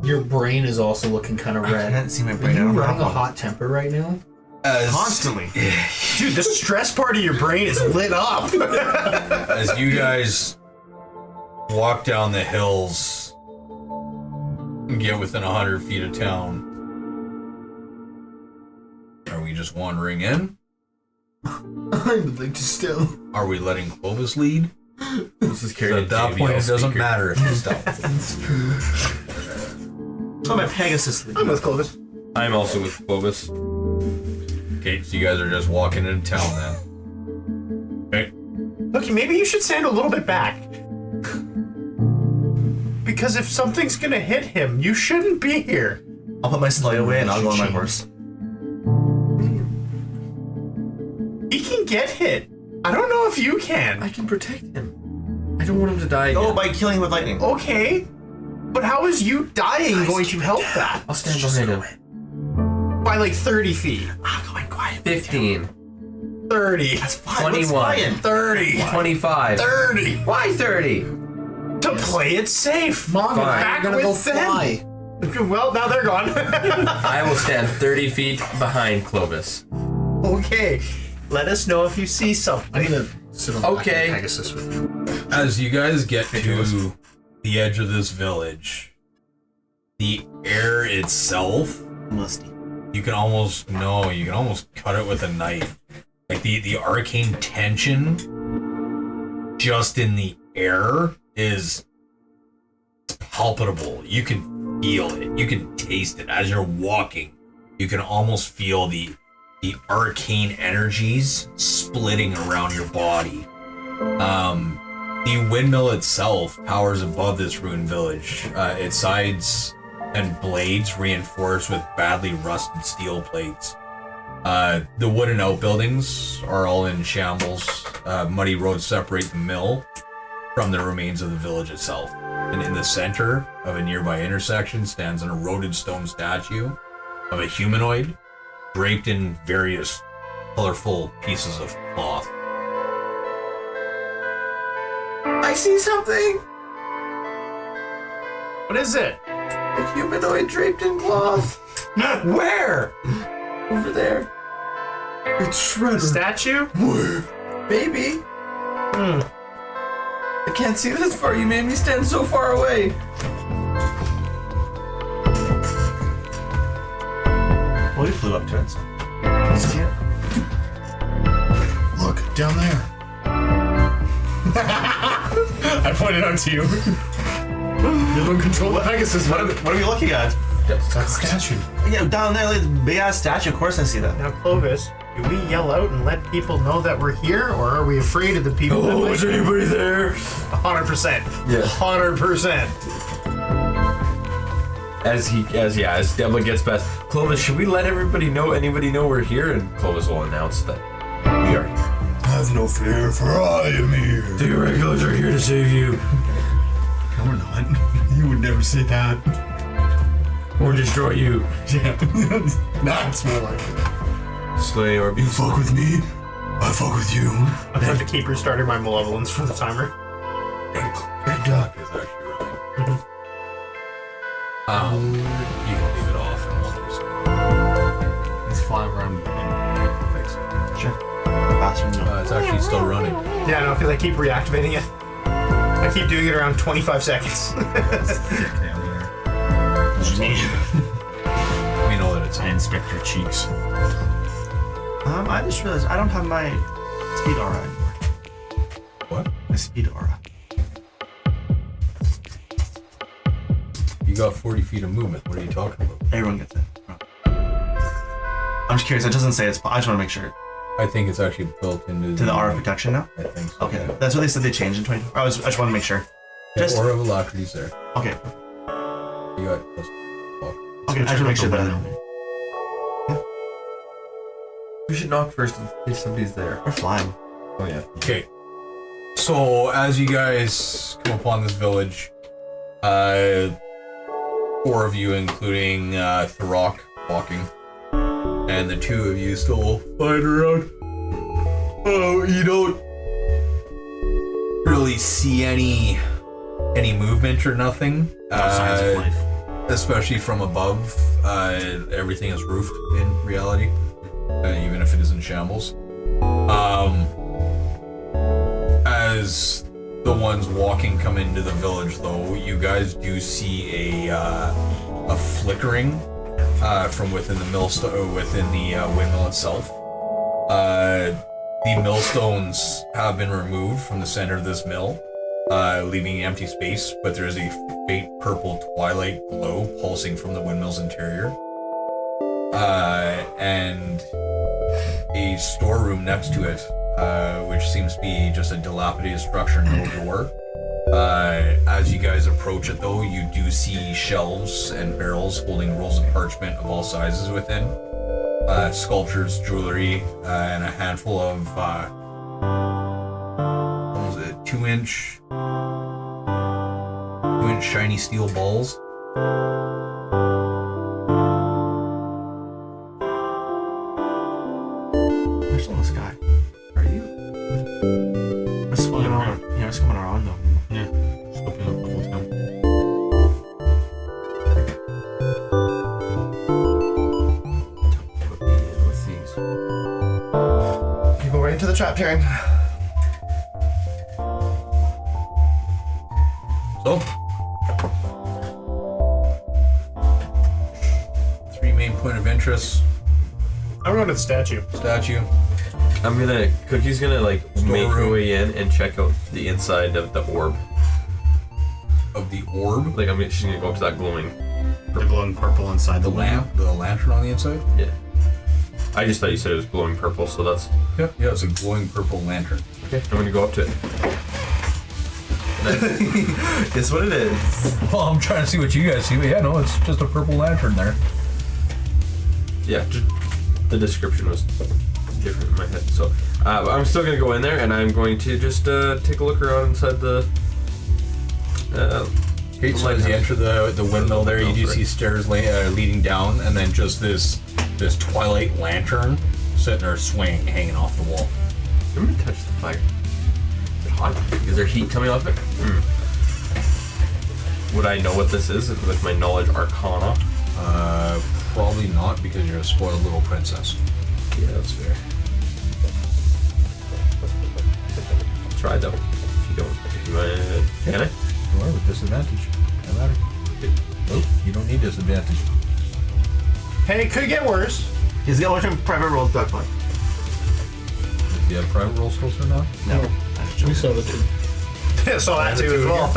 Your brain is also looking kind of I red. can't see my Are brain. I you don't running have a one. hot temper right now? Constantly. Dude, the stress part of your brain is lit up. As you guys walk down the hills and get within 100 feet of town, are we just wandering in? I would like to still. Are we letting Clovis lead? This is So carrying at that point, it doesn't matter if you stop. That's true. So my Pegasus lead. I'm with Clovis. I'm also with Clovis. Okay, so you guys are just walking into town then. Okay. Okay, maybe you should stand a little bit back. Because if something's gonna hit him, you shouldn't be here. I'll put my sleigh away and I'll go on my horse. He can get hit. I don't know if you can. I can protect him. I don't want him to die Go again. by killing him with lightning. Okay. But how is you dying going to help that? I'll stand behind him. By like 30 feet. Ah, go in quiet. 15, 30. That's fine. Let's 21. fly in. 30. 25. 30. Why 30? To play it safe. Mom, Fine. I'm gonna go with them. fly. Well, now they're gone. I will stand 30 feet behind Clovis. Okay. Let us know if you see something. I'm gonna sit on the back of Pegasus with you. As you guys get to the edge of this village, the air itself, Musty. you can almost cut it with a knife. Like the arcane tension just in the air is palpable. You can feel it. You can taste it as you're walking. You can almost feel the arcane energies splitting around your body. The windmill itself towers above this ruined village. Its sides and blades reinforced with badly rusted steel plates. The wooden outbuildings are all in shambles. Muddy roads separate the mill from the remains of the village itself. And in the center of a nearby intersection stands an eroded stone statue of a humanoid draped in various colorful pieces of cloth. I see something! What is it? A humanoid draped in cloth. Where? Over there. It's Shredder. Statue? Baby. I can't see this far. You made me stand so far away. Well, we flew up to it. Look, down there. I pointed out to you. You don't control the Pegasus. What are we looking at? That's a statue. Yeah, down there, like, big ass statue. Of course I see that. Now, Clovis, do we yell out and let people know that we're here, or are we afraid of the people? Oh, is anybody there? 100%. Yeah. 100%. As Devlin gets past, Clovis, should we let anybody know we're here? And Clovis will announce that we are here. Have no fear, for I am here. The regulars are here to save you. No, we're not. You would never say that. Or destroy you. Yeah. That's more like it. Slay or be You fuck with me, I fuck with you. I'm going to keep restarting my malevolence for the timer. Good duck is actually running. You can leave it off and we'll do something. Let's fly around and fix it. Sure. Faster than It's actually still running. Yeah, no, because I keep reactivating it. I keep doing it around 25 seconds. We know that it's I inspect your cheeks. I just realized I don't have my speed aura anymore. What? My speed aura. You got 40 feet of movement. What are you talking about? Everyone gets it. I'm just curious. It doesn't say it's. I just want to make sure. I think it's actually built into To the aura protection now? I think so. Okay. That's what they said they changed in 20. I just want to make sure. The Just. aura of alacrity's there. Okay. You got plus Okay. I just want to make sure that. We should knock first in case somebody's there. We're flying. Oh yeah. Okay. So as you guys come upon this village, 4 of you, including Throck, walking, and the 2 of you still flying around. Oh, you don't really see any movement or nothing. Signs of life. Especially from above. Everything is roofed in reality, even if it is in shambles. As the ones walking come into the village, though, you guys do see a flickering from within the windmill itself. The millstones have been removed from the center of this mill, leaving empty space, but there is a faint purple twilight glow pulsing from the windmill's interior. And a storeroom next to it, which seems to be just a dilapidated structure, no door. As you guys approach it, though, you do see shelves and barrels holding rolls of parchment of all sizes within. Sculptures, jewelry, and a handful of, 2-inch shiny steel balls. Where's all this guy? Are you? What's going on? Yeah, what's going on though? Yeah. Scoping up the whole town. trap, Taryn. So, 3 main point of interest. I'm going to the statue. Cookie's gonna like make her way in and check out the inside of the orb. Of the orb? Like she's gonna go up to that glowing. The glowing purple inside The lamp, the lantern on the inside? Yeah. I just thought you said it was glowing purple, so that's. Yeah, it's a glowing purple lantern. Okay, I'm gonna go up to it. It's what it is. Well, I'm trying to see what you guys see, but yeah, no, it's just a purple lantern there. Yeah, the description was different in my head, so but I'm still gonna go in there and I'm going to just take a look around inside the. Okay, so as you enter the windmill there, you do see stairs leading down, and then just this twilight lantern sitting there swinging, hanging off the wall. I'm gonna touch the fire. Is it hot? Is there heat coming off it? Would I know what this is with my knowledge arcana? Probably not, because you're a spoiled little princess. Yeah, that's fair. I'll try though. If you don't, can I? You are with disadvantage. No matter. Oh, you don't need disadvantage. Hey, it could get worse. He's got one from private rolls back one. Do you have private roll skills or not? No. We saw the two. Yeah, saw that too as well.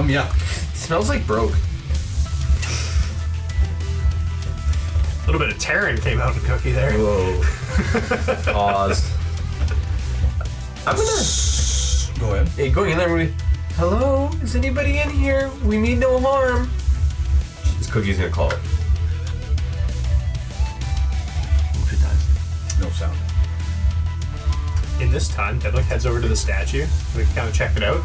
Yeah. Smells like broke. A little bit of Terran came out of Cookie there. Whoa. Pause. I'm gonna. Go ahead. Hey, going in there, we. Hello? Is anybody in here? We mean no harm. This Cookie's gonna call it. No sound. In this time, Deadlick heads over to the statue to kind of check it out.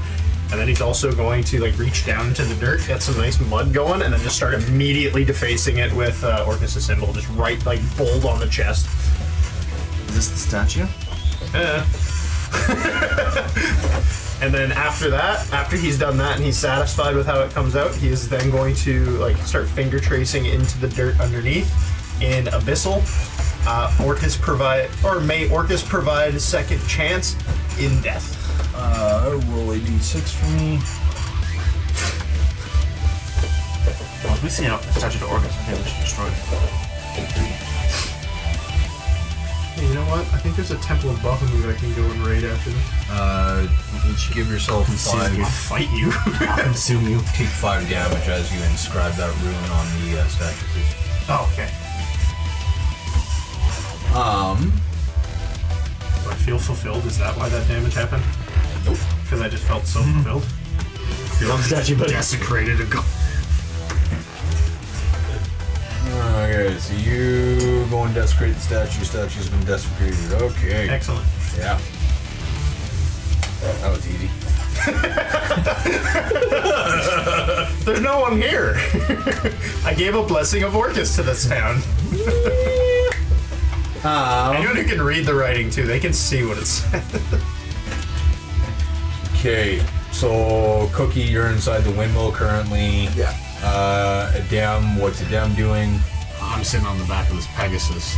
And then he's also going to like reach down into the dirt, get some nice mud going, and then just start immediately defacing it with Orcus' symbol, just right like bold on the chest. Is this the statue? And then after that, after he's done that and he's satisfied with how it comes out, he is then going to like start finger tracing into the dirt underneath in Abyssal. May Orcus provide a second chance in death. Roll a d6 for me. Well, if we see a statue to Orcus, I think we should destroy it. Hey, you know what? I think there's a Temple of Bahamut I can go and raid after this. Each give yourself 5. I'll fight you. I'll consume you. Take 5 damage as you inscribe that rune on the statue, please. Oh, okay. Do I feel fulfilled? Is that why that damage happened? Nope. Because I just felt so fulfilled. Love statue, but Desecrated and go. Okay, so you go and desecrate the statue. Statue's been desecrated. Okay. Excellent. Yeah. That was easy. There's no one here. I gave a blessing of Orcus to this town. Anyone who can read the writing too, they can see what it says. Okay, so Cookie, you're inside the windmill currently. Yeah. Adem, what's Adem doing? I'm sitting on the back of this Pegasus,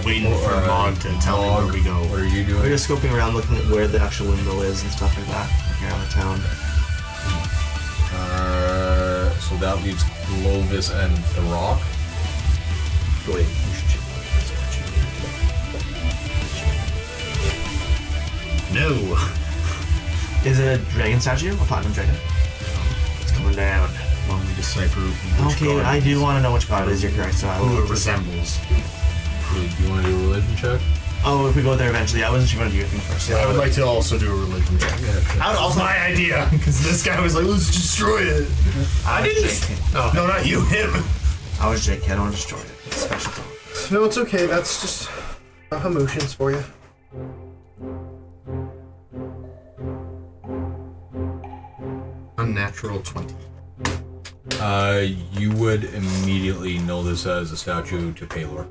waiting for Mog to tell me where we go. What are you doing? We're just scoping around, looking at where the actual windmill is and stuff like that, looking around the town. So that leaves Clovis and the Rock. Wait, you should check the statue. No. Is it a dragon statue? A platinum dragon? It's coming down. While we decipher which Okay, god I do want to know which god it is. You're correct. So I who will. it resembles. Do you want to do a religion check? Oh, if we go there eventually, I wasn't sure what to do anything first. I would like to also do a religion check. I would also. My idea, because this guy was like, "Let's destroy it." I didn't. Oh. No, not you, him. I was JK. I don't want to destroy it. It's special talk. No, it's okay. That's just emotions for you. Unnatural 20. You would immediately know this as a statue to Paylor.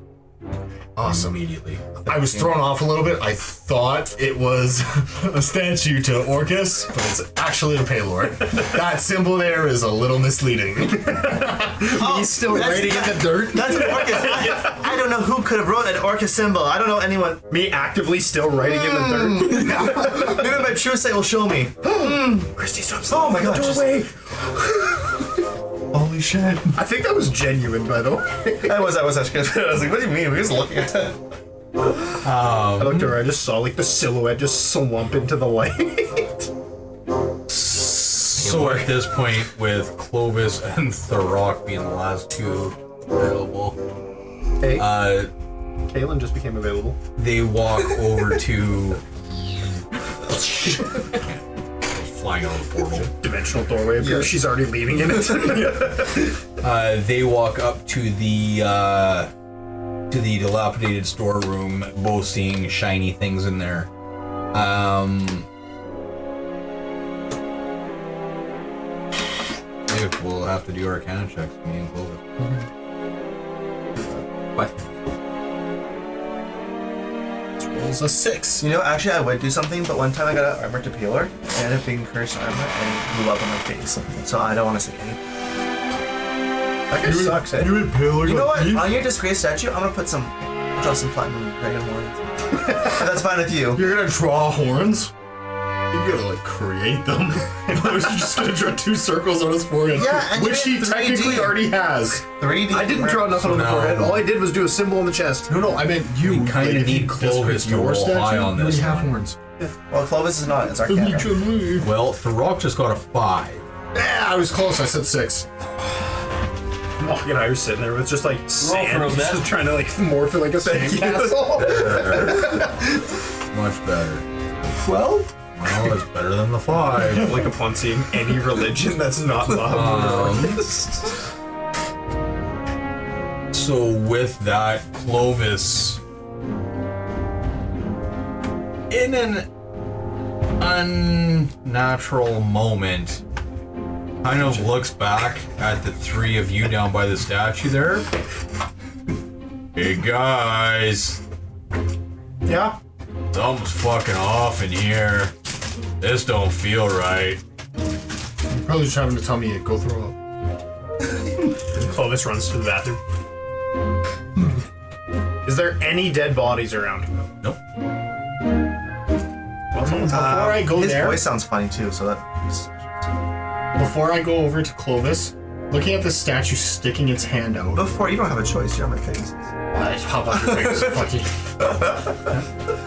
Awesome. immediately. I was thrown off a little bit. I thought it was a statue to Orcus, but it's actually a Palor. That symbol there is a little misleading. He's still writing in the dirt. That's an Orcus. I don't know who could have wrote an Orcus symbol. I don't know anyone. Me actively still writing in the dirt. Maybe my true sight will show me. Christy, stop. Oh my god. Doorway. Holy shit. I think that was genuine, by the way. I was actually. I was like, what do you mean? We were just looking at it. I looked over, I just saw like the silhouette just slump into the light. So at this point, with Clovis and Thorok being the last two available, Hey, Kaylin just became available. they walk over to flying out of the portal. Dimensional doorway appears. She's already leaving in it. They walk up to the dilapidated storeroom, both seeing shiny things in there. We'll have to do Arcana checks, me and Clovis. What? This rolls a 6. You know, actually, I would do something, but one time I got an armor to Peeler, and I ended up being cursed armor and blew up on my face. So I don't want to say anything. That guy sucks, eh? You know what? On your disgrace statue, I'm gonna draw some platinum dragon horns. If that's fine with you. You're gonna draw horns? You're gonna like create them. I was just gonna draw 2 circles on his forehead, Yeah, and which he you did 3D. technically already has. 3D. I didn't draw nothing on the forehead. All I did was do a symbol on the chest. No, I meant you. We kinda Like, if need you Clovis to your roll statue, high on you this already have one. horns. Well, Clovis is not. It's Arcana. Well, Thorok just got a 5. Yeah, I was close. I said 6. Morgan and I were sitting there with just like sand, for a just trying to like morph it like a sandcastle. Much better. 12? Well, it's better than the 5. Like upon seeing any religion that's not love. So with that, Clovis, in an unnatural moment, kind of looks back at the 3 of you down by the statue there. Hey guys, Yeah. something's fucking off in here. This don't feel right. You're probably just trying to tell me to go throw up. Clovis runs to the bathroom. Is there any dead bodies around? Nope. Well, before I go his there, voice sounds funny too, so that. Before I go over to Clovis, looking at the statue sticking its hand out. Before, you don't have a choice. You're on my face. How about your face? Fuck you.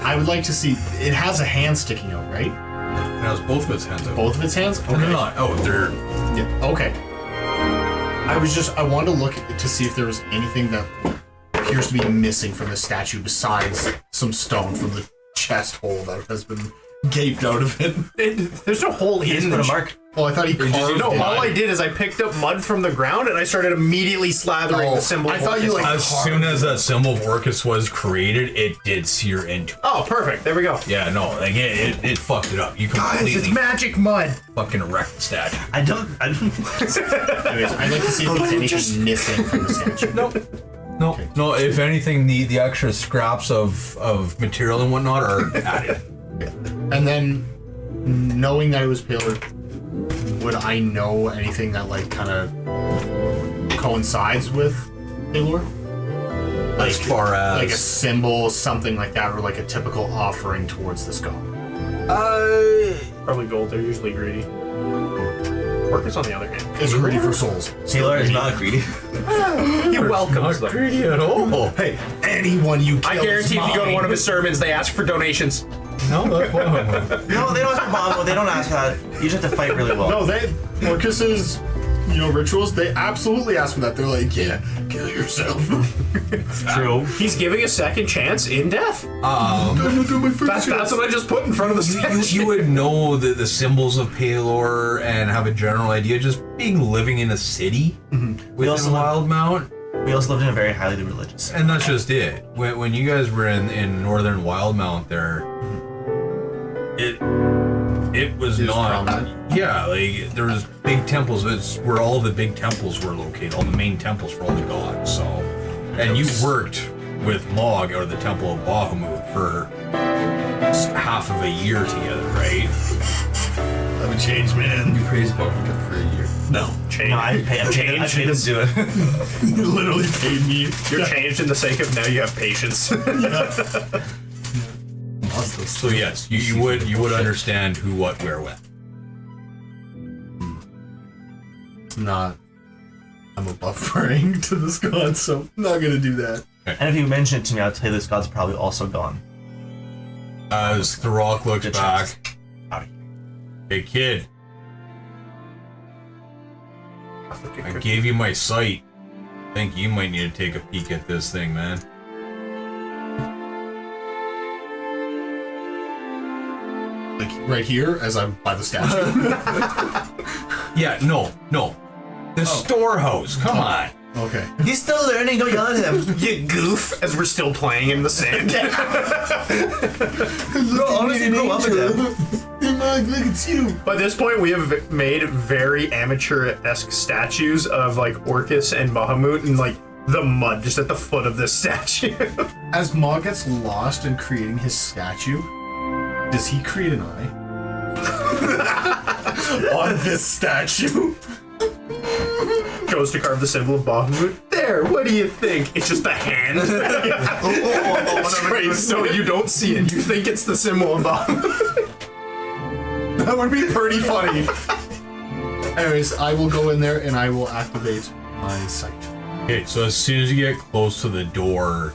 I would like to see. It has a hand sticking out, right? It has both of its hands out. Both of its hands? Or Okay. not. Oh, they're. Yeah. Okay. I wanted to look to see if there was anything that appears to be missing from the statue besides some stone from the chest hole that has been gaped out of it. there's no hole in the mark. Oh, I thought he carved No, it. all I did is I picked up mud from the ground and I started immediately slathering the symbol. I of thought you Orcus. like As soon as that symbol of Orcus was created, it did sear into it. Oh, perfect. There we go. Yeah, no, like it fucked it up. You completely magic mud. fucking wrecked the statue. I don't. Anyways, I'd like to see if there's anything missing from the statue. No, no. If anything, the extra scraps of material and whatnot are added. And then, knowing that it was Paler, would I know anything that like kind of coincides with Paler? Like, As far as like a symbol, something like that, or like a typical offering towards this god. Probably gold. They're usually greedy. Orcus, on the other hand, Is greedy for souls. Taylor is not greedy. he welcomes them. greedy at all. Hey, anyone you kill I guarantee if you go to one of his his sermons, they ask for donations. No, that's one of them. No, they don't ask for bomb. They don't ask for that. You just have to fight really well. No, Orcus's, rituals, they absolutely ask for that. They're like, yeah, kill yourself. True. He's giving a second chance in death. That's what I just put in front of the statue. You would know the symbols of Palor and have a general idea. Just being living in a city within also Wildmount. We also lived in a very highly religious. And that's just it. When you guys were in northern Wildmount there, it was not. Yeah, like there was big temples. It's where all the big temples were located, all the main temples for all the gods. So, and you worked with Mog out of the Temple of Bahamut for half of a year together, right? I'm a changed man. You praised Bahamut for a year. No. No, I paid him to do it. You literally paid me. You're changed in the sake of now you have patience. So yes, you would understand who, what, where, when. I'm above praying to this god, so I'm not gonna do that. And if you mention it to me, I'll tell you this god's probably also gone. As Throk looks Good back, chance. Out of here. hey kid, I gave you my sight. I think you might need to take a peek at this thing, man. Like right here, as I'm by the statue. Yeah, no. The storehouse, come on. Okay. He's still learning. Don't yell at him. You goof, as we're still playing in the sand. Bro, honestly, grow up with him. Look, it's you. By this point, we have made very amateur-esque statues of like Orcus and Bahamut and like the mud just at the foot of this statue. As Mog gets lost in creating his statue, does he create an eye? On this statue? Goes to carve the symbol of Bahamut. There, what do you think? It's just a hand. Straight, so you don't see it. You think it's the symbol of Bahamut. That would be pretty funny. Anyways, I will go in there and I will activate my sight. Okay, so as soon as you get close to the door,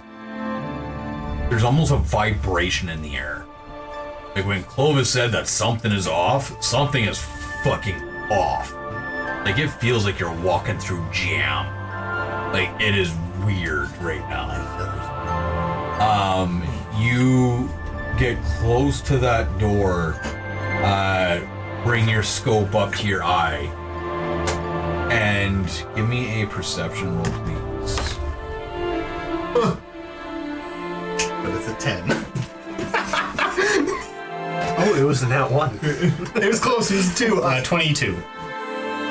there's almost a vibration in the air. Like when Clovis said that something is off, something is fucking off. Like it feels like you're walking through jam. Like it is weird right now. You get close to that door, bring your scope up to your eye, and give me a perception roll, please. But it's a 10. Oh, it was in that one. It was close, it was 2. 22.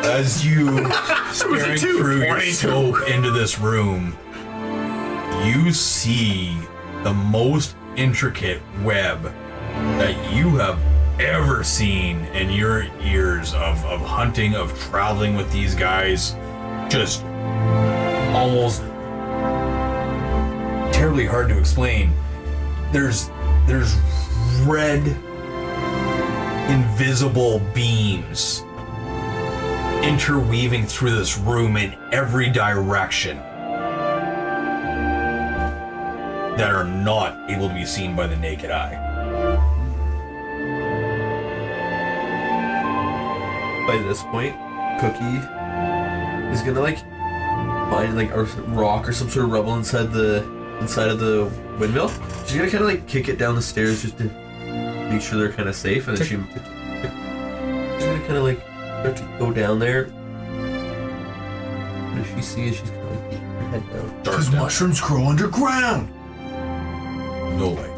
As you staring through your scope into this room, you see the most intricate web that you have ever seen in your years of hunting, of traveling with these guys. Just almost terribly hard to explain. There's red invisible beams interweaving through this room in every direction that are not able to be seen by the naked eye. By this point, Cookie is gonna like find like a rock or some sort of rubble inside of the windmill. She's gonna kind of like kick it down the stairs just to make sure they're kind of safe, and then she's gonna kind of like start to go down there. What does she see as she's kind of like keeping her head down? Because mushrooms grow underground. No light.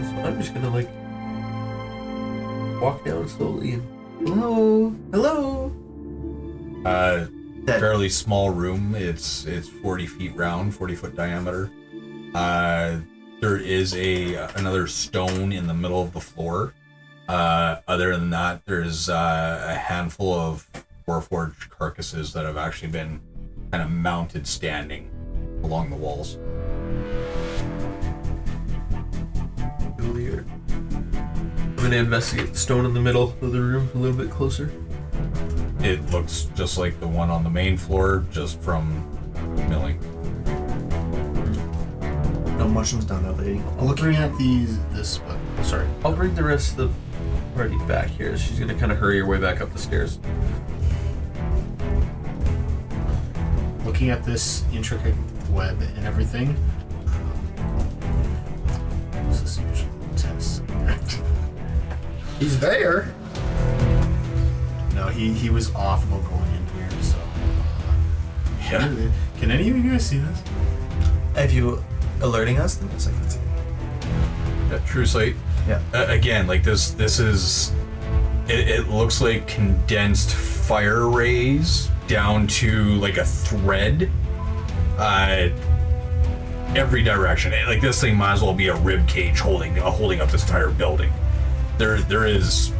So I'm just gonna like walk down slowly and hello. Fairly small room. It's 40 feet round, 40-foot diameter. There is another stone in the middle of the floor. Other than that, there's a handful of warforged carcasses that have actually been kind of mounted standing along the walls. I'm gonna investigate the stone in the middle of the room a little bit closer. It looks just like the one on the main floor, just from milling. No mushrooms down there, lady. Looking at sorry. I'll bring the rest of the party back here. She's gonna kind of hurry her way back up the stairs. Looking at this intricate web and everything. What's this usual test? He's there. No, he was off about going in here, so. Yeah. Can any of you guys see this? If you alerting us, then yes, I can see. True sight. Yeah. Again, like this is. It looks like condensed fire rays down to like a thread. Every direction. Like this thing might as well be a rib cage holding up this entire building. There is.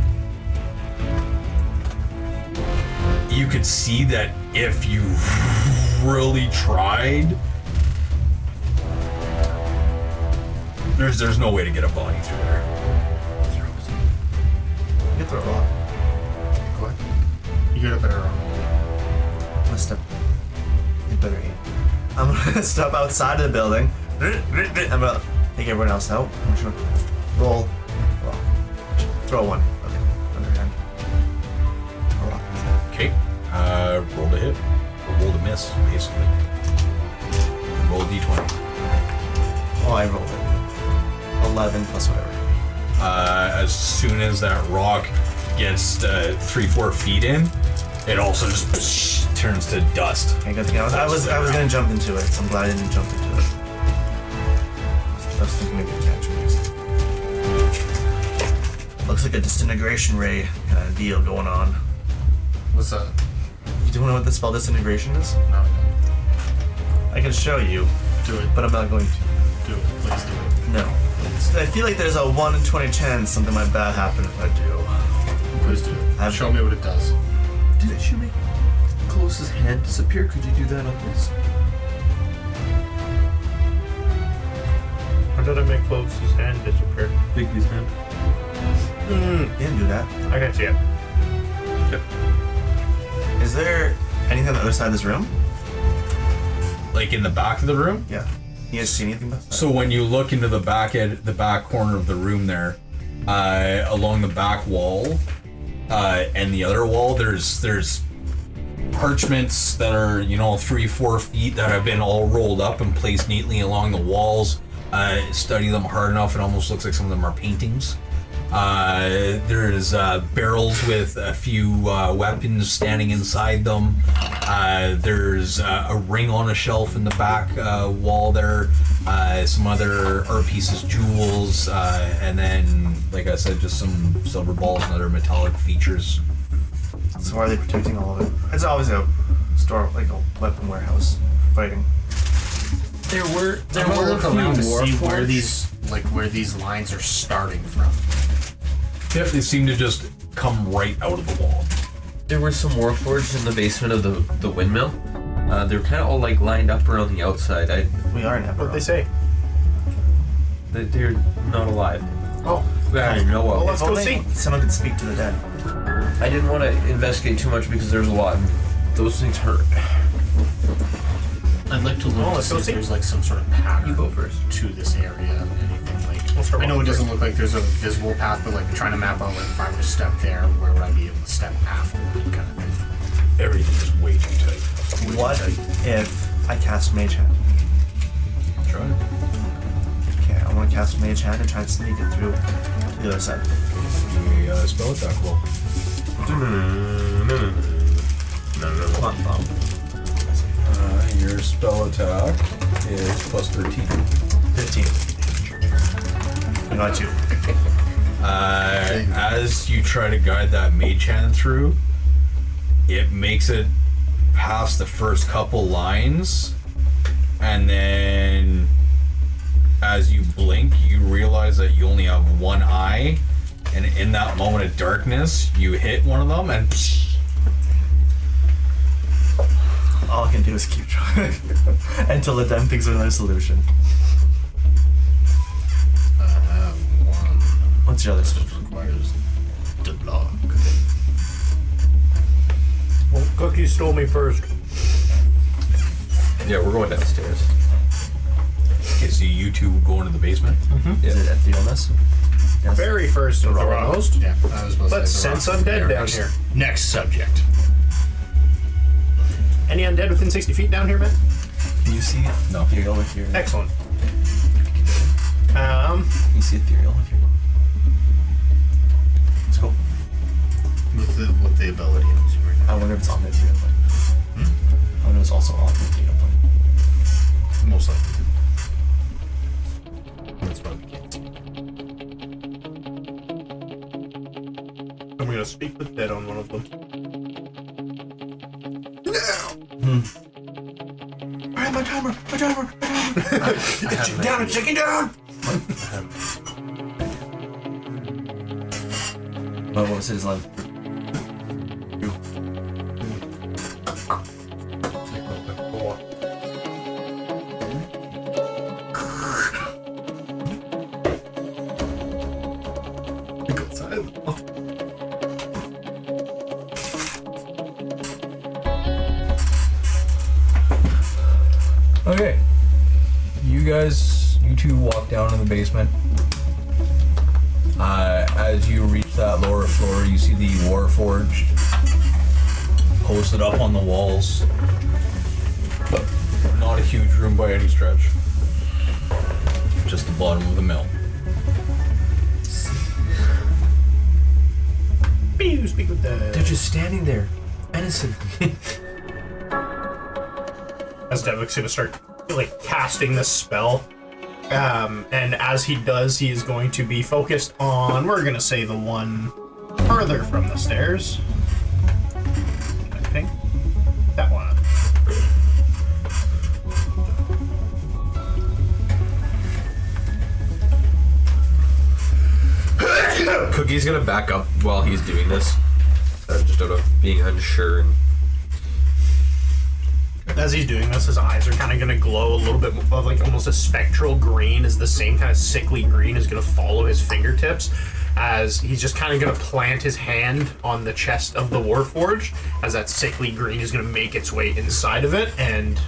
You could see that if you really tried, there's no way to get a body through there. You can throw a rock. Go ahead. You get a better rock. I'm gonna step. You better aim. I'm gonna step outside of the building. I'm gonna take everyone else out. I'm just gonna roll. Rock. Throw one. Okay. Underhand. A rock. Okay. Roll to hit. Or roll to miss, basically. Roll a d20. Oh, I rolled it. 11 plus whatever. As soon as that rock gets 3-4 feet in, it also just turns to dust. Okay, good thing I was gonna jump into it, so I'm glad I didn't jump into it. I was thinking maybe catch me. Looks like a disintegration ray kind of deal going on. What's that? You don't know what the spell disintegration is? No, I I can show you, don't. Do it. but I'm not going to. Do it. Please do it. No. I feel like there's a 1 in 20 chance something might bad happen if I do. Please do it. Show me what it does. Didn't you make Close's hand disappear? Could you do that on this? Or did I make Close's hand disappear? Bigby's hand. You didn't do that. I can see it. Is there anything on the other side of this room? Like in the back of the room? Yeah. You guys see anything about that? So when you look into the back corner of the room there, along the back wall, and the other wall, there's parchments that are 3-4 feet that have been all rolled up and placed neatly along the walls. Study them hard enough, it almost looks like some of them are paintings. There's barrels with a few weapons standing inside them. There's a ring on a shelf in the back wall there. Some other art pieces, jewels, and then, like I said, just some silver balls and other metallic features. So why are they protecting all of it? It's always a store, like a weapon warehouse for fighting. There were look around to see where these lines are starting from. Yep, they seem to just come right out of the wall. There were some warforged in the basement of the windmill. They were kind of all like lined up around the outside. We are in Eberron. What'd they say? They're not alive. Oh. I know Well, of. let's go see. Someone could speak to the dead. I didn't want to investigate too much because there's a lot. Those things hurt. I'd like to look to see if there's like some sort of pattern You go first. to this area. Anything like I know it doesn't look like there's a visible path, but like trying to map out like if I were to step there, where would I be able to step after that kind of thing. Everything is way too tight. What if I cast Mage Hand? Try it. Okay, I want to cast Mage Hand and try and sneak it through to the other side. The spell attack roll. Come on, Bob. Your spell attack is plus 13. 15. I got you. As you try to guide that mage hand through, it makes it past the first couple lines, and then as you blink, you realize that you only have one eye, and in that moment of darkness, you hit one of them, and All I can do is keep trying until the den thinks of another solution. One What's your other solution? requires the block. Well, Cookie stole me first. Yeah, we're going downstairs. okay, so you two go into the basement. Is it at the illness? Yes. Very first and foremost. Yeah, I was supposed Let's to say the sense rock undead there down first. here. Next subject. Any undead within 60 feet down here, man? Can you see it? No. Here you go with your. Excellent. Can you see ethereal with your. Let's go. With the ability, I'm assuming right I wonder if it's on the ethereal plane. I wonder if it's also on the ethereal plane. now. Most likely. That's why we can't see. I'm gonna speak with dead on one of them. Alright, my timer. It's ticking down. What was his line? Okay. You two walk down in the basement. As you reach that lower floor, you see the Warforged posted up on the walls. Not a huge room by any stretch. Just the bottom of the mill. Speak with the. They're just standing there, innocently. As Devik's gonna start like casting this spell, and as he does, he is going to be focused on. We're gonna say the one further from the stairs. I think that one. Cookie's gonna back up while he's doing this, just out of being unsure. And as he's doing this, his eyes are kind of gonna glow a little bit of like almost a spectral green, as the same kind of sickly green is gonna follow his fingertips, as he's just kind of gonna plant his hand on the chest of the Warforged, as that sickly green is gonna make its way inside of it, and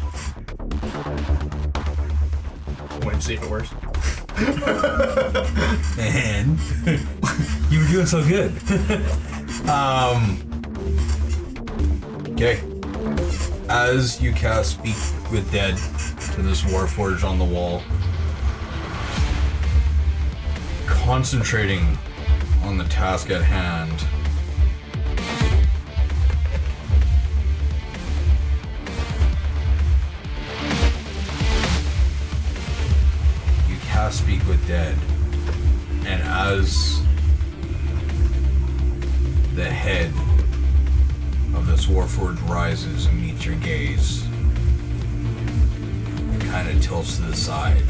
wait to see if it works. And you were doing so good. Okay. As you cast Speak with Dead to this Warforged on the wall, concentrating on the task at hand, you cast Speak with Dead, and as the head of this Warforged rises and meets your gaze, it kind of tilts to the side.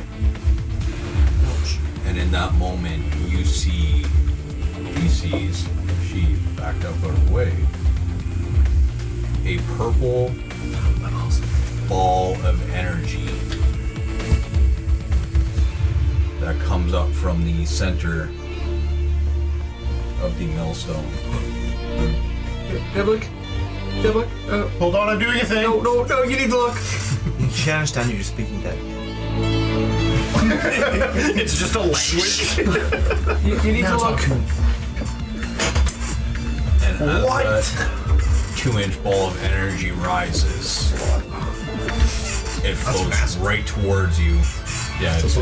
And in that moment, you see, he sees, she backed up out of the way, a purple ball of energy that comes up from the center of the millstone. Devik, Hold on, I'm doing a thing. no, you need to look. You can't understand, you're just speaking dead. It's just a language. You need to look. And as that 2-inch ball of energy rises, it floats right towards you. Yeah, it's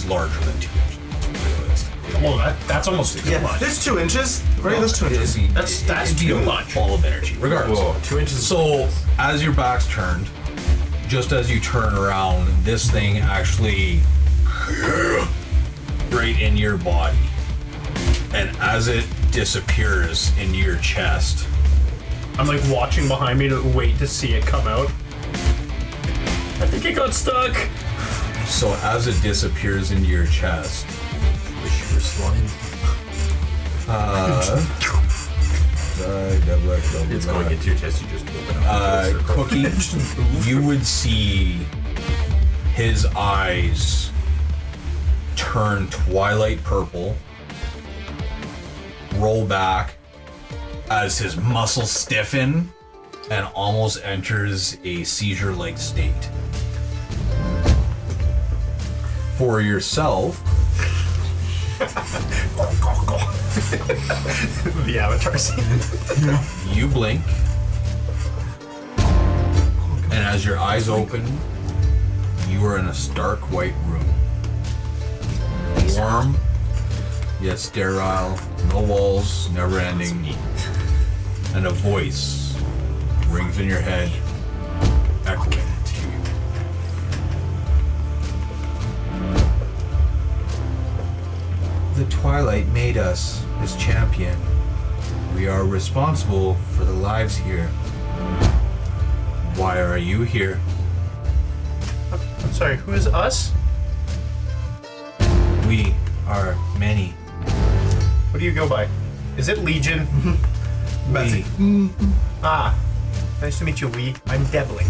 larger than 2 inches. Well, that's almost too much. That's 2 inches. Right, that's 2 inches. That's too much. Ball of energy, regardless. Whoa, 2 inches. So, as your back's turned, just as you turn around, this thing actually right in your body. And as it disappears into your chest, I'm like watching behind me to wait to see it come out. I think it got stuck. so as it disappears into your chest, Wish you were slime. It's going into your chest. You just open up. Cookie, you would see his eyes turn twilight purple, roll back as his muscles stiffen, and almost enters a seizure-like state. For yourself, The Avatar scene. you blink, and as your eyes open, you are in a stark white room. Warm, yet sterile, no walls, never ending, and a voice rings in your head, echoing to you. The Twilight made us his champion. We are responsible for the lives here. Why are you here? I'm sorry, who is us? We are many. What do you go by? Is it Legion? Betsy. Ah, nice to meet you, I'm Debling.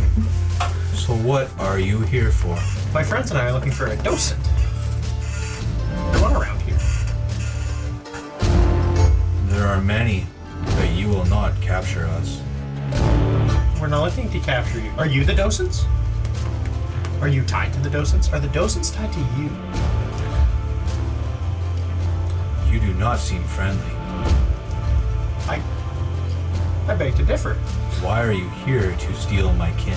So what are you here for? My friends and I are looking for a docent. There's one around here. There are many, but you will not capture us. We're not looking to capture you. Are you the docents? Are you tied to the docents? Are the docents tied to you? You do not seem friendly. I beg to differ. Why are you here to steal my kin?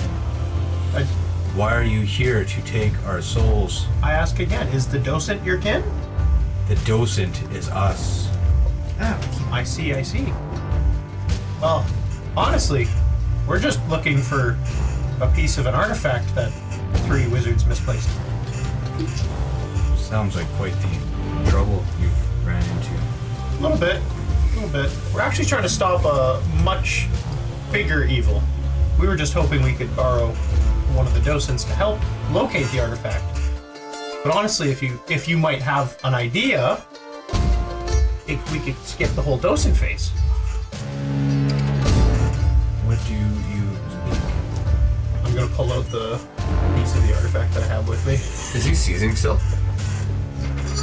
Why are you here to take our souls? I ask again, is the docent your kin? The docent is us. I see. Well, honestly, we're just looking for a piece of an artifact that 3 wizards misplaced. Sounds like quite the trouble you've ran into. A little bit. We're actually trying to stop a much bigger evil. We were just hoping we could borrow one of the docents to help locate the artifact. But honestly, if you might have an idea, if we could skip the whole docent phase. What do you speak? I'm gonna pull out the piece of the artifact that I have with me. Is he seizing still?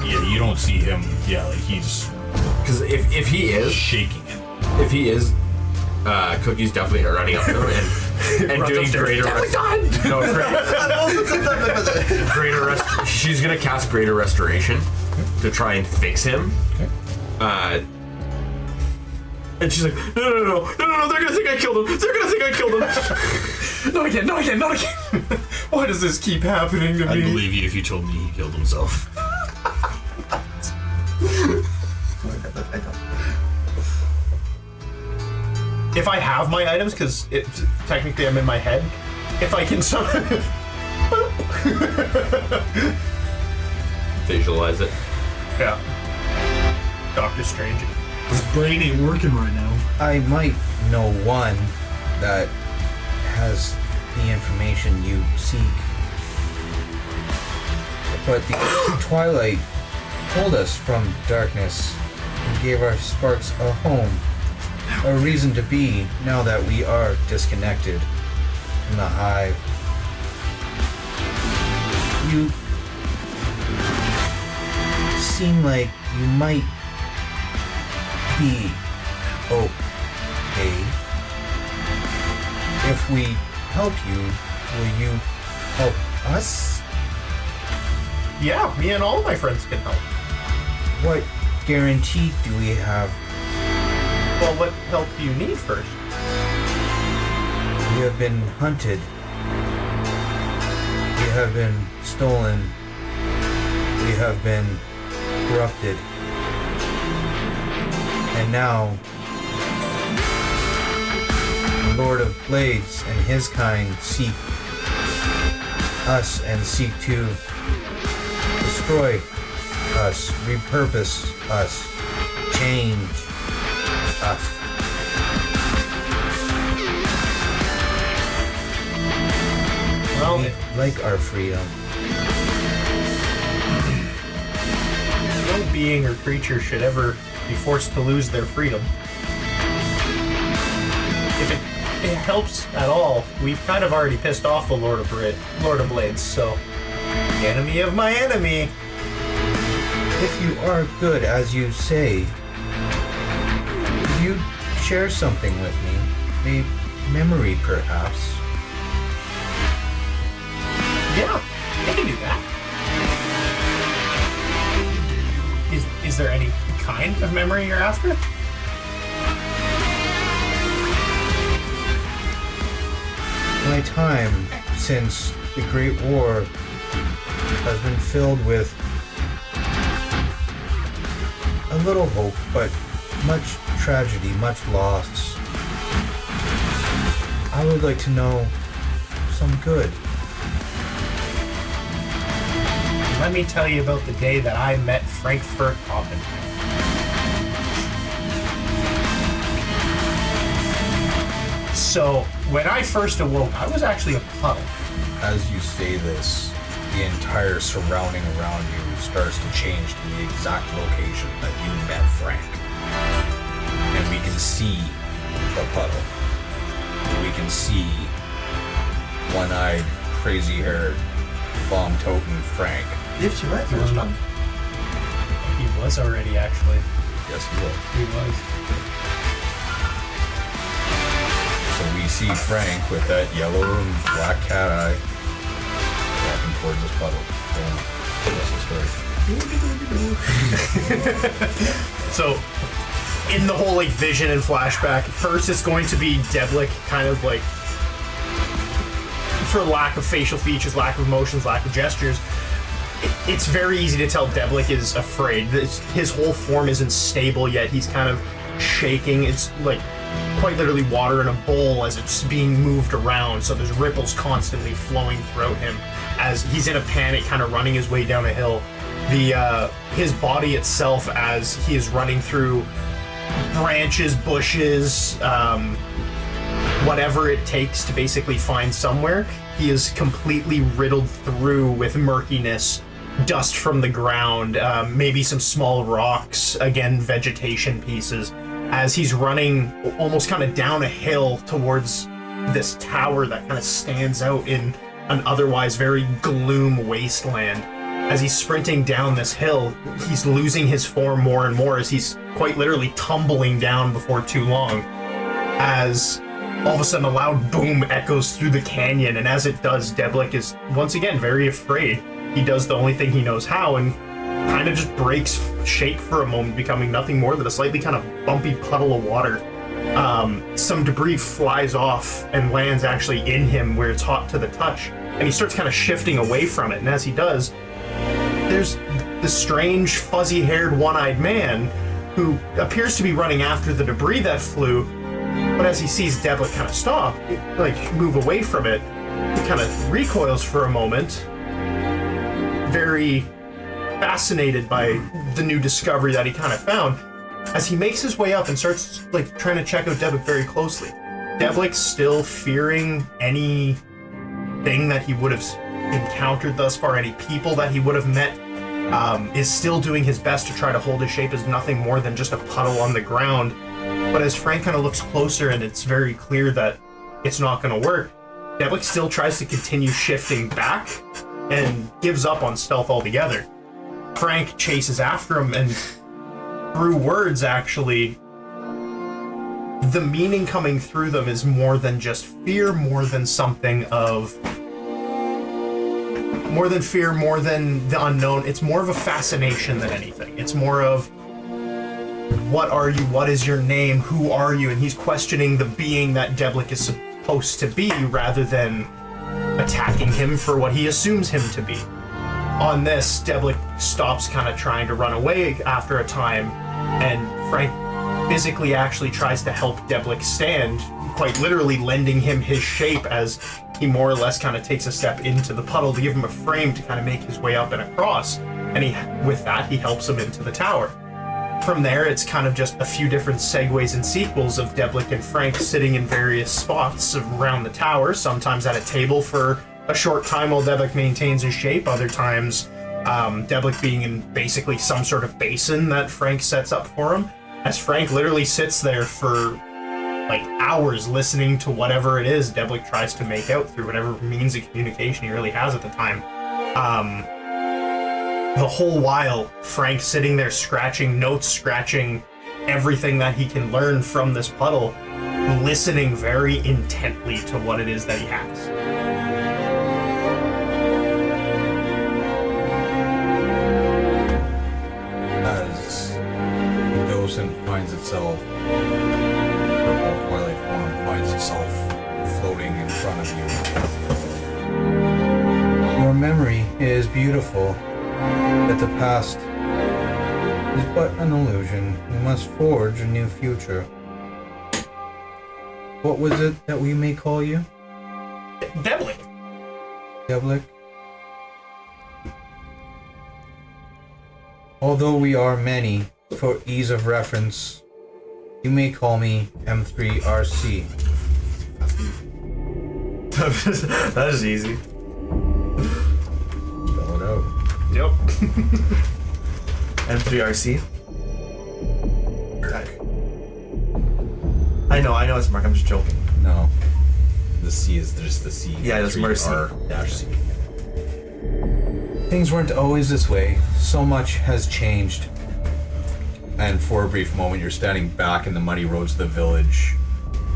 Yeah, you don't see him. Yeah, like he's... Because if he is shaking it. If he is, Cookie's definitely running up to him and doing greater She's gonna cast greater restoration to try and fix him. Okay. And she's like, no, they're gonna think I killed him. No, again. Why does this keep happening to me? I'd believe you if you told me he killed himself. If I have my items, because technically I'm in my head, if I can summon... Visualize it. Yeah. Doctor Strange. His brain ain't working right now. I might know one that has the information you seek. But the Twilight pulled us from darkness and gave our sparks a home, a reason to be now that we are disconnected from the hive. You seem like you might be okay. If we help you, will you help us? Yeah, me and all of my friends can help. What guarantee do we have? Well, what help do you need first? We have been hunted. We have been stolen. We have been corrupted. And now, the Lord of Blades and his kind seek us and seek to destroy us, repurpose us, change us. Well, we like our freedom. No being or creature should ever be forced to lose their freedom. If it helps at all, we've kind of already pissed off the Lord of Blades, so enemy of my enemy. If you are good as you say, could you share something with me? A memory, perhaps? Yeah, I can do that. Is there any kind of memory you're after? My time since the Great War has been filled with a little hope, but much tragedy, much loss. I would like to know some good. Let me tell you about the day that I met Frankfurt Hoppen. So when I first awoke, I was actually a puddle. As you say this, the entire surrounding around you starts to change to the exact location that you met Frank. And we can see the puddle. We can see one-eyed, crazy-haired, bomb-toting Frank. You have Tourette's in this one. He was already, actually. Yes, he will. He was. So we see Frank with that yellow and black cat eye walking towards this puddle. Tell us the story. So, in the whole like vision and flashback, first it's going to be Devlik kind of like, for lack of facial features, lack of emotions, lack of gestures, it's very easy to tell Devlik is afraid. His whole form isn't stable yet. He's kind of shaking. It's like quite literally water in a bowl as it's being moved around, so there's ripples constantly flowing throughout him as he's in a panic, kind of running his way down a hill. His body itself, as he is running through branches, bushes, whatever it takes to basically find somewhere, he is completely riddled through with murkiness, dust from the ground, maybe some small rocks, again, vegetation pieces, as he's running almost kind of down a hill towards this tower that kind of stands out in an otherwise very gloom wasteland. As he's sprinting down this hill, he's losing his form more and more as he's quite literally tumbling down before too long. As all of a sudden a loud boom echoes through the canyon, and as it does, Devlik is once again very afraid. He does the only thing he knows how and kind of just breaks shape for a moment, becoming nothing more than a slightly kind of bumpy puddle of water. Some debris flies off and lands actually in him where it's hot to the touch, and he starts kind of shifting away from it, and as he does, there's the strange fuzzy-haired one-eyed man who appears to be running after the debris that flew, but as he sees Devlik kind of stop, like move away from it, he kind of recoils for a moment, very fascinated by the new discovery that he kind of found. As he makes his way up and starts like trying to check out Devlik very closely, Devlik, still fearing anything that he would have encountered thus far, any people that he would have met, is still doing his best to try to hold his shape as nothing more than just a puddle on the ground. But as Frank kind of looks closer and it's very clear that it's not going to work, Devlik still tries to continue shifting back and gives up on stealth altogether. Frank chases after him, and through words, actually, the meaning coming through them is more than just fear, more than something of... more than fear, more than the unknown. It's more of a fascination than anything. It's more of, what are you? What is your name? Who are you? And he's questioning the being that Devlik is supposed to be, rather than attacking him for what he assumes him to be. On this, Devlik stops kind of trying to run away after a time, and Frank physically actually tries to help Devlik stand, quite literally lending him his shape as he more or less kind of takes a step into the puddle to give him a frame to kind of make his way up and across. And with that, he helps him into the tower. From there, it's kind of just a few different segues and sequels of Devlik and Frank sitting in various spots around the tower, sometimes at a table for a short time while Devlik maintains his shape, other times Devlik being in basically some sort of basin that Frank sets up for him, as Frank literally sits there for like hours listening to whatever it is Devlik tries to make out through whatever means of communication he really has at the time. The whole while, Frank sitting there scratching notes, scratching everything that he can learn from this puddle, listening very intently to what it is that he has. As Docent finds itself, purple twilight form finds itself floating in front of you. Your memory is beautiful, but the past is but an illusion. We must forge a new future. What was it that we may call you? Devlik. Devlik? Although we are many, for ease of reference, you may call me M3RC. That is easy. Spell it out. Yep. M3RC. I know it's Mark. I'm just joking. No. The C is just the C. Yeah, it's Mercy. R-C. Things weren't always this way. So much has changed. And for a brief moment, you're standing back in the muddy roads of the village.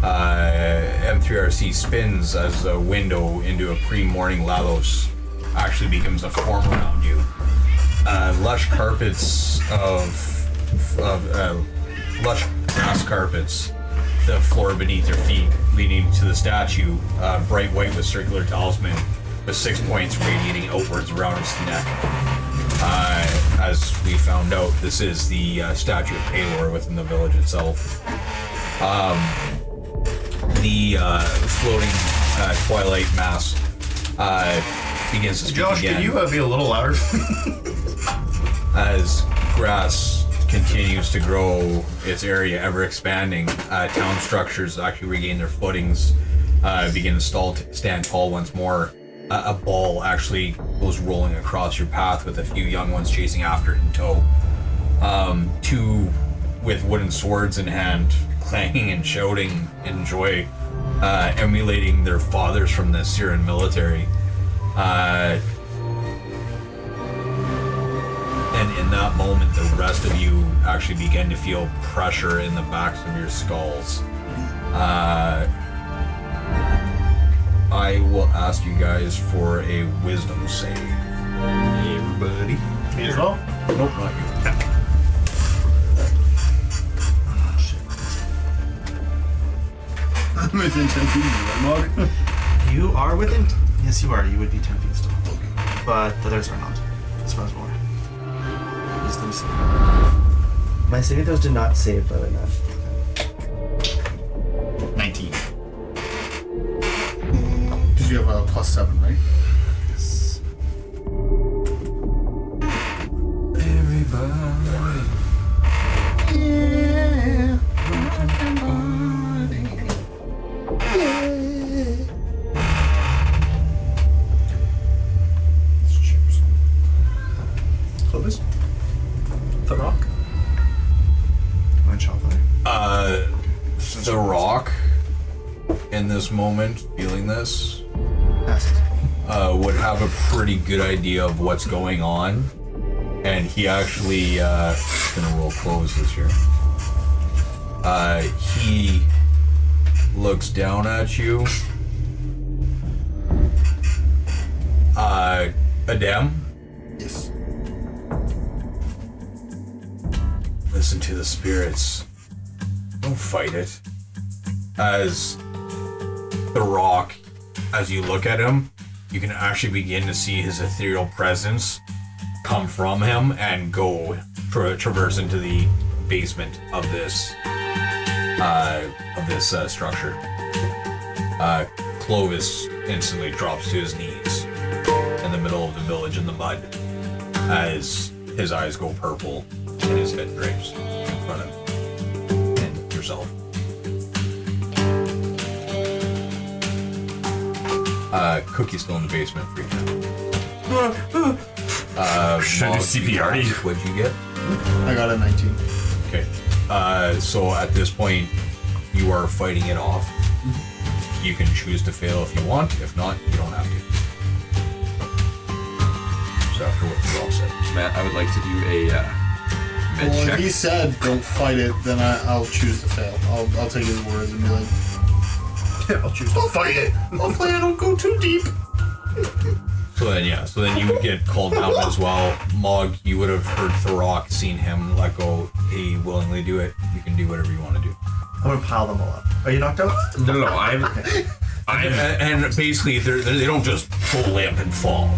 M3RC spins as a window into a pre-morning Lalos actually becomes a form around you. Lush carpets lush grass carpets, the floor beneath your feet, leading to the statue, bright white with circular talisman, with 6 points radiating outwards around its neck. As we found out, this is the statue of Paylor within the village itself. The floating twilight mass begins to speak Josh, again. can you be a little louder? As grass continues to grow, its area ever expanding, town structures actually regain their footings, begin to stand tall once more. A ball actually goes rolling across your path with a few young ones chasing after it in tow. Two with wooden swords in hand, clanging and shouting in joy, emulating their fathers from the Syrian military. And in that moment, the rest of you actually begin to feel pressure in the backs of your skulls. I will ask you guys for a wisdom save. Everybody. Me as well? Nope, not you. I'm within 10 feet of you, right, Mog? You are within. Yes, you are. You would be 10 feet still. But the others are not. As far as more. Wisdom save. My saving throws did not save, by the way, man. 19. Because you have a +7, right? Yes. Everybody. Yeah. Clovis? The Rock? One shot fire. The Rock, in this moment, feeling this, Passes. would have a pretty good idea of what's going on, and he actually gonna roll close this year. He looks down at you. Adem, Yes. listen to the spirits. Don't fight it. As the Rock, as you look at him, you can actually begin to see his ethereal presence come from him and go traverse into the basement of this structure. Clovis instantly drops to his knees in the middle of the village in the mud as his eyes go purple and his head drapes in front of him and yourself. Cookie's still in the basement freaking out. Should I do CPR? What'd you get? I got a 19. Okay. So at this point, you are fighting it off. You can choose to fail if you want. If not, you don't have to. So after what the all said. Matt, I would like to do a med Well, check. if he said don't fight it, then I'll choose to fail. I'll take his words and be like, I'll choose to fight it. hopefully I don't go too deep. So then you would get called down as well. Mog, you would have heard Thorok, seen him let go. He willingly do it. You can do whatever you want to do. I'm gonna pile them all up. Are you knocked out? No, I'm And basically, they don't just pull limp and fall.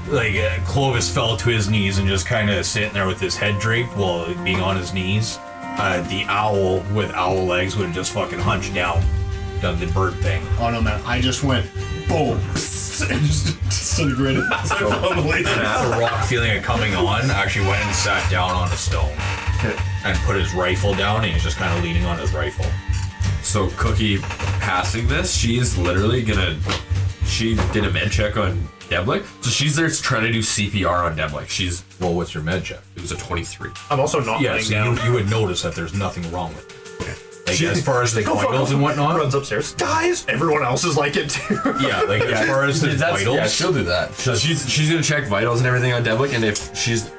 Like, Clovis fell to his knees and just kind of sitting there with his head draped while being on his knees. The owl with owl legs would have just fucking hunched down, done the bird thing. Oh no, man! I just went boom and just disintegrated. The Rock, feeling it coming on, actually went and sat down on a stone and put his rifle down, and he's just kind of leaning on his rifle. So Cookie passing this, she is literally gonna she did a med check on Devlik, so she's there trying to do CPR on Devlik. She's Well, what's your med check? It was a 23. I'm also not Yeah, laying so down. you would notice that there's nothing wrong with it. Like, as far as the vitals and whatnot, Runs upstairs. Guys, everyone else is like it too. yeah, like as far as his vitals, Yeah, she'll do that. So she's gonna check vitals and everything on Devlik, and if she's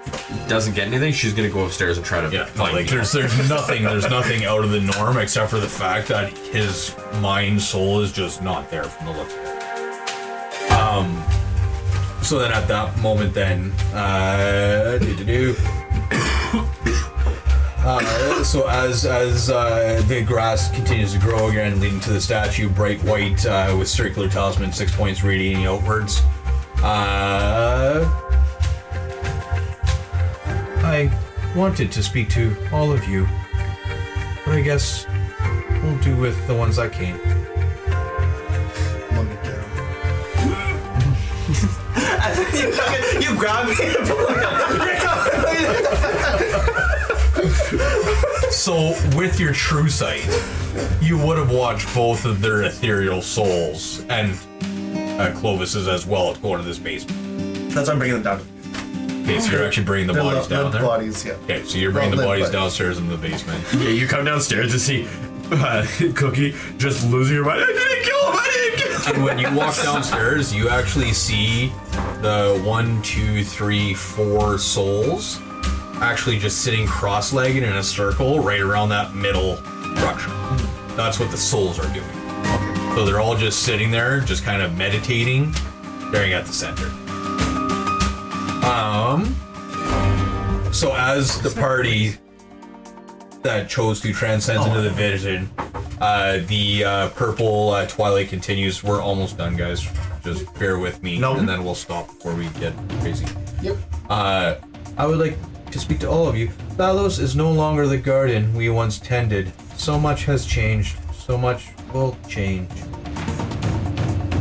doesn't get anything, she's gonna go upstairs and try to find like me. there's nothing out of the norm except for the fact that his mind soul is just not there from the looks of it. So then at that moment then so as the grass continues to grow again, leading to the statue, bright white with circular talisman, 6 points radiating outwards. I wanted to speak to all of you, but I guess we'll do with the ones that came. Let me get him. You grab me. So, with your true sight, you would have watched both of their ethereal souls and Clovis's as well go into this basement. That's why I'm bringing them down. Okay, so you're actually bringing the bodies down there? Bodies, yeah. Okay, so you're bringing the bodies downstairs in the basement. Yeah, you come downstairs to see Cookie just losing her mind. I didn't kill him. I didn't kill him. And when you walk downstairs, you actually see the 1, 2, 3, 4 souls actually just sitting cross-legged in a circle right around that middle structure. That's what the souls are doing. So they're all just sitting there, just kind of meditating, staring at the center. So as the party that chose to transcend into the vision, the purple twilight continues. We're almost done, guys. Just bear with me, and then we'll stop before we get crazy. Yep. I would like to speak to all of you. Thalos is no longer the garden we once tended. So much has changed. So much will change.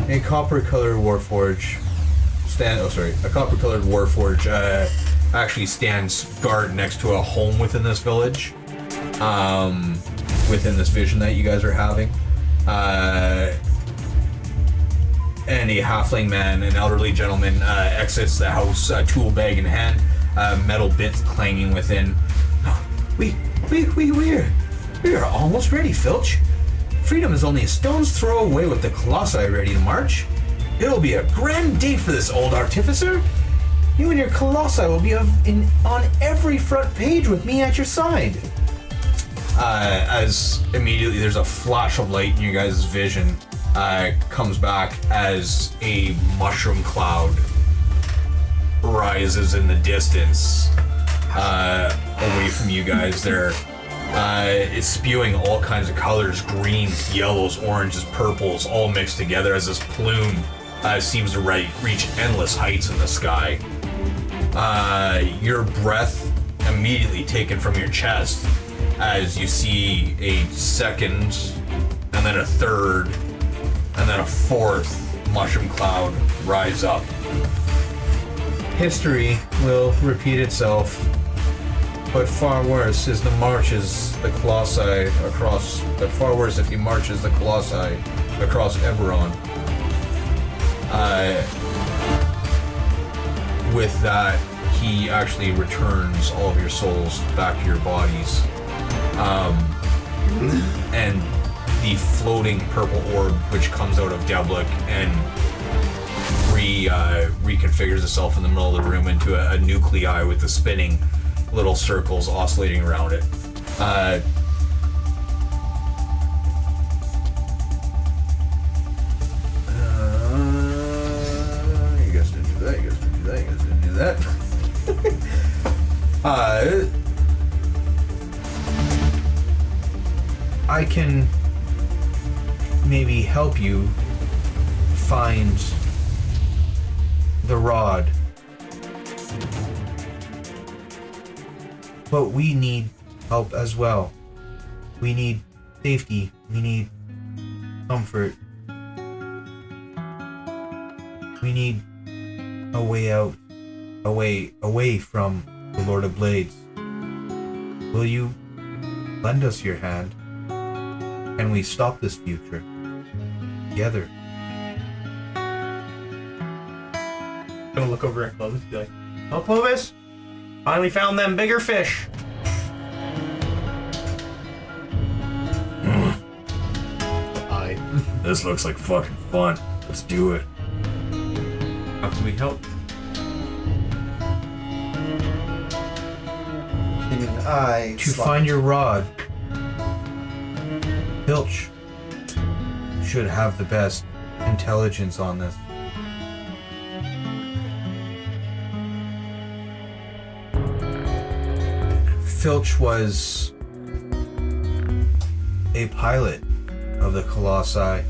A copper-colored warforge actually stands guard next to a home within this village. Within this vision that you guys are having. And a halfling man, an elderly gentleman, exits the house, tool bag in hand, metal bits clanging within. We are almost ready, Filch. Freedom is only a stone's throw away with the Colossi ready to march. It'll be a grand day for this old artificer. You and your Colossi will be on every front page with me at your side. As immediately there's a flash of light in your guys' vision, comes back as a mushroom cloud rises in the distance away from you guys there. It's spewing all kinds of colors, greens, yellows, oranges, purples, all mixed together as this plume seems to reach endless heights in the sky. Your breath immediately taken from your chest as you see a second, and then a third, and then a fourth mushroom cloud rise up. History will repeat itself, but far worse is the marches the Colossi across. But far worse if he marches the Colossi across Eberron. With that, he actually returns all of your souls back to your bodies. And the floating purple orb which comes out of Devlik and reconfigures itself in the middle of the room into a nuclei with the spinning little circles oscillating around it. You guys didn't do that, you guys didn't do that, you guys didn't do that. I can maybe help you find the rod. But we need help as well. We need safety. We need comfort. We need a way out. Away from the Lord of Blades. Will you lend us your hand? Can we stop this future together? gonna look over at Clovis and be like, Oh, Clovis, finally found them bigger fish. This looks like fucking fun. Let's do it. How can we help? To find your rod, Filch should have the best intelligence on this. Filch was a pilot of the Colossi.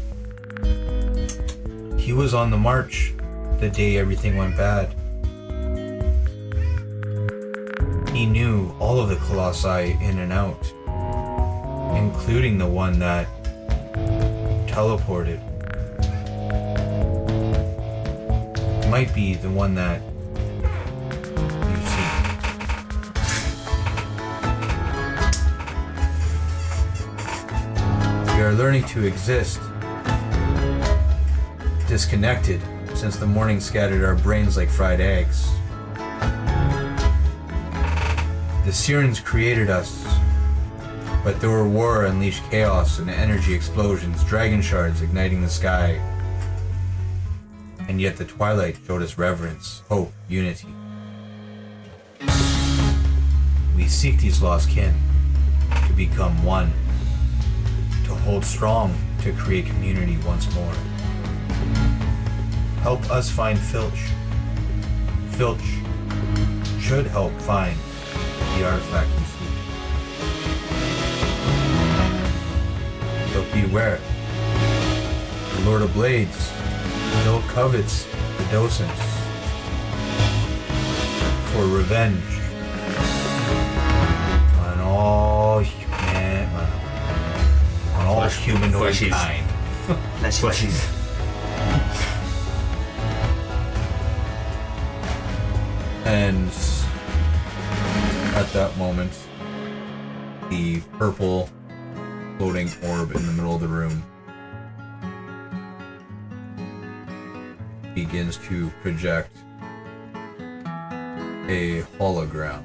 He was on the march the day everything went bad. He knew all of the Colossi in and out, including the one that teleported. Might be the one that you see. We are learning to exist disconnected since the morning scattered our brains like fried eggs. The Sirens created us, but their war unleashed chaos and energy explosions, dragon shards igniting the sky. And yet the twilight showed us reverence, hope, unity. We seek these lost kin to become one, to hold strong, to create community once more. Help us find Filch. Filch should help find the artifact we seek. But beware. The Lord of Blades still covets the Docents for revenge on all humanoid kind. Fleshies. And at that moment, the purple floating orb in the middle of the room begins to project a hologram.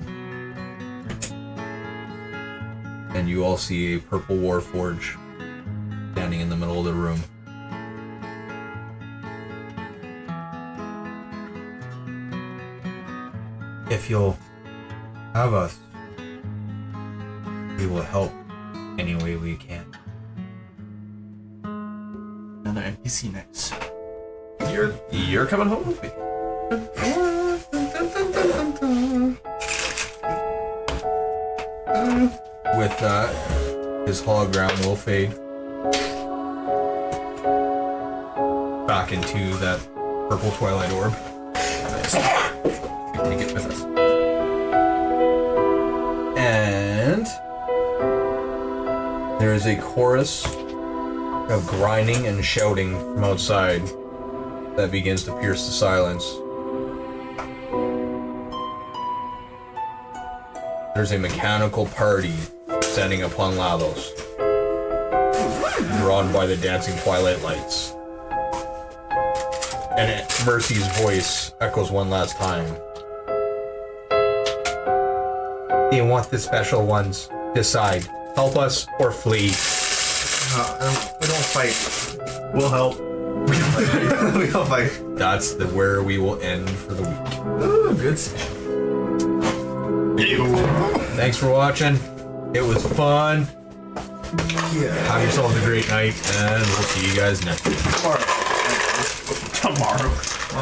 And you all see a purple warforge standing in the middle of the room. If you'll have us, we will help any way we can. Another NPC next. You're coming home with me. With that, his hologram will fade back into that purple twilight orb. Take it with us. And there is a chorus of grinding and shouting from outside that begins to pierce the silence. There's a mechanical party standing upon Lalos, drawn by the dancing twilight lights. And Mercy's voice echoes one last time. You want the special ones. Decide. Help us or flee. We don't fight. We'll help. We don't fight. That's where we will end for the week. Ooh, good session. Thanks for watching. It was fun. Yeah. Have yourselves a great night, and we'll see you guys next week. Tomorrow.